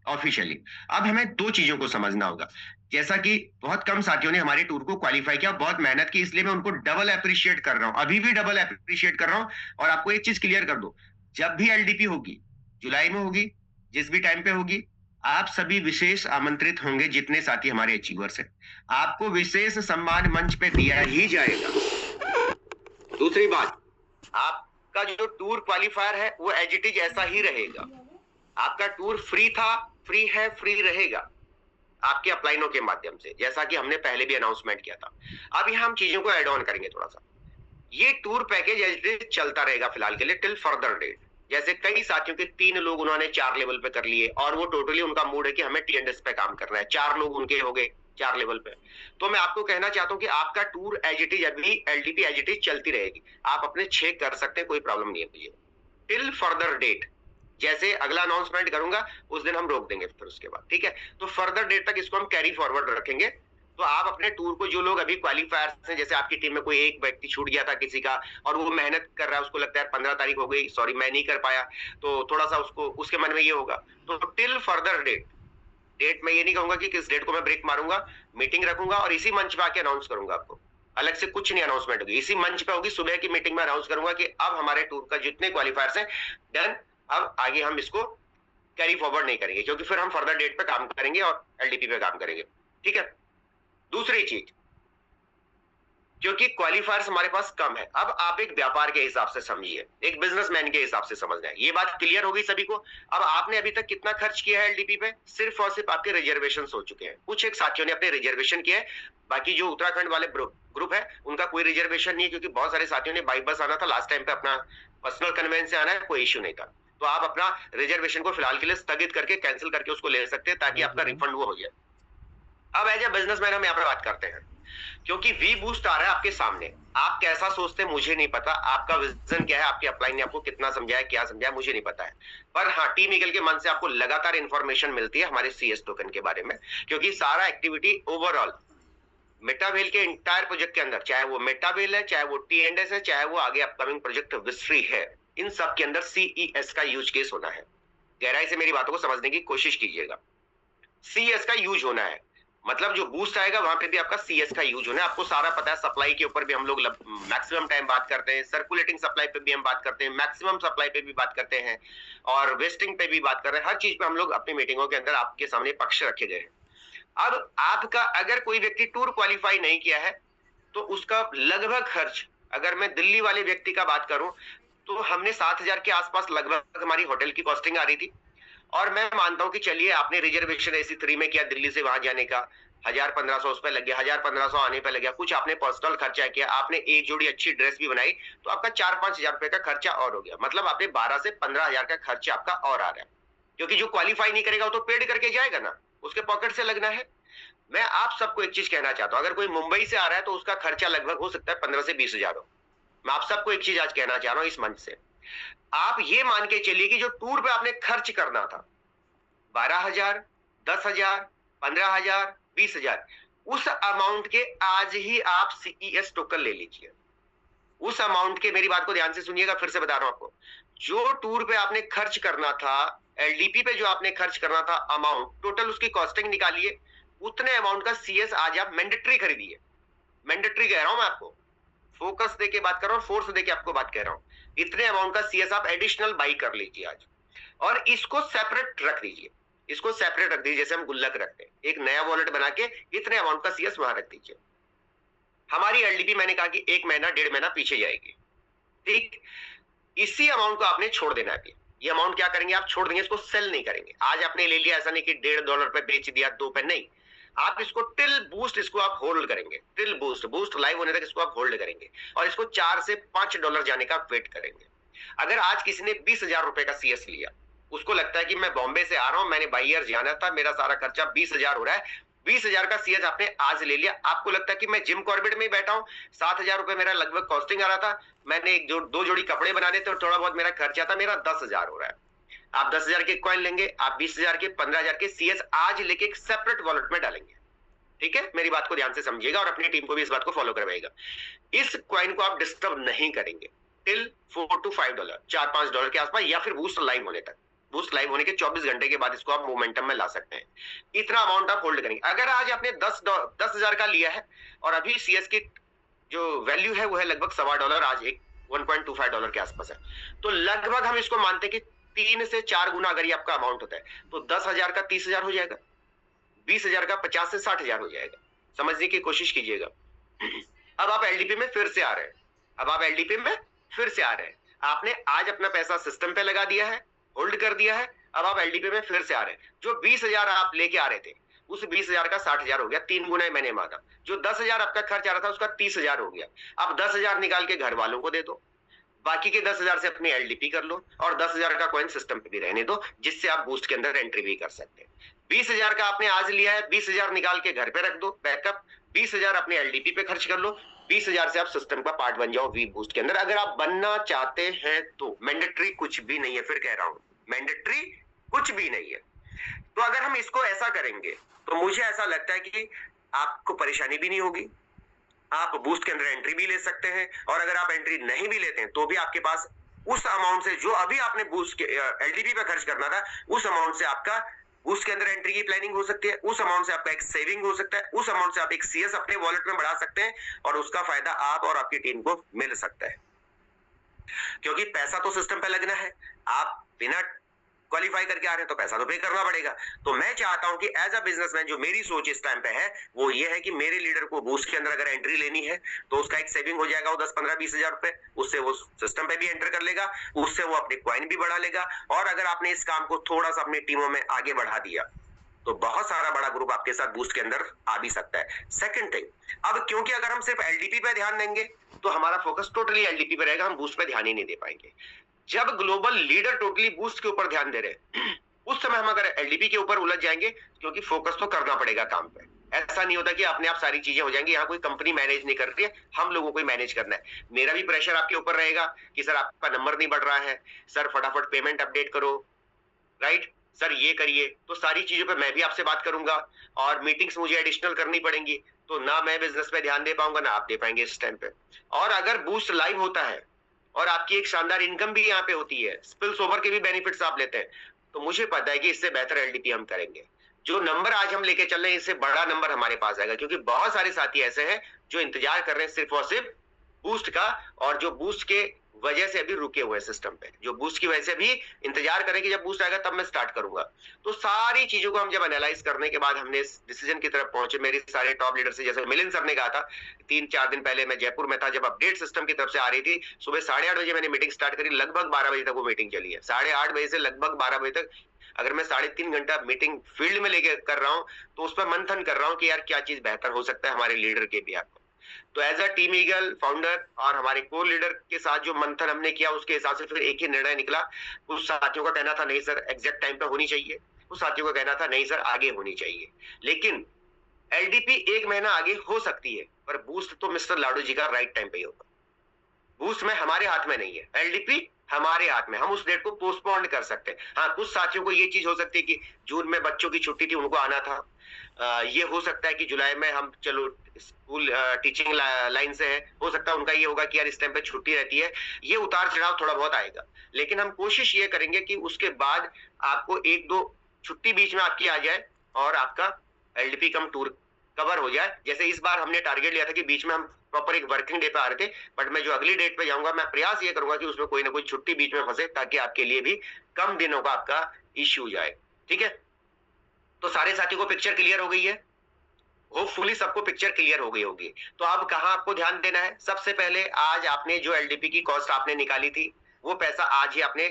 ऑफिशियली। अब हमें दो चीजों को समझना होगा, जैसा कि बहुत कम साथियों ने हमारे टूर को क्वालिफाई किया, बहुत मेहनत की, इसलिए मैं उनको डबल अप्रिशिएट कर रहा हूं, अभी भी डबल अप्रिशिएट कर रहा हूं। और आपको एक चीज क्लियर कर दो, जब भी एलडीपी होगी, जुलाई में होगी, जिस भी टाइम पे होगी, आप सभी विशेष आमंत्रित होंगे, जितने साथी हमारे अचीवर्स हैं, आपको विशेष सम्मान मंच पे दिया ही जाएगा। दूसरी बात, आपका जो टूर क्वालिफायर है वो एज इट इज ऐसा ही रहेगा, आपका टूर फ्री था, फ्री है, फ्री रहेगा आपके अपलाइनों के माध्यम से, जैसा कि हमने पहले भी अनाउंसमेंट किया था। अब यहां हम चीजों को ऐड ऑन करेंगे थोड़ा सा। ये tour package as it is चलता रहेगा फिलहाल के लिए टिल फर्दर डेट। जैसे कई साथियों के 3 लोग उन्होंने 4 लेवल पे कर लिए, और वो टोटली उनका मूड है कि हमें टीएनएस पे काम करना है, 4 लोग उनके हो गए 4 लेवल पे। तो मैं आपको कहना चाहता हूं कि आपका टूर एज इट इज, अभी एलडीपी एज इट इज चलती रहेगी, आप अपने 6 कर सकते हैं, कोई प्रॉब्लम नहीं है मुझे, टिल फर्दर डेट। जैसे अगला अनाउंसमेंट करूंगा उस दिन हम रोक देंगे, फिर उसके बाद ठीक है। तो फर्दर डेट तक इसको हम कैरी फॉरवर्ड रखेंगे। तो आप अपने टूर को, जो लोग अभी क्वालिफायर्स हैं, जैसे आपकी टीम में कोई एक व्यक्ति छूट गया था किसी का, और वो मेहनत कर रहा है, उसको लगता है 15 तारीख हो गई, सॉरी मैं नहीं कर पाया, तो थोड़ा सा उसको, उसके मन में ये होगा, तो टिल फर्दर डेट मैं ये नहीं कहूंगा कि किस डेट को मैं ब्रेक मारूंगा, मीटिंग रखूंगा और इसी मंच पे आके अनाउंस करूंगा आपको, अलग से कुछ नहीं अनाउंसमेंट होगी, इसी मंच पे होगी, सुबह की मीटिंग में अनाउंस करूंगा कि अब हमारे टूर का जितने क्वालिफायर्स हैं डन, अब आगे हम इसको कैरी फॉरवर्ड नहीं करेंगे, क्योंकि फिर हम फर्दर डेट पे काम करेंगे और एलडीपी पे काम करेंगे, ठीक है। दूसरी चीज, क्योंकि क्वालिफायर्स हमारे पास कम है। अब आप एक व्यापार के हिसाब से समझिए, एक बिजनेसमैन के हिसाब से समझना है। ये बात क्लियर हो गई सभी को? अब आपने अभी तक कितना खर्च किया है एलडीपी पे? सिर्फ और सिर्फ आपके रिजर्वेशन हो चुके हैं। कुछ एक साथियों ने अपने रिजर्वेशन किया है, बाकी जो उत्तराखंड वाले ग्रुप है उनका कोई रिजर्वेशन नहीं है, क्योंकि बहुत सारे साथियों ने बाई बस आना था लास्ट टाइम पे, अपना पर्सनल कन्वेंस से आना है, कोई इश्यू नहीं था। तो आप अपना रिजर्वेशन को फिलहाल के लिए स्थगित करके कैंसिल करके उसको ले सकते हैं, ताकि आपका रिफंड वो हो जाए। अब एज ए बिजनेसमैन हम यहाँ पर बात करते हैं, क्योंकि वी बूस्ट आ रहा है आपके सामने। आप कैसा सोचते हैं मुझे नहीं पता, आपका विजन क्या है, आपके अपलाइन ने आपको कितना समझाया, क्या समझाया, मुझे नहीं पता है। पर हाँ, टीम ईगल के मन से आपको लगातार इंफॉर्मेशन मिलती है हमारे सीएस टोकन के बारे में, क्योंकि सारा एक्टिविटी ओवरऑल मेटावेल के इंटायर प्रोजेक्ट के अंदर, चाहे वो मेटावेल है, चाहे वो टी&एस है, चाहे वो आगे अपकमिंग प्रोजेक्ट विस्ट्री है, इन सब के अंदर सीईएस का यूज केस होना है। गहराई से मेरी बातों को समझने की कोशिश कीजिएगा। सीएस का यूज होना है, मतलब जो बूस्ट आएगा वहां पे भी आपका सीएस का यूज होना है। आपको सारा पता है, सप्लाई के ऊपर भी हम लोग मैक्सिमम टाइम बात करते हैं, सर्कुलेटिंग सप्लाई पे भी हम बात करते हैं, मैक्सिमम सप्लाई पे भी बात करते हैं, और वेस्टिंग पे भी बात कर रहे हैं। हर चीज पे हम लोग अपनी मीटिंगों के अंदर आपके सामने पक्ष रखे गए हैं। अब आपका अगर कोई व्यक्ति टूर क्वालिफाई नहीं किया है तो उसका लगभग खर्च, अगर मैं दिल्ली वाले व्यक्ति का बात करूं तो हमने 7,000 के आसपास लगभग हमारी होटल की कॉस्टिंग आ रही थी। और मैं मानता हूं कि चलिए आपने रिजर्वेशन AC 3 में किया दिल्ली से वहां जाने का, 1,000-1,500 उस पर लग गया, 1,000-1,500 आने पे लग गया, कुछ आपने पर्सनल खर्चा किया, आपने एक जोड़ी अच्छी ड्रेस भी बनाई, तो आपका 4-5 हजार रुपए का खर्चा और हो गया। मतलब आपने 12 से 15 हजार का खर्चा आपका और आ रहा है, क्योंकि जो क्वालिफाई नहीं करेगा वो तो पेड करके जाएगा ना, उसके पॉकेट से लगना है। मैं आप सबको एक चीज कहना चाहता हूं, अगर कोई मुंबई से आ रहा है तो उसका खर्चा लगभग हो सकता है 15 से 20 हजार हो। मैं आप सबको एक चीज आज कहना चाह रहा हूं इस मंच से, आप ये मान के चलिए कि जो टूर पे आपने खर्च करना था 12,000, 10,000, 15,000, 20,000, उस अमाउंट के आज ही आप सीईएस टोकन ले लीजिए। उस अमाउंट के, मेरी बात को ध्यान से सुनिएगा, फिर से बता रहा हूं आपको, जो टूर पे आपने खर्च करना था, एलडीपी पे जो आपने खर्च करना था अमाउंट, टोटल उसकी कॉस्टिंग निकालिए, उतने अमाउंट का सीएस आज आप मैंडेटरी खरीदिए। मैंडेटरी कह रहा हूं मैं आपको, फोकस देके बात कर रहा हूं, फोर्स देके आपको बात कह रहा हूं। इतने अमाउंट का सीएस आप एडिशनल बाई कर लीजिए आज, और इसको सेपरेट रख दीजिए। इसको सेपरेट रख दीजिए, जैसे हम गुल्लक रखते हैं, एक नया वॉलेट बना के इतने अमाउंट का सीएस वहां रख दीजिए। हमारी एलडीपी मैंने कहा कि 1 महीना 1.5 महीना पीछे जाएगी, ठीक। इसी अमाउंट को आपने छोड़ देना है। ये अमाउंट क्या करेंगे आप? छोड़ देंगे, इसको सेल नहीं करेंगे। आज आपने ले लिया, ऐसा नहीं कि $1.5 पे बेच दिया, 2 पे नहीं, आप इसको टिल बूस्ट, इसको आप होल्ड करेंगे, टिल बूस्ट लाइव होने तक इसको आप होल्ड करेंगे, और इसको $4 से $5 जाने का वेट करेंगे। अगर आज किसी ने 20,000 रुपए का सीएस लिया, उसको लगता है कि मैं बॉम्बे से आ रहा हूं, मैंने बाई ईयर जाना था, मेरा सारा खर्चा 20,000 हो रहा है, 20,000 का सीएस आपने आज ले लिया। आपको लगता है कि मैं जिम कॉर्बेट में ही बैठा हूं, 7,000 रुपए मेरा लगभग कॉस्टिंग आ रहा था, मैंने 2 जोड़ी कपड़े बनाने थे और थोड़ा बहुत मेरा खर्चा था, मेरा 10,000 हो रहा है। आप 10,000 के कॉइन लेंगे, आप 20,000 के, 15,000 के सीएस आज लेके एक सेपरेट वॉलेट में डालेंगे, ठीक है। मेरी बात को ध्यान से समझिएगा और अपनी टीम को भी इस बात को फॉलो करवाइएगा। इस कॉइन को आप डिस्टर्ब नहीं करेंगे टिल $4 to $5, $4-5 के आसपास, या फिर बूस्ट लाइव होने तक। बूस्ट लाइव होने के 24 घंटे के बाद इसको आप मोमेंटम में ला सकते हैं। इतना अमाउंट आप होल्ड करेंगे। अगर आज आपने 10,000 का लिया है और अभी सीएस की जो वैल्यू है वो है लगभग $1.25, आज एक $1.25 के आसपास है, तो लगभग हम इसको मानते हैं कि 3 से 4 गुना अगर ये आपका अमाउंट होता है तो 10,000 का 30,000 हो जाएगा, 20,000 का 50 से 60,000 हो जाएगा। समझने की कोशिश कीजिएगा। अब आप एलडीपी में फिर से आ रहे हैं, आपने आज अपना पैसा सिस्टम पे लगा दिया है, होल्ड कर दिया है, अब आप एलडीपी में फिर से आ रहे हैं। जो 20,000 आप लेके आ रहे थे, उस 20,000 का 60,000 हो गया, 3 गुना मैंने माना। जो 10,000 आपका खर्च आ रहा था उसका 30,000 हो गया। अब 10,000 निकाल के घर वालों को दे दो, बाकी के 10,000 से अपनी एलडीपी कर लो, और 10,000 का कॉइन सिस्टम पे भी रहने दो, जिससे आप बूस्ट के अंदर एंट्री भी कर सकते हैं। 20,000 का आपने आज लिया है, 20,000 निकाल के घर पे रख दो बैकअप, 20,000 अपने एलडीपी पे खर्च कर लो, 20,000 से आप सिस्टम का पार्ट बन जाओ वी बूस्ट के अंदर। अगर आप बनना चाहते हैं तो मैंडेटरी कुछ भी नहीं है, फिर कह रहा हूं मैंडेटरी कुछ भी नहीं है। तो अगर हम इसको ऐसा करेंगे तो मुझे ऐसा लगता है कि आपको परेशानी भी नहीं होगी, आप बूस्ट के अंदर एंट्री भी ले सकते हैं, और अगर आप एंट्री नहीं भी लेते हैं तो भी आपके पास उस अमाउंट से, जो अभी आपने बूस्ट के एलडीपी पे खर्च करना था, उस अमाउंट से आपका बूस्ट के अंदर एंट्री की प्लानिंग हो सकती है, उस अमाउंट से आपका एक सेविंग हो सकता है, उस अमाउंट से आप एक सीएस अपने वॉलेट में बढ़ा सकते हैं, और उसका फायदा आप और आपकी टीम को मिल सकता है। क्योंकि पैसा तो सिस्टम पे लगना है, आप बिना क्वालिफाई करके आ रहे हैं तो पैसा तो पे करना पड़ेगा। तो मैं चाहता हूं कि एज अ बिजनेसमैन जो मेरी सोच इस टाइम पे है वो ये है कि मेरे लीडर को बूस्ट के अंदर अगर एंट्री लेनी है तो उसका एक सेविंग हो जाएगा वो 10-15-20 हजार रुपए, उससे वो सिस्टम पे भी एंटर कर लेगा, उससे वो अपनी क्वाइन भी बढ़ा लेगा। और अगर आपने इस काम को थोड़ा सा अपनी टीमों में आगे बढ़ा दिया तो बहुत सारा बड़ा ग्रुप आपके साथ बूस्ट के अंदर आ भी सकता है। सेकंड थिंग, अब क्योंकि अगर हम सिर्फ एलडीपी पे ध्यान देंगे तो हमारा फोकस टोटली एलडीपी पे रहेगा, हम बूस्ट पे ध्यान ही नहीं दे पाएंगे। जब ग्लोबल लीडर टोटली बूस्ट के ऊपर ध्यान दे रहे उस समय हम अगर एलडीपी के ऊपर उलझ जाएंगे, क्योंकि फोकस तो करना पड़ेगा काम पे। ऐसा नहीं होता कि अपने आप सारी चीजें हो जाएंगी, यहाँ कोई कंपनी मैनेज नहीं कर रही है, हम लोगों को मैनेज करना है। मेरा भी प्रेशर आपके ऊपर रहेगा कि सर आपका नंबर नहीं बढ़ रहा है, सर फटाफट पेमेंट अपडेट करो, राइट सर ये करिए। तो सारी चीजों पे मैं भी आपसे बात करूंगा और मीटिंग्स मुझे एडिशनल करनी पड़ेंगी, तो ना मैं बिजनेस पे ध्यान दे पाऊंगा ना आप दे पाएंगे इस टाइम पे। और अगर बूस्ट लाइव होता है और आपकी एक शानदार इनकम भी यहाँ पे होती है, स्पिल्स ओवर के भी बेनिफिट्स आप लेते हैं, तो मुझे पता है कि इससे बेहतर एलडीपी हम करेंगे। जो नंबर आज हम लेके चल रहे हैं इससे बड़ा नंबर हमारे पास आएगा, क्योंकि बहुत सारे साथी ऐसे हैं जो इंतजार कर रहे हैं सिर्फ और सिर्फ बूस्ट का, और जो बूस्ट के वजह से अभी रुके हुए सिस्टम पे, जो बूस्ट की वजह से भी इंतजार करें कि जब बूस्ट आएगा तब मैं स्टार्ट करूंगा। तो सारी चीजों को हम जब एनालाइज करने के बाद हमने इस डिसीजन की तरफ पहुंचे। मेरे सारे टॉप लीडर से, जैसे मिलिंद सर ने कहा था 3-4 दिन पहले मैं जयपुर में था, जब अपडेट सिस्टम की तरफ से आ रही थी, सुबह 8:30 बजे मैंने मीटिंग स्टार्ट करी, लगभग 12 बजे तक वो मीटिंग चली है। 8:30 बजे से लगभग 12 बजे तक अगर मैं 3.5 घंटा मीटिंग फील्ड में लेके कर रहा हूँ तो उस पर मंथन कर रहा हूँ कि यार क्या चीज बेहतर हो सकता है हमारे लीडर के बिहाफ पर। तो as a Team Eagle founder और हमारे कोर लीडर के साथ जो मंथन हमने किया उसके हिसाब से फिर एक ही निर्णय निकला। कुछ साथियों का कहना था नहीं सर एग्जैक्ट टाइम पे होनी चाहिए, कुछ साथियों का कहना था नहीं सर आगे होनी चाहिए। लेकिन एलडीपी 1 महीना आगे हो सकती है, पर बूस्ट तो मिस्टर लाडू जी का राइट टाइम पे ही होगा। बूस्ट में हमारे हाथ में नहीं है, एलडीपी हमारे हाथ में, हम उस डेट को पोस्टपोन कर सकते हैं। हाँ, कुछ साथियों को ये चीज हो सकती है कि जून में बच्चों की छुट्टी थी उनको आना था, ये हो सकता है कि जुलाई में हम चलो स्कूल टीचिंग लाइन से है, हो सकता है उनका ये होगा कि यार इस टाइम पे छुट्टी रहती है, ये उतार चढ़ाव थोड़ा बहुत आएगा। लेकिन हम कोशिश ये करेंगे कि उसके बाद आपको 1-2 छुट्टी बीच में आपकी आ जाए और आपका एलडीपी कम टूर कवर हो जाए। जैसे इस बार हमने टारगेट लिया था कि बीच में हम प्रॉपर एक वर्किंग डे पे आ रहे थे, बट मैं जो अगली डेट पे जाऊंगा मैं प्रयास ये करूंगा कि उसमें कोई ना कोई छुट्टी बीच में फंसे, ताकि आपके लिए भी कम दिनों का आपका इश्यू जाए। ठीक है, तो सारे साथियों को पिक्चर क्लियर हो गई है, होपफुली सबको पिक्चर क्लियर हो गई होगी। तो अब कहां आपको ध्यान देना है? सबसे पहले आज आपने जो एलडीपी की कॉस्ट आपने निकाली थी वो पैसा आज ही आपने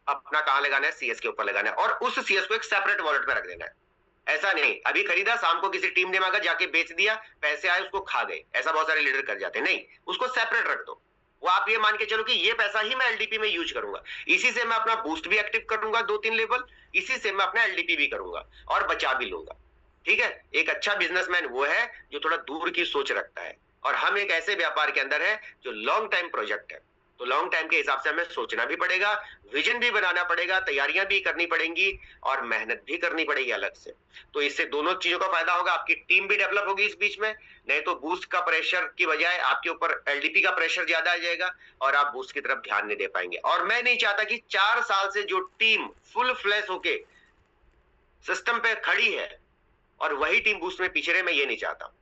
अपना कहां लगाना है? सीएस के ऊपर लगाना है, और उस सीएस को एक सेपरेट वॉलेट में रख देना है। ऐसा नहीं अभी खरीदा शाम को किसी टीम ने मांगा जाके बेच दिया, पैसे आए उसको खा गए, ऐसा बहुत सारे लीडर कर जाते हैं। नहीं, उसको सेपरेट रख दो। वो आप ये मान के चलो कि ये पैसा ही मैं एलडीपी में यूज करूंगा, इसी से मैं अपना बूस्ट भी एक्टिव करूंगा 2-3 लेवल, इसी से मैं अपना एलडीपी भी करूंगा और बचा भी लूंगा। ठीक है, एक अच्छा बिजनेसमैन वो है जो थोड़ा दूर की सोच रखता है, और हम एक ऐसे व्यापार के अंदर है जो लॉन्ग टाइम प्रोजेक्ट है। तो लॉन्ग टाइम के हिसाब से हमें सोचना भी पड़ेगा, विजन भी बनाना पड़ेगा, तैयारियां भी करनी पड़ेंगी और मेहनत भी करनी पड़ेगी अलग से। तो इससे दोनों चीजों का फायदा होगा, आपकी टीम भी डेवलप होगी इस बीच में, नहीं तो बूस्ट का प्रेशर की बजाय आपके ऊपर एलडीपी का प्रेशर ज्यादा आ जाएगा और आप बूस्ट की तरफ ध्यान नहीं दे पाएंगे। और मैं नहीं चाहता कि 4 साल से जो टीम फुल फ्लैश होके सिस्टम पे खड़ी है और वही टीम बूस्ट में पीछे रहे, मैं ये नहीं चाहता।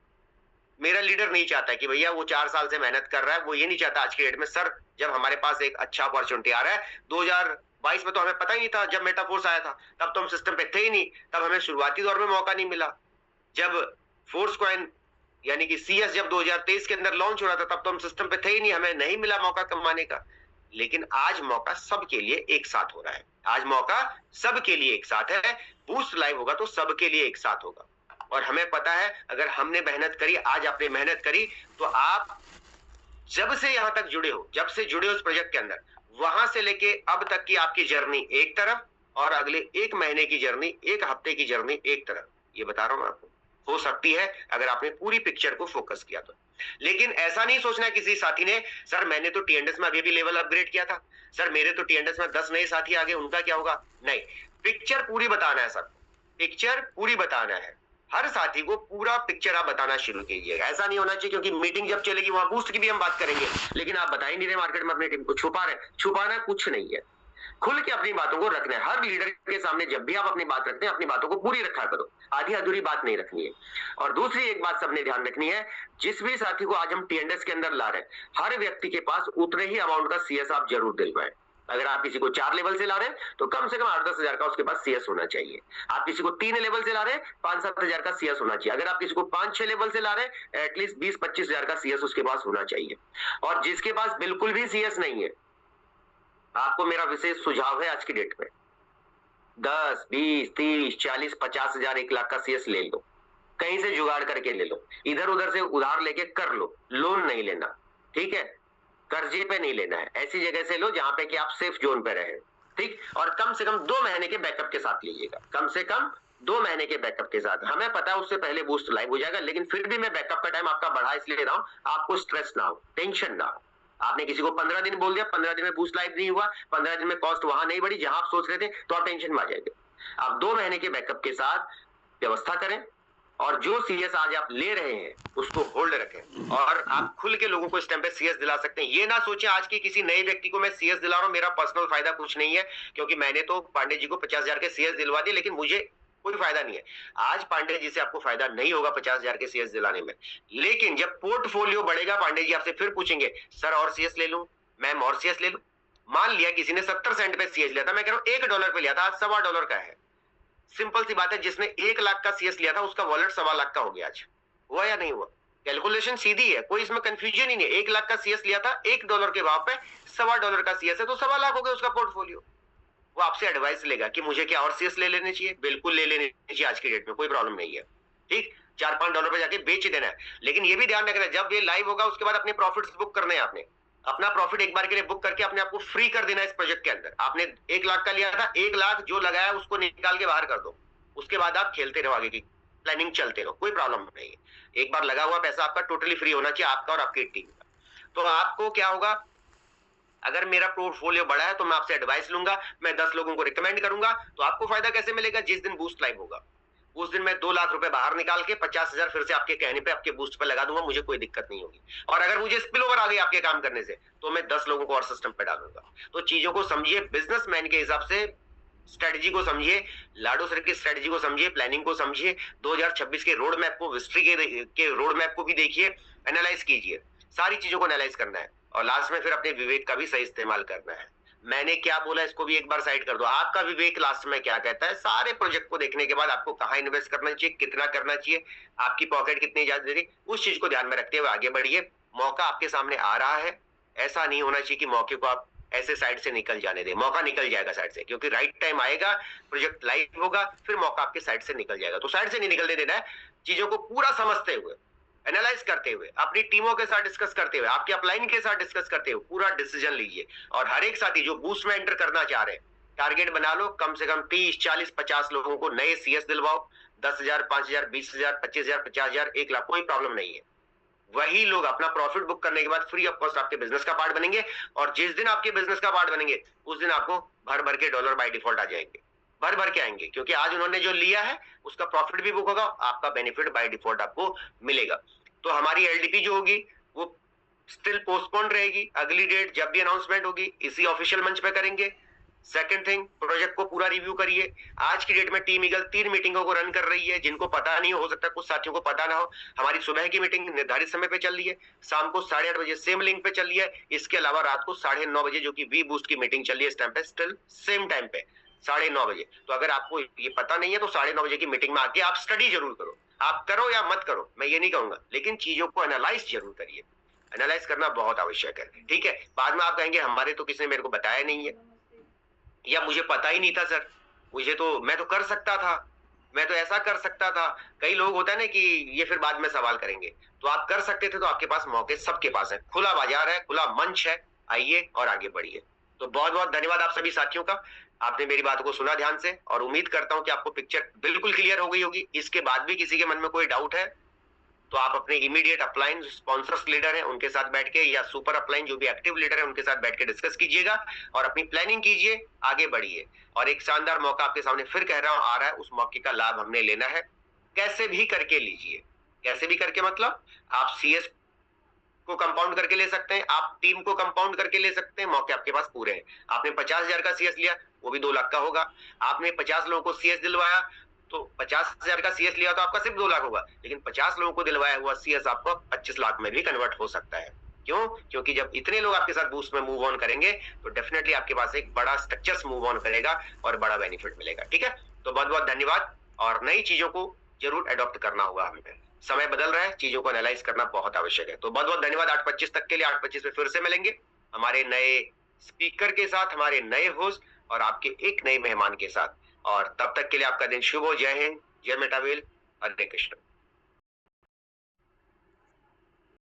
मेरा लीडर नहीं चाहता कि भैया वो 4 साल से मेहनत कर रहा है, वो ये नहीं चाहता आज के डेट में सर जब हमारे पास एक अच्छा अपॉर्चुनिटी आ रहा है। 2022 में तो हमें पता ही नहीं था, जब मेटाफोर्स आया था तब तो हम सिस्टम पे थे ही नहीं, तब हमें शुरुआती दौर में मौका नहीं मिला। जब फोर्स कॉइन यानी कि सीएस जब 2023 के अंदर लॉन्च हो रहा था तब तो हम सिस्टम पे थे ही नहीं, हमें नहीं मिला मौका कमाने का। लेकिन आज मौका सबके लिए एक साथ हो रहा है, आज मौका सबके लिए एक साथ है। बूस्ट लाइव होगा तो सबके लिए एक साथ होगा, और हमें पता है अगर हमने मेहनत करी, आज आपने मेहनत करी, तो आप जब से यहां तक जुड़े हो, जब से जुड़े हो उस प्रोजेक्ट के अंदर, वहां से लेके अब तक की आपकी जर्नी एक तरफ और अगले 1 महीने की जर्नी, 1 हफ्ते की जर्नी एक तरफ। ये बता रहा हूं मैं आपको, हो सकती है अगर आपने पूरी पिक्चर को फोकस किया तो। लेकिन ऐसा नहीं सोचना किसी साथी ने सर मैंने तो टीएनएस में अभी भी लेवल अपग्रेड किया था, सर मेरे तो टीएनएस में 10 नए साथी आ गए, उनका क्या होगा? नहीं, पिक्चर पूरी बताना है सबको, पिक्चर पूरी बताना है। हर साथी को पूरा पिक्चर आप बताना शुरू कीजिएगा। ऐसा नहीं होना चाहिए क्योंकि मीटिंग जब चलेगी वहां बूस्ट की भी हम बात करेंगे, लेकिन आप बता ही नहीं रहे मार्केट में अपनी टीम को, छुपा रहे। छुपाना कुछ नहीं है, खुल के अपनी बातों को रखना है। हर लीडर के सामने जब भी आप अपनी बात रखते हैं अपनी बातों को पूरी रखा करो, आधी अधूरी बात नहीं रखनी है। और दूसरी एक बात सबने ध्यान रखनी है, जिस भी साथी को आज हम टीएनएस के अंदर ला रहे हैं, हर व्यक्ति के पास उतने ही अमाउंट का सीएस आप जरूर दिलवाएं। अगर आप किसी को 4 लेवल से ला रहे हैं तो कम से कम 8-10 हजार का उसके पास सीएस होना चाहिए। आप किसी को 3 लेवल से ला रहे हैं 5-7 हजार का सीएस होना चाहिए। अगर आप किसी को 5-6 लेवल से ला रहे हैं एटलीस्ट 20-25 हजार का सीएस उसके पास होना चाहिए। और जिसके पास बिल्कुल भी सीएस नहीं है, आपको मेरा विशेष सुझाव है आज की डेट में 10, 20, 30, 40, 50 हजार, 1 लाख का सीएस ले लो, कहीं से जुगाड़ करके ले लो, इधर उधर से उधार लेके कर लो, लोन नहीं लेना, ठीक है, कर्जे पे नहीं लेना है, ऐसी जगह से लो जहां पे कि आप सेफ जोन पे रहे, ठीक। और कम से कम 2 महीने के बैकअप के साथ लीजिएगा, कम से कम 2 महीने के बैकअप के साथ। हमें पता है उससे पहले बूस्ट लाइव हो जाएगा, लेकिन फिर भी मैं बैकअप का टाइम आपका बढ़ा इसलिए रहा हूं, आपको स्ट्रेस ना हो, टेंशन ना हो। आपने किसी को 15 दिन बोल दिया, 15 दिन में बूस्ट लाइव नहीं हुआ, 15 दिन में कॉस्ट वहां नहीं बढ़ी जहां आप सोच रहे थे, तो आप टेंशन में आ जाएंगे। आप 2 महीने के बैकअप के साथ व्यवस्था करें और जो सीएस आज आप ले रहे हैं उसको होल्ड रखें और आप खुल के लोगों को इस टाइम पे सीएस दिला सकते हैं। ये ना सोचें आज के किसी नए व्यक्ति को मैं सीएस दिला रहा हूं, मेरा पर्सनल फायदा कुछ नहीं है, क्योंकि मैंने तो पांडे जी को 50 हजार के सीएस दिलवा दिए, लेकिन मुझे कोई फायदा नहीं है। आज पांडे जी से आपको फायदा नहीं होगा 50 हजार के सीएस दिलाने में, लेकिन जब पोर्टफोलियो बढ़ेगा पांडे जी आपसे फिर पूछेंगे सर और सीएस ले लूं, मैम और सीएस ले लूं। मान लिया किसी ने 70 सेंट पे सीएस लिया था, मैं कह रहा हूं $1 पे लिया था, आज $1.25 का है। सिंपल सी बात है, जिसने 1 लाख का सीएस लिया था उसका वॉलेट 1.25 लाख का हो गया। आज हुआ या नहीं हुआ? कैलकुलेशन सीधी है, कोई इसमें कंफ्यूजन ही नहीं। 1 लाख का सीएस लिया था $1 के भाव पे, $1.25 का सीएस है तो 1.25 लाख हो गया उसका पोर्टफोलियो। वो आपसे एडवाइस लेगा कि मुझे क्या और सीएस ले लेने चाहिए, बिल्कुल ले लेने चाहिए, आज की डेट में कोई प्रॉब्लम नहीं है, ठीक। $4-5 पे जाके बेच देना है, लेकिन ये भी ध्यान रखना है जब ये लाइव होगा उसके बाद अपने प्रॉफिट्स बुक करने हैं। आपने अपना प्रॉफिट एक बार के लिए बुक करके अपने आपको फ्री कर देना है इस प्रोजेक्ट के अंदर। आपने 1 लाख का लिया था, 1 लाख जो लगाया उसको निकाल के बाहर कर दो, उसके बाद आप खेलते रहो, आगे की प्लानिंग चलते रहो, कोई प्रॉब्लम नहीं है। एक बार लगा हुआ पैसा आपका टोटली फ्री होना चाहिए, आपका और आपकी टीम का। तो आपको क्या होगा, अगर मेरा पोर्टफोलियो बड़ा है तो मैं आपसे एडवाइस लूंगा, मैं 10 लोगों को रिकमेंड करूंगा। तो आपको फायदा कैसे मिलेगा, जिस दिन बूस्ट लाइव होगा उस दिन मैं 2 लाख रुपए बाहर निकाल के 50 हजार फिर से आपके कहने पे आपके बूस्ट पे लगा दूंगा, मुझे कोई दिक्कत नहीं होगी। और अगर मुझे स्पिल ओवर आ गई आपके काम करने से तो मैं 10 लोगों को और सिस्टम पे डालूंगा। तो चीजों को समझिए, बिजनेसमैन के हिसाब से स्ट्रेटजी को समझिए, लाडो सर की स्ट्रेटजी को समझिए, प्लानिंग को समझिए, 2026 के रोड मैप को, हिस्ट्री के रोड मैप को भी देखिए, एनालाइज कीजिए, सारी चीजों को एनालाइज करना है और लास्ट में फिर अपने विवेक का भी सही इस्तेमाल करना है। मैंने क्या बोला इसको भी एक बार साइड कर दो, आपका विवेक लास्ट में क्या कहता है। सारे प्रोजेक्ट को देखने के बाद आपको कहाँ इन्वेस्ट करना चाहिए, कितना करना चाहिए, आपकी पॉकेट कितनी इजाजत दे रही, उस चीज को ध्यान में रखते हुए आगे बढ़िए। मौका आपके सामने आ रहा है, ऐसा नहीं होना चाहिए कि मौके को आप ऐसे साइड से निकल जाने दें। मौका निकल जाएगा साइड से, क्योंकि राइट टाइम आएगा, प्रोजेक्ट लाइव होगा, फिर मौका आपके साइड से निकल जाएगा। तो साइड से नहीं निकलने देना है, चीजों को पूरा समझते हुए, एनालाइज करते हुए, अपनी टीमों के साथ डिस्कस करते हुए, आपके अपलाइन के साथ डिस्कस करते हुए पूरा डिसीजन लीजिए। और हर एक साथी जो बूस्ट में एंटर करना चाह रहे हैं, टारगेट बना लो, कम से कम 30, 40, 50 लोगों को नए सीएस दिलवाओ। 10,000, 5,000, 20,000, 25,000, 50,000, 1 लाख, कोई प्रॉब्लम नहीं है। वही लोग अपना प्रॉफिट बुक करने के बाद फ्री ऑफ कॉस्ट आपके बिजनेस का पार्ट बनेंगे। और जिस दिन आपके बिजनेस का पार्ट बनेंगे उस दिन आपको भर भर के डॉलर बाय डिफॉल्ट आ जाएंगे, भर भर के आएंगे, क्योंकि आज उन्होंने जो लिया है उसका प्रॉफिट भी बुक होगा, आपका बेनिफिट बाय डिफॉल्ट आपको मिलेगा। तो हमारी एलडीपी जो होगी वो स्टिल पोस्टपोन रहेगी, अगली डेट जब भी अनाउंसमेंट होगी इसी ऑफिशियल मंच पे करेंगे। सेकंड थिंग, प्रोजेक्ट को पूरा रिव्यू करिए। आज की डेट में टीम ईगल 3 मीटिंगों को रन कर रही है, जिनको पता नहीं हो सकता कुछ साथियों को पता ना हो। हमारी सुबह की मीटिंग निर्धारित समय पे चल रही है, शाम को 8:30 बजे सेम लिंक पे चल रही है। इसके अलावा रात को 9:30 बजे जो कि वी बूस्ट की मीटिंग चल रही है इस टाइम पे, स्टिल सेम टाइम पे 9:30 बजे। तो अगर आपको ये पता नहीं है तो 9:30 बजे की मीटिंग में आके आप स्टडी जरूर करो। आप करो या मत करो मैं ये नहीं कहूंगा, लेकिन चीजों को एनालाइज जरूर करिए। एनालाइज करना बहुत आवश्यक है, ठीक है। बाद में आप कहेंगे हमारे तो किसी ने मेरे को बताया नहीं है, या मुझे पता ही नहीं था सर, मैं तो कर सकता था, मैं तो ऐसा कर सकता था। कई लोग होता है ना कि ये फिर बाद में सवाल करेंगे। तो आप कर सकते थे तो आपके पास मौके सबके पास है, खुला बाजार है, खुला मंच है, आइए और आगे बढ़िए। तो बहुत बहुत धन्यवाद आप सभी साथियों का, आपने मेरी बात को सुना ध्यान से और उम्मीद करता हूं कि आपको पिक्चर बिल्कुल क्लियर हो गई होगी। इसके बाद भी किसी के मन में कोई डाउट है तो आप अपने इमीडिएट अपलाइन स्पॉन्सर्स लीडर हैं उनके साथ बैठ के, या सुपर अपलाइन जो भी एक्टिव लीडर है उनके साथ बैठ के डिस्कस कीजिएगा और अपनी प्लानिंग कीजिए, आगे बढ़िए। और एक शानदार मौका आपके सामने फिर कह रहा हूं आ रहा है, उस मौके का लाभ हमने लेना है। कैसे भी करके लीजिए, कैसे भी करके मतलब आप सीएस को कंपाउंड करके ले सकते हैं, आप टीम को कंपाउंड करके ले सकते हैं, मौके आपके पास पूरे हैं। आपने 50,000 का सीएस लिया, वो भी 2 लाख का होगा। आपने 50 लोगों को सीएस दिलवाया तो 50,000 का सीएस लिया तो आपका सिर्फ 2 लाख होगा, लेकिन 50 लोगों को दिलवाया हुआ सीएस आपको 25 लाख में भी कन्वर्ट हो सकता है, क्यों? क्योंकि जब इतने लोग आपके साथ बूस्ट में मूव ऑन करेंगे तो डेफिनेटली आपके पास एक बड़ा स्ट्रक्चर मूव ऑन करेगा और बड़ा बेनिफिट मिलेगा। ठीक है, तो बहुत बहुत धन्यवाद। और नई चीजों को जरूर अडॉप्ट करना होगा हमें, समय बदल रहा है, चीजों को एनालाइज करना बहुत आवश्यक है। तो बहुत बहुत धन्यवाद। 8:25 तक के लिए 8:25 में फिर से मिलेंगे हमारे नए स्पीकर के साथ, हमारे नए होस्ट और आपके एक नए मेहमान के साथ। और तब तक के लिए आपका दिन शुभ हो। जय हिंद, जय मेटावेल, हरे कृष्ण।